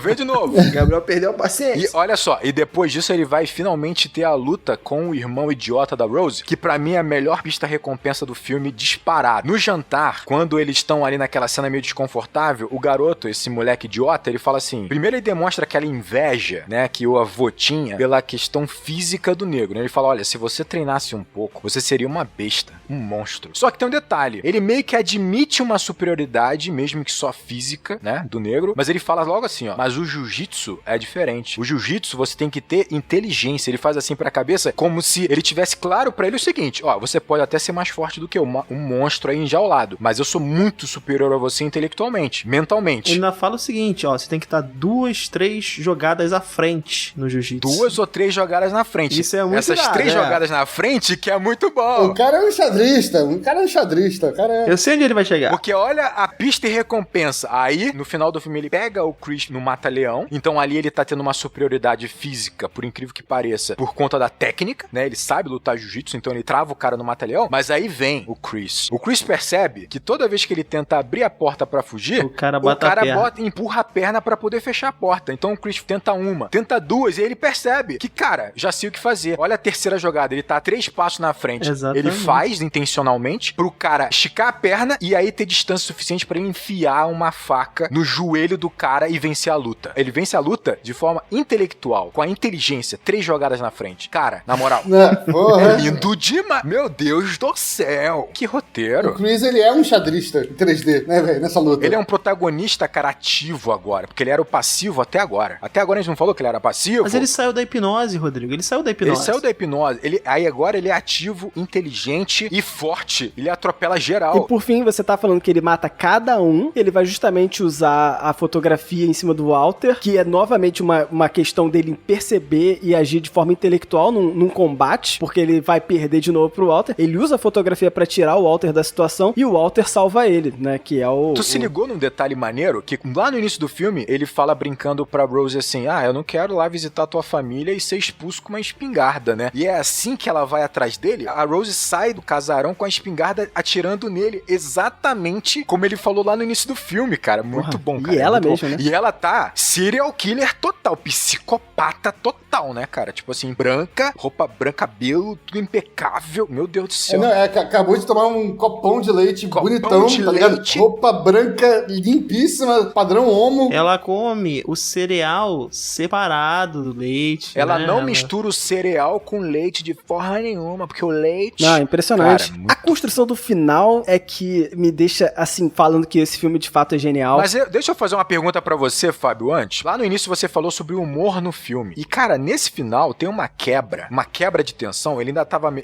[SPEAKER 2] Vê de novo.
[SPEAKER 3] O Gabriel perdeu a paciência.
[SPEAKER 2] E olha só, e depois disso ele vai finalmente ter a luta com o irmão idiota da Rose, que pra mim é a melhor pista-recompensa do filme disparado. No jantar, quando eles estão ali naquela cena meio desconfortável, o garoto, esse moleque idiota, ele fala assim, primeiro ele demonstra aquela inveja, né, que o avô tinha pela questão física do negro, né? Ele fala, olha, se você treinasse um pouco, você seria uma besta, um monstro. Só que tem um detalhe, ele meio que admite uma superioridade, mesmo que só física, né, do negro, mas ele fala logo assim, ó, mas o jiu-jitsu é diferente. O jiu-jitsu você tem que ter inteligência. Ele faz assim pra cabeça, como se ele tivesse claro pra ele o seguinte, ó, você pode até ser mais forte do que um monstro aí enjaulado, mas eu sou muito superior a você intelectualmente, mentalmente.
[SPEAKER 3] Ele ainda fala o seguinte, ó, você tem que estar 2, 3 jogadas à frente no jiu-jitsu.
[SPEAKER 2] 2 ou 3 jogadas na frente.
[SPEAKER 3] Isso é muito
[SPEAKER 2] Essas
[SPEAKER 3] irado,
[SPEAKER 2] 3
[SPEAKER 3] é.
[SPEAKER 2] jogadas na frente que é muito bom.
[SPEAKER 4] O cara é um xadrista. O cara é...
[SPEAKER 3] Eu sei onde ele vai chegar.
[SPEAKER 2] Porque olha a pista e recompensa. Aí, no final do filme, ele pega o Chris no mata-leão. Então ali ele tá tendo uma superioridade física, por incrível que pareça, por conta da técnica, né? Ele sabe lutar jiu-jitsu, então ele trava o cara no mata-leão. Mas aí vem o Chris. O Chris percebe que toda vez que ele tenta abrir a porta pra fugir,
[SPEAKER 3] O cara bota a perna.
[SPEAKER 2] empurra a perna pra poder fechar a porta. Então o Chris tenta uma, tenta duas, e aí ele percebe que, cara, já sei o que fazer. Olha a terceira jogada, ele tá 3 passos na frente.
[SPEAKER 3] Exatamente.
[SPEAKER 2] Ele faz intencionalmente pro cara esticar a perna e aí ter distância suficiente pra ele enfiar uma faca no joelho do cara e vencer a luta. Ele vence a luta de forma intelectual, com a inteligência, 3 jogadas na frente. Cara, na moral,
[SPEAKER 4] Porra.
[SPEAKER 2] é lindo demais. Meu Deus do céu. Que
[SPEAKER 4] O
[SPEAKER 2] roteiro.
[SPEAKER 4] Chris, ele é um xadrista em 3D, né, velho, nessa luta.
[SPEAKER 2] Ele é um protagonista, cara, ativo agora, porque ele era o passivo até agora. Até agora a gente não falou que ele era passivo.
[SPEAKER 3] Mas ele saiu da hipnose, Rodrigo. Ele saiu da hipnose.
[SPEAKER 2] Ele saiu da hipnose. Aí agora ele é ativo, inteligente e forte. Ele atropela geral.
[SPEAKER 1] E por fim, você tá falando que ele mata cada um, ele vai justamente usar a fotografia em cima do Walter, que é novamente uma questão dele perceber e agir de forma intelectual num combate, porque ele vai perder de novo pro Walter. Ele usa a fotografia pra tirar o Walter da situação situação e o Walter salva ele, né? Que é o...
[SPEAKER 2] Tu se ligou num detalhe maneiro? Que lá no início do filme, ele fala brincando pra Rose assim, eu não quero lá visitar tua família e ser expulso com uma espingarda, né? E é assim que ela vai atrás dele. A Rose sai do casarão com a espingarda atirando nele, exatamente como ele falou lá no início do filme, cara. Muito bom, cara.
[SPEAKER 1] E ela mesmo, né?
[SPEAKER 2] E ela tá serial killer total, psicopata total, né, cara? Tipo assim, branca, roupa branca, cabelo, tudo impecável. Meu Deus do céu.
[SPEAKER 4] Acabou de tomar um copão de leite bonitão,
[SPEAKER 2] de
[SPEAKER 4] tá ligado?
[SPEAKER 2] leite.
[SPEAKER 4] Roupa branca, limpíssima, padrão homo.
[SPEAKER 3] Ela come o cereal separado do leite.
[SPEAKER 2] Ela
[SPEAKER 3] né?
[SPEAKER 2] não mistura o cereal com leite de forma nenhuma, porque o leite...
[SPEAKER 1] Não, impressionante.
[SPEAKER 2] Cara, muito...
[SPEAKER 1] A construção do final é que me deixa, assim, falando que esse filme de fato é genial.
[SPEAKER 2] Mas deixa eu fazer uma pergunta pra você, Fábio, antes. Lá no início você falou sobre o humor no filme. E, cara, nesse final tem uma quebra de tensão. Ele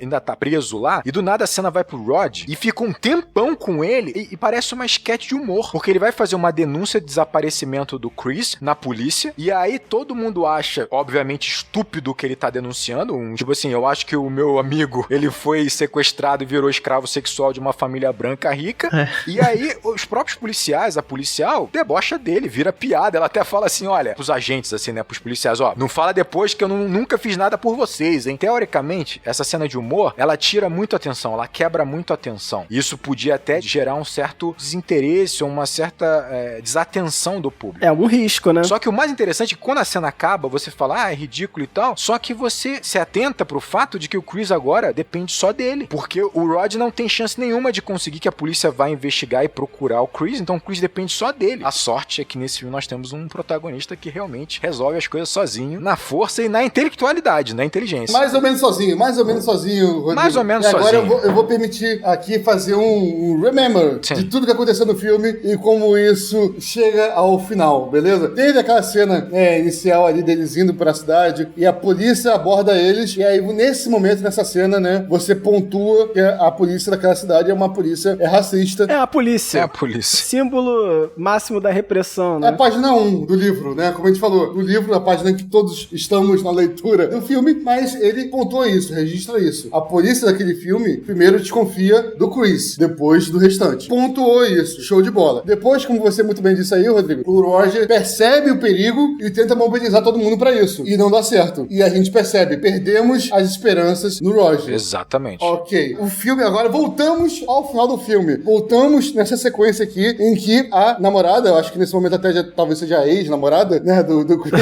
[SPEAKER 2] ainda tá preso lá, e do nada a cena vai pro Rod, e fica um tempão com ele, e parece uma sketch de humor. Porque ele vai fazer uma denúncia de desaparecimento do Chris na polícia, e aí todo mundo acha, obviamente, estúpido que ele tá denunciando. Tipo assim, eu acho que o meu amigo, ele foi sequestrado e virou escravo sexual de uma família branca rica. E aí, os próprios policiais, a policial, debocha dele, vira piada. Ela até fala assim, olha, pros agentes, assim, né, pros policiais, não fala depois que eu nunca fiz nada por vocês, hein. Teoricamente, essa cena de humor, ela tira muito a atenção, ela quebra muito a atenção. Isso podia até gerar um certo desinteresse ou uma certa desatenção do público.
[SPEAKER 1] É um risco, né?
[SPEAKER 2] Só que o mais interessante é que quando a cena acaba, você fala, é ridículo e tal, só que você se atenta pro fato de que o Chris agora depende só dele, porque o Rod não tem chance nenhuma de conseguir que a polícia vá investigar e procurar o Chris, então o Chris depende só dele. A sorte é que nesse filme nós temos um protagonista que realmente resolve as coisas sozinho, na força e na intelectualidade, na inteligência.
[SPEAKER 4] Mais ou menos sozinho, Rodrigo.
[SPEAKER 2] Mais ou menos
[SPEAKER 4] agora
[SPEAKER 2] sozinho.
[SPEAKER 4] Eu vou permitir aqui fazer um remember de tudo que aconteceu no filme e como isso chega ao final, beleza? Teve aquela cena inicial ali deles indo pra cidade e a polícia aborda eles, e aí nesse momento, nessa cena, né, você pontua que a polícia daquela cidade é uma polícia racista.
[SPEAKER 1] É a polícia.
[SPEAKER 2] É a polícia.
[SPEAKER 1] Símbolo máximo da repressão, né?
[SPEAKER 4] É a página 1 do livro, né? Como a gente falou, no livro, a página em que todos estamos na leitura do filme, mas ele pontua isso, registra isso. A polícia daquele filme, primeiro desconfia do Chris, depois do restante. Pontuou isso, show de bola. Depois, como você muito bem disse aí, Rodrigo, o Roger percebe o perigo e tenta mobilizar todo mundo pra isso. E não dá certo. E a gente percebe, perdemos as esperanças no Roger.
[SPEAKER 2] Exatamente.
[SPEAKER 4] Ok. O filme agora, voltamos ao final do filme. Voltamos nessa sequência aqui, em que a namorada, eu acho que nesse momento até talvez seja a ex-namorada, né, do Chris.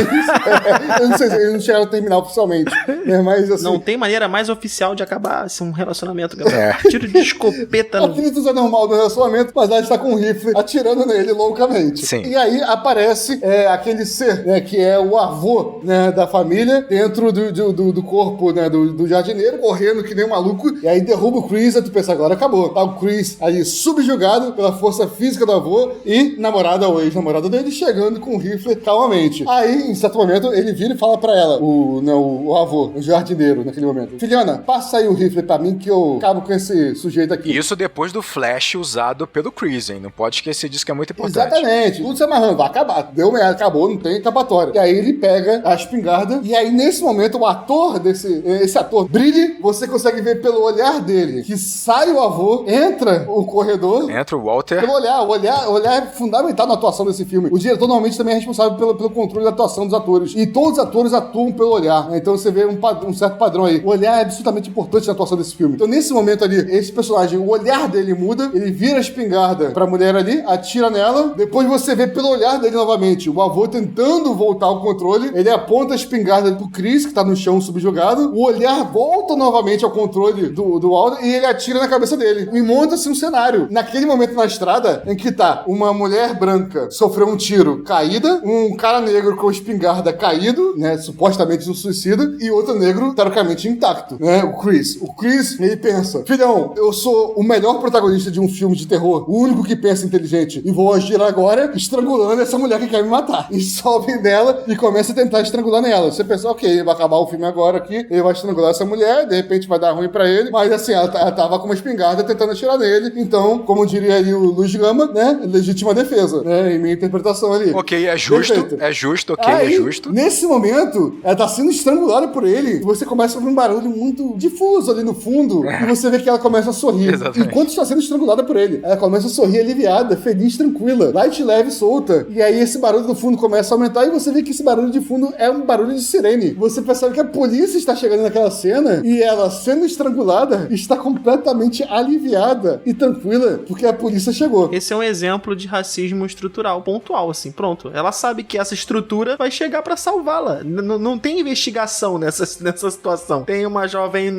[SPEAKER 4] Eu não sei se eles não chegaram a terminar oficialmente, né, mas assim...
[SPEAKER 3] Não tem maneira mais oficial de acabar um relacionamento, galera. Tiro de escopeta no...
[SPEAKER 4] Aquilo tudo é normal do relacionamento, mas ela está com um rifle atirando nele loucamente.
[SPEAKER 2] Sim.
[SPEAKER 4] E aí aparece aquele ser, né, que é o avô, né, da família, dentro do corpo, né, do jardineiro, correndo que nem um maluco, e aí derruba o Chris, e tu pensa, agora acabou. Tá o Chris ali subjugado pela força física do avô e namorada ou ex-namorada dele chegando com o rifle calmamente. Aí, em certo momento, ele vira e fala pra ela, o avô, o jardineiro, naquele momento, filhona, passa aí o rifle pra mim que eu acabo com esse sujeito aqui.
[SPEAKER 2] Isso depois do flash usado pelo Chris, hein? Não pode esquecer disso que é muito importante.
[SPEAKER 4] Exatamente. Tudo se amarrando. Vai acabar. Deu merda. Acabou. Não tem escapatória. E aí ele pega a espingarda e aí nesse momento o ator esse ator brilha, você consegue ver pelo olhar dele que sai o avô, entra o corredor.
[SPEAKER 2] Entra o Walter.
[SPEAKER 4] Pelo olhar. O olhar é fundamental na atuação desse filme. O diretor normalmente também é responsável pelo controle da atuação dos atores. E todos os atores atuam pelo olhar, né? Então você vê um certo padrão aí. O olhar é absolutamente importante na atuação desse filme. Então nesse momento ali, esse personagem, o olhar dele muda, ele vira a espingarda pra mulher ali, atira nela, depois você vê pelo olhar dele novamente, o avô tentando voltar ao controle, ele aponta a espingarda pro Chris, que tá no chão subjugado, o olhar volta novamente ao controle do Walter e ele atira na cabeça dele. E monta-se um cenário. Naquele momento na estrada, em que tá uma mulher branca sofreu um tiro, caída, um cara negro com espingarda caído, né, supostamente um suicida, e outro negro, teoricamente, intacto, né, o Chris. O Chris, ele pensa, filhão, eu sou o melhor protagonista de um filme de terror, o único que pensa inteligente, e vou agir agora estrangulando essa mulher que quer me matar. E sobe dela e começa a tentar estrangular nela. Você pensa, ok, ele vai acabar o filme agora aqui, ele vai estrangular essa mulher, de repente vai dar ruim pra ele, mas assim, ela tava com uma espingarda tentando atirar nele, então, como diria ali o Luiz Gama, né, legítima defesa, né, em minha interpretação ali.
[SPEAKER 2] Ok, é justo,
[SPEAKER 4] Perfeito.
[SPEAKER 2] é justo, ok,
[SPEAKER 4] Aí,
[SPEAKER 2] é justo.
[SPEAKER 4] nesse momento, ela tá sendo estrangulada por ele, e você começa a ouvir um barulho muito difuso ali no fundo, e você vê que ela começa a sorrir.
[SPEAKER 2] Exatamente.
[SPEAKER 4] Enquanto está sendo estrangulada por ele, ela começa a sorrir aliviada, feliz, tranquila, light, leve, solta. E aí esse barulho do fundo começa a aumentar, e você vê que esse barulho de fundo é um barulho de sirene. Você percebe que a polícia está chegando naquela cena, e ela, sendo estrangulada, está completamente aliviada e tranquila, porque a polícia chegou.
[SPEAKER 3] Esse é um exemplo de racismo estrutural, pontual, assim, pronto. Ela sabe que essa estrutura vai chegar pra salvá-la. Não tem investigação nessa situação. Tem uma jovem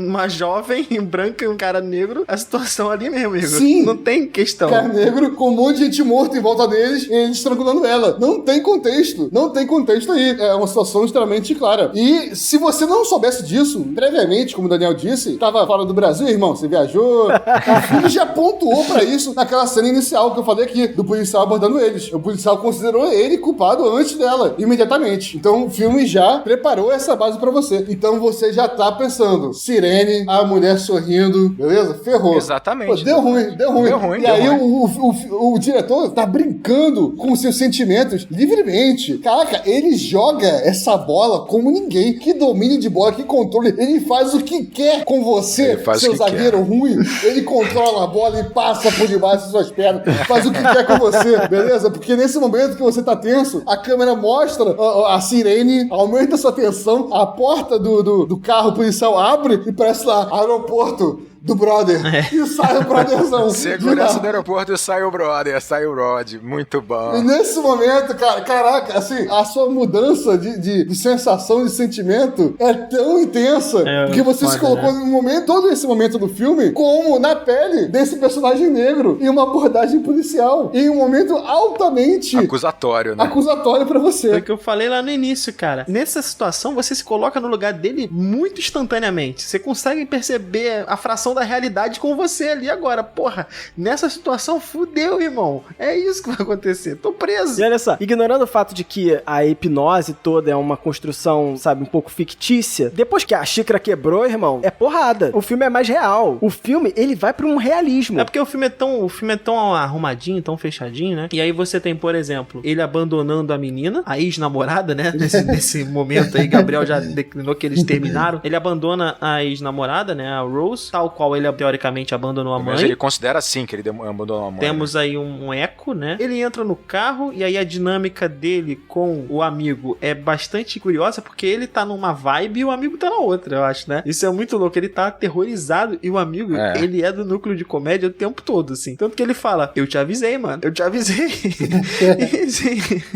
[SPEAKER 3] branca e um cara negro, a situação ali mesmo, amigo.
[SPEAKER 4] Sim.
[SPEAKER 3] Não tem questão.
[SPEAKER 4] Cara negro com um monte de gente morta em volta deles e eles estrangulando ela. Não tem contexto. Não tem contexto aí. É uma situação extremamente clara. E se você não soubesse disso, previamente, como o Daniel disse, tava fora do Brasil, irmão, você viajou. O filme já pontuou pra isso naquela cena inicial que eu falei aqui, do policial abordando eles. O policial considerou ele culpado antes dela, imediatamente. Então o filme já preparou essa base pra você. Então você já tá pensando, sirene, a mulher sorrindo, beleza? Ferrou.
[SPEAKER 2] Exatamente.
[SPEAKER 4] Pô, deu ruim. E aí o diretor tá brincando com seus sentimentos livremente. Caraca, ele joga essa bola como ninguém. Que domínio de bola, que controle. Ele faz o que quer com você, seu zagueiro ruim. Ele controla a bola e passa por debaixo das suas pernas. Faz o que quer com você, beleza? Porque nesse momento que você tá tenso, a câmera mostra a sirene, aumenta sua tensão, a porta do carro policial abre e parece lá, aeroporto do brother. E sai o brotherzão.
[SPEAKER 2] Segurança do aeroporto e sai o brother, sai o Rod. Muito bom.
[SPEAKER 4] E nesse momento, cara, caraca, assim, a sua mudança de sensação, de sentimento é tão intensa porque você se colocou no momento, todo esse momento do filme, como na pele desse personagem negro em uma abordagem policial. Em um momento altamente
[SPEAKER 2] acusatório, né?
[SPEAKER 4] Acusatório pra você.
[SPEAKER 3] Foi o que eu falei lá no início, cara. Nessa situação, você se coloca no lugar dele muito instantaneamente. Você consegue perceber a fração da realidade com você ali agora. Porra, nessa situação, fudeu, irmão. É isso que vai acontecer. Tô preso.
[SPEAKER 1] E olha só, ignorando o fato de que a hipnose toda é uma construção, sabe, um pouco fictícia, depois que a xícara quebrou, irmão, é porrada. O filme é mais real. O filme, ele vai pra um realismo.
[SPEAKER 3] É porque o filme é tão arrumadinho, tão fechadinho, né? E aí você tem, por exemplo, ele abandonando a menina, a ex-namorada, né? Nesse momento aí, Gabriel já declinou que eles terminaram. Ele abandona a ex-namorada, né? A Rose, tal qual ele teoricamente abandonou a mãe.
[SPEAKER 2] Mas ele considera assim que ele abandonou a mãe.
[SPEAKER 3] Temos aí um eco, né? Ele entra no carro e aí a dinâmica dele com o amigo é bastante curiosa porque ele tá numa vibe e o amigo tá na outra, eu acho, né? Isso é muito louco. Ele tá aterrorizado e o amigo, ele é do núcleo de comédia o tempo todo, assim. Tanto que ele fala, eu te avisei, mano. Eu te avisei.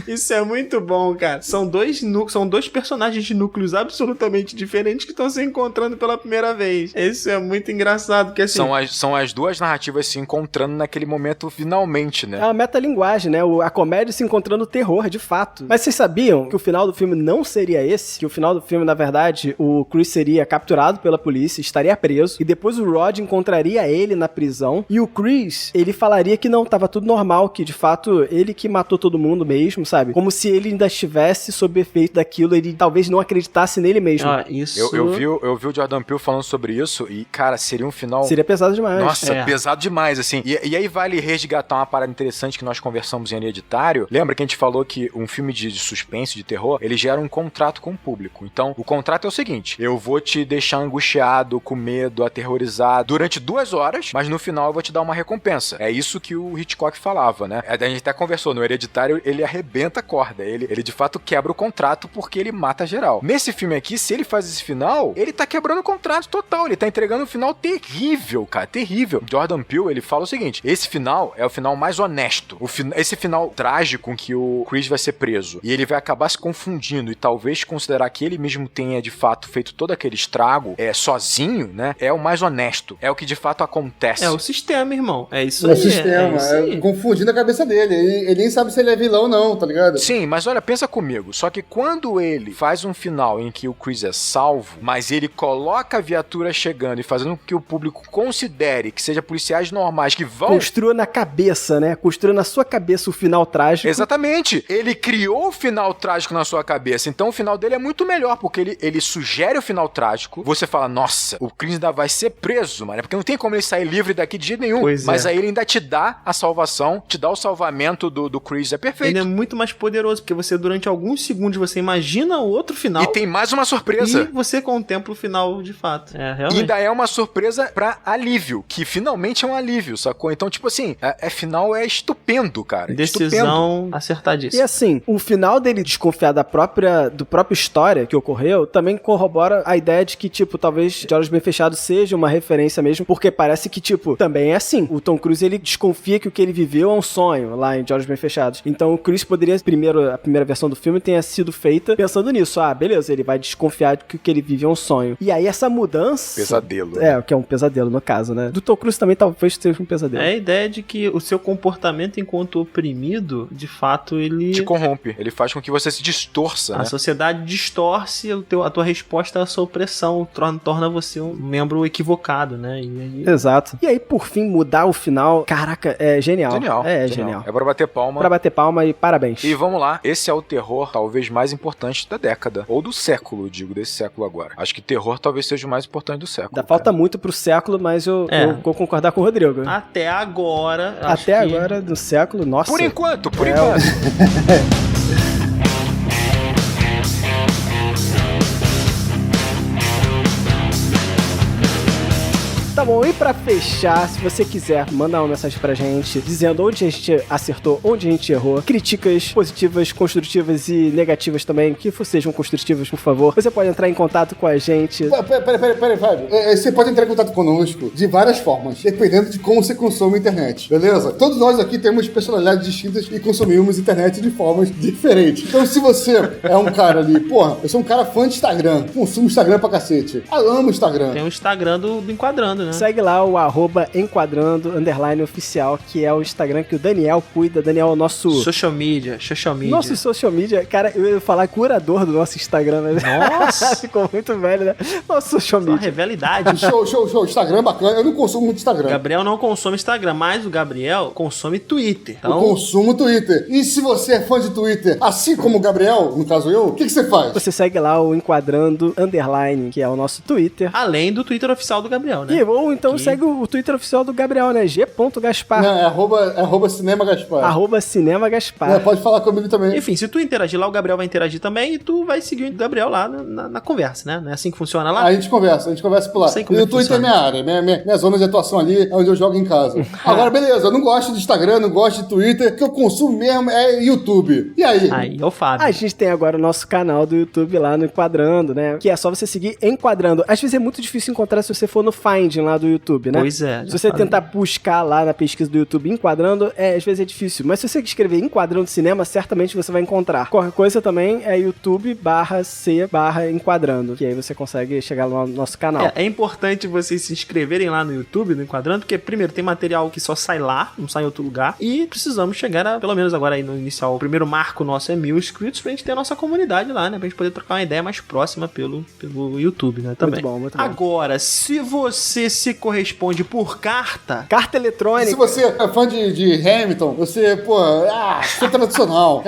[SPEAKER 3] Isso é muito bom, cara. São dois personagens de núcleos absolutamente diferentes que estão se encontrando pela primeira vez. Isso é muito engraçado, porque assim...
[SPEAKER 2] São as duas narrativas se encontrando naquele momento finalmente, né?
[SPEAKER 1] É uma metalinguagem, né? A comédia se encontrando o terror, de fato. Mas vocês sabiam que o final do filme não seria esse? Que o final do filme, na verdade, o Chris seria capturado pela polícia, estaria preso, e depois o Rod encontraria ele na prisão, e o Chris, ele falaria que não, tava tudo normal, que de fato ele que matou todo mundo mesmo, sabe? Como se ele ainda estivesse sob efeito daquilo, ele talvez não acreditasse nele mesmo.
[SPEAKER 3] Isso...
[SPEAKER 2] Eu vi o Jordan Peele falando sobre isso e, cara, seria um final...
[SPEAKER 1] Seria pesado demais.
[SPEAKER 2] Nossa, pesado demais, assim. E aí vale resgatar uma parada interessante que nós conversamos em Hereditário. Lembra que a gente falou que um filme de suspense, de terror, ele gera um contrato com o público. Então, o contrato é o seguinte, eu vou te deixar angustiado, com medo, aterrorizado, durante 2 horas, mas no final eu vou te dar uma recompensa. É isso que o Hitchcock falava, né? A gente até conversou, no Hereditário, ele arrebenta a corda. Ele de fato quebra o contrato porque ele mata geral. Nesse filme aqui, se ele faz esse final, ele tá quebrando o contrato total. Ele tá entregando um final terrível, cara. Terrível. Jordan Peele, ele fala o seguinte, esse final é o final mais honesto. Esse final trágico em que o Chris vai ser preso e ele vai acabar se confundindo e talvez considerar que ele mesmo tenha de fato feito todo aquele estrago sozinho, né? É o mais honesto. É o que de fato acontece.
[SPEAKER 3] É o sistema, irmão. É isso
[SPEAKER 4] aí.
[SPEAKER 3] É
[SPEAKER 4] o sistema. Confundindo a cabeça dele. Ele nem sabe se ele é vilão ou não, tá ligado?
[SPEAKER 2] Sim, mas olha, pensa comigo. Só que quando ele faz um final em que o Chris é salvo, mas ele coloca a viatura chegando e fazendo com que o público considere que seja policiais normais que vão...
[SPEAKER 1] Construa na cabeça, né? Construa na sua cabeça o final trágico.
[SPEAKER 2] Exatamente. Ele criou o final trágico na sua cabeça, então o final dele é muito melhor, porque ele sugere o final trágico, você fala, nossa, o Chris ainda vai ser preso, mano, porque não tem como ele sair livre daqui de jeito nenhum. Mas aí ele ainda te dá a salvação, te dá o salvamento do Chris, é perfeito.
[SPEAKER 3] Ele é muito mais poderoso, porque você, durante alguns segundos, você imagina o outro final.
[SPEAKER 2] E tem mais uma surpresa.
[SPEAKER 3] E você contempla o final de fato. É, realmente.
[SPEAKER 2] E ainda é uma surpresa pra alívio, que finalmente é um alívio, sacou? Então, tipo assim, final é estupendo, cara.
[SPEAKER 3] Decisão acertadíssima.
[SPEAKER 1] E assim, o final dele desconfiar do própria história que ocorreu, também corrobora a ideia de que, tipo, talvez De Olhos Bem Fechados seja uma referência mesmo, porque parece que, tipo, também é assim. O Tom Cruise, ele desconfia que o que ele viveu é um sonho, lá em De Olhos Bem Fechados. Então o Chris poderia, a primeira versão do filme tenha sido feita pensando nisso. Ah, beleza, ele vai desconfiar de que o que ele vive é um sonho. E aí essa mudança...
[SPEAKER 2] Pesadelo.
[SPEAKER 1] É, o que é um pesadelo no caso, né? Do Tom Cruise também talvez seja um pesadelo.
[SPEAKER 3] É a ideia de que o seu comportamento enquanto oprimido, de fato, ele...
[SPEAKER 2] te corrompe. Ele faz com que você se distorça,
[SPEAKER 3] A
[SPEAKER 2] né?
[SPEAKER 3] sociedade distorce a tua resposta à sua opressão, torna você um membro equivocado, né? E aí...
[SPEAKER 1] Exato. E aí, por fim, mudar o final, caraca, é genial. Genial.
[SPEAKER 2] É pra bater palma.
[SPEAKER 1] Pra bater palma e parabéns.
[SPEAKER 2] E vamos lá, esse é o terror talvez mais importante da década, ou do século, digo, desse século agora. Acho que terror talvez seja o mais importante do século.
[SPEAKER 1] Falta muito pro século, mas eu vou concordar com o Rodrigo.
[SPEAKER 3] Até agora...
[SPEAKER 1] Até agora do século, nossa.
[SPEAKER 2] Por enquanto.
[SPEAKER 1] Tá bom, e pra fechar, se você quiser mandar uma mensagem pra gente, dizendo onde a gente acertou, onde a gente errou, críticas positivas, construtivas e negativas também, que sejam construtivas, por favor, você pode entrar em contato com a gente.
[SPEAKER 4] Peraí, Fábio. Você pode entrar em contato conosco de várias formas, dependendo de como você consome a internet, beleza? Todos nós aqui temos personalidades distintas e consumimos internet de formas diferentes. Então, se você é um cara ali, porra, eu sou um cara fã de Instagram, consumo Instagram pra cacete, eu amo Instagram.
[SPEAKER 3] Tem o Instagram do Enquadrando, né?
[SPEAKER 1] Segue lá o @enquadrando_oficial, que é o Instagram que o Daniel cuida. Daniel é o nosso...
[SPEAKER 3] Social media.
[SPEAKER 1] Nosso social media. Cara, eu ia falar curador do nosso Instagram, né?
[SPEAKER 3] Nossa!
[SPEAKER 1] Ficou muito velho, né? Nosso social
[SPEAKER 3] Só
[SPEAKER 1] media.
[SPEAKER 3] rivalidade.
[SPEAKER 4] Show. Instagram bacana. Eu não consumo muito Instagram.
[SPEAKER 3] Gabriel não consome Instagram, mas o Gabriel consome Twitter.
[SPEAKER 4] Eu
[SPEAKER 3] Então,
[SPEAKER 4] consumo Twitter. E se você é fã de Twitter, assim como o Gabriel, no caso eu, o que você faz?
[SPEAKER 1] Você segue lá o Enquadrando _, que é o nosso Twitter.
[SPEAKER 3] além do Twitter oficial do Gabriel, né?
[SPEAKER 1] Ou então segue o Twitter oficial do Gabriel, né? g.gaspar.
[SPEAKER 4] Não, é arroba Cinema Gaspar.
[SPEAKER 1] @Cinema Gaspar.
[SPEAKER 4] Não, pode falar comigo também.
[SPEAKER 3] Enfim, se tu interagir lá, o Gabriel vai interagir também e tu vai seguir o Gabriel lá na conversa, né? Não é assim que funciona lá?
[SPEAKER 4] A gente conversa por lá.
[SPEAKER 3] Sei como
[SPEAKER 4] E
[SPEAKER 3] é
[SPEAKER 4] o
[SPEAKER 3] que
[SPEAKER 4] Twitter é
[SPEAKER 3] funciona.
[SPEAKER 4] minha área, minha zona de atuação ali é onde eu jogo em casa. Agora, beleza, eu não gosto de Instagram, não gosto de Twitter, o que eu consumo mesmo é YouTube. E aí?
[SPEAKER 3] Aí é o Fábio.
[SPEAKER 1] A gente tem agora o nosso canal do YouTube lá no Enquadrando, né? Que é só você seguir Enquadrando. Às vezes é muito difícil encontrar se você for no Finding lá do YouTube, né?
[SPEAKER 3] Pois é.
[SPEAKER 1] Se você tentar buscar lá na pesquisa do YouTube Enquadrando, às vezes é difícil. Mas se você escrever Enquadrando Cinema, certamente você vai encontrar. Qualquer coisa também é YouTube/C/Enquadrando, que aí você consegue chegar lá no nosso canal.
[SPEAKER 3] É importante vocês se inscreverem lá no YouTube, no Enquadrando, porque primeiro tem material que só sai lá, não sai em outro lugar, e precisamos chegar a, pelo menos agora aí no inicial, o primeiro marco nosso é 1000 inscritos pra gente ter a nossa comunidade lá, né? Pra gente poder trocar uma ideia mais próxima pelo YouTube, né? Também.
[SPEAKER 1] Muito bom.
[SPEAKER 3] Agora, se você se corresponde por carta...
[SPEAKER 1] Carta eletrônica.
[SPEAKER 4] Se você é fã de Hamilton, você, sou tradicional.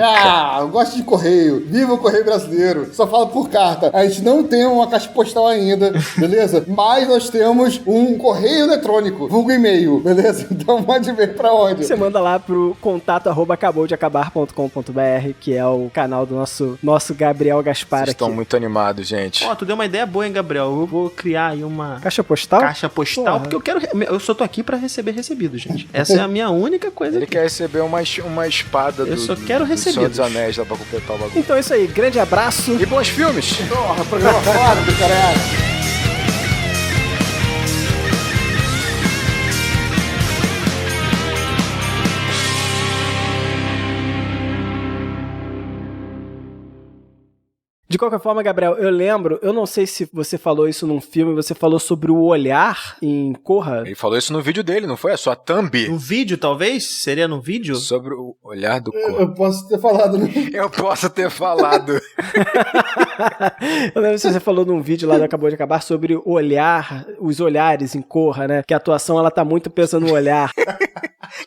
[SPEAKER 4] Eu gosto de correio. Viva o correio brasileiro. Só fala por carta. A gente não tem uma caixa postal ainda, beleza? Mas nós temos um correio eletrônico, vulgo e-mail, beleza? Então mande e-mail pra onde?
[SPEAKER 1] Você manda lá pro contato@acaboudeacabar.com.br, que é o canal do nosso Gabriel Gaspar.
[SPEAKER 2] Vocês
[SPEAKER 1] aqui.
[SPEAKER 2] estão muito animados, gente.
[SPEAKER 3] Ó, tu deu uma ideia boa, hein, Gabriel? Eu vou criar aí uma
[SPEAKER 1] Caixa postal?
[SPEAKER 3] caixa postal, porque eu só tô aqui pra receber recebido, gente. Essa é a minha única coisa
[SPEAKER 2] Ele
[SPEAKER 3] aqui.
[SPEAKER 2] quer receber uma espada
[SPEAKER 3] Eu só quero
[SPEAKER 2] do Senhor
[SPEAKER 3] recebidos.
[SPEAKER 2] dos Anéis lá pra completar o bagulho.
[SPEAKER 1] Então é isso aí. Grande abraço.
[SPEAKER 2] E bons filmes!
[SPEAKER 4] Porra, programa fora do caralho.
[SPEAKER 1] De De qualquer forma, Gabriel, eu lembro, eu não sei se você falou isso num filme, você falou sobre o olhar em Corra.
[SPEAKER 2] Ele falou isso no vídeo dele, não foi? A sua thumb.
[SPEAKER 3] No vídeo, talvez? Seria no vídeo?
[SPEAKER 2] Sobre o olhar do Corra.
[SPEAKER 4] Eu posso ter falado, né?
[SPEAKER 2] Eu posso ter falado.
[SPEAKER 1] Eu lembro se você falou num vídeo lá do Acabou de Acabar sobre o olhar, os olhares em Corra, né? Que a atuação, ela tá muito pensando no olhar.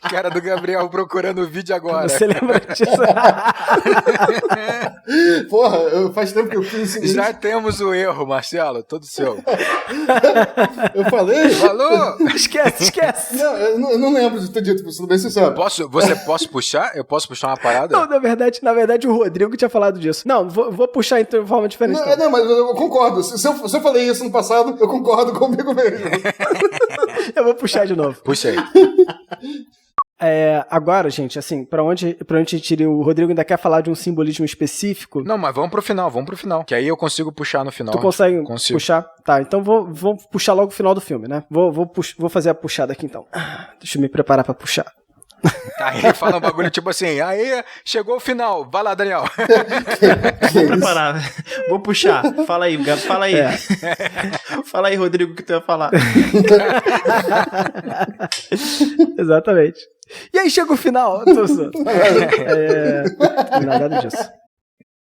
[SPEAKER 2] Cara do Gabriel procurando o vídeo agora.
[SPEAKER 1] Você lembra disso?
[SPEAKER 4] Porra, faz tempo que eu fiz isso.
[SPEAKER 2] Já temos o erro, Marcelo, todo seu.
[SPEAKER 4] Eu falei?
[SPEAKER 2] Falou?
[SPEAKER 1] Esquece.
[SPEAKER 4] Não, eu não lembro de ter dito, sendo bem sincero.
[SPEAKER 2] Posso puxar? Eu posso puxar uma parada?
[SPEAKER 1] Não, na verdade o Rodrigo tinha falado disso. Não, vou puxar então de forma diferente.
[SPEAKER 4] Não,
[SPEAKER 1] então.
[SPEAKER 4] não, mas eu concordo. Se eu falei isso no passado, eu concordo comigo mesmo.
[SPEAKER 1] Eu vou puxar de novo.
[SPEAKER 2] Puxa aí.
[SPEAKER 1] Agora, gente, assim, pra onde a gente iria? O Rodrigo ainda quer falar de um simbolismo específico.
[SPEAKER 2] Não, mas vamos pro final. Que aí eu consigo puxar no final.
[SPEAKER 1] Tu consegue
[SPEAKER 2] Consigo.
[SPEAKER 1] puxar? Tá, então vou puxar logo o final do filme, né? Vou fazer a puxada aqui então. Deixa eu me preparar pra puxar.
[SPEAKER 2] Aí ele fala um bagulho tipo assim, aí chegou o final, vai lá, Daniel.
[SPEAKER 3] Vou preparar. Vou puxar. Fala aí, Gabi, fala aí. Fala aí, Rodrigo, o que tu ia falar.
[SPEAKER 1] Exatamente. E aí chega o final. Nada disso.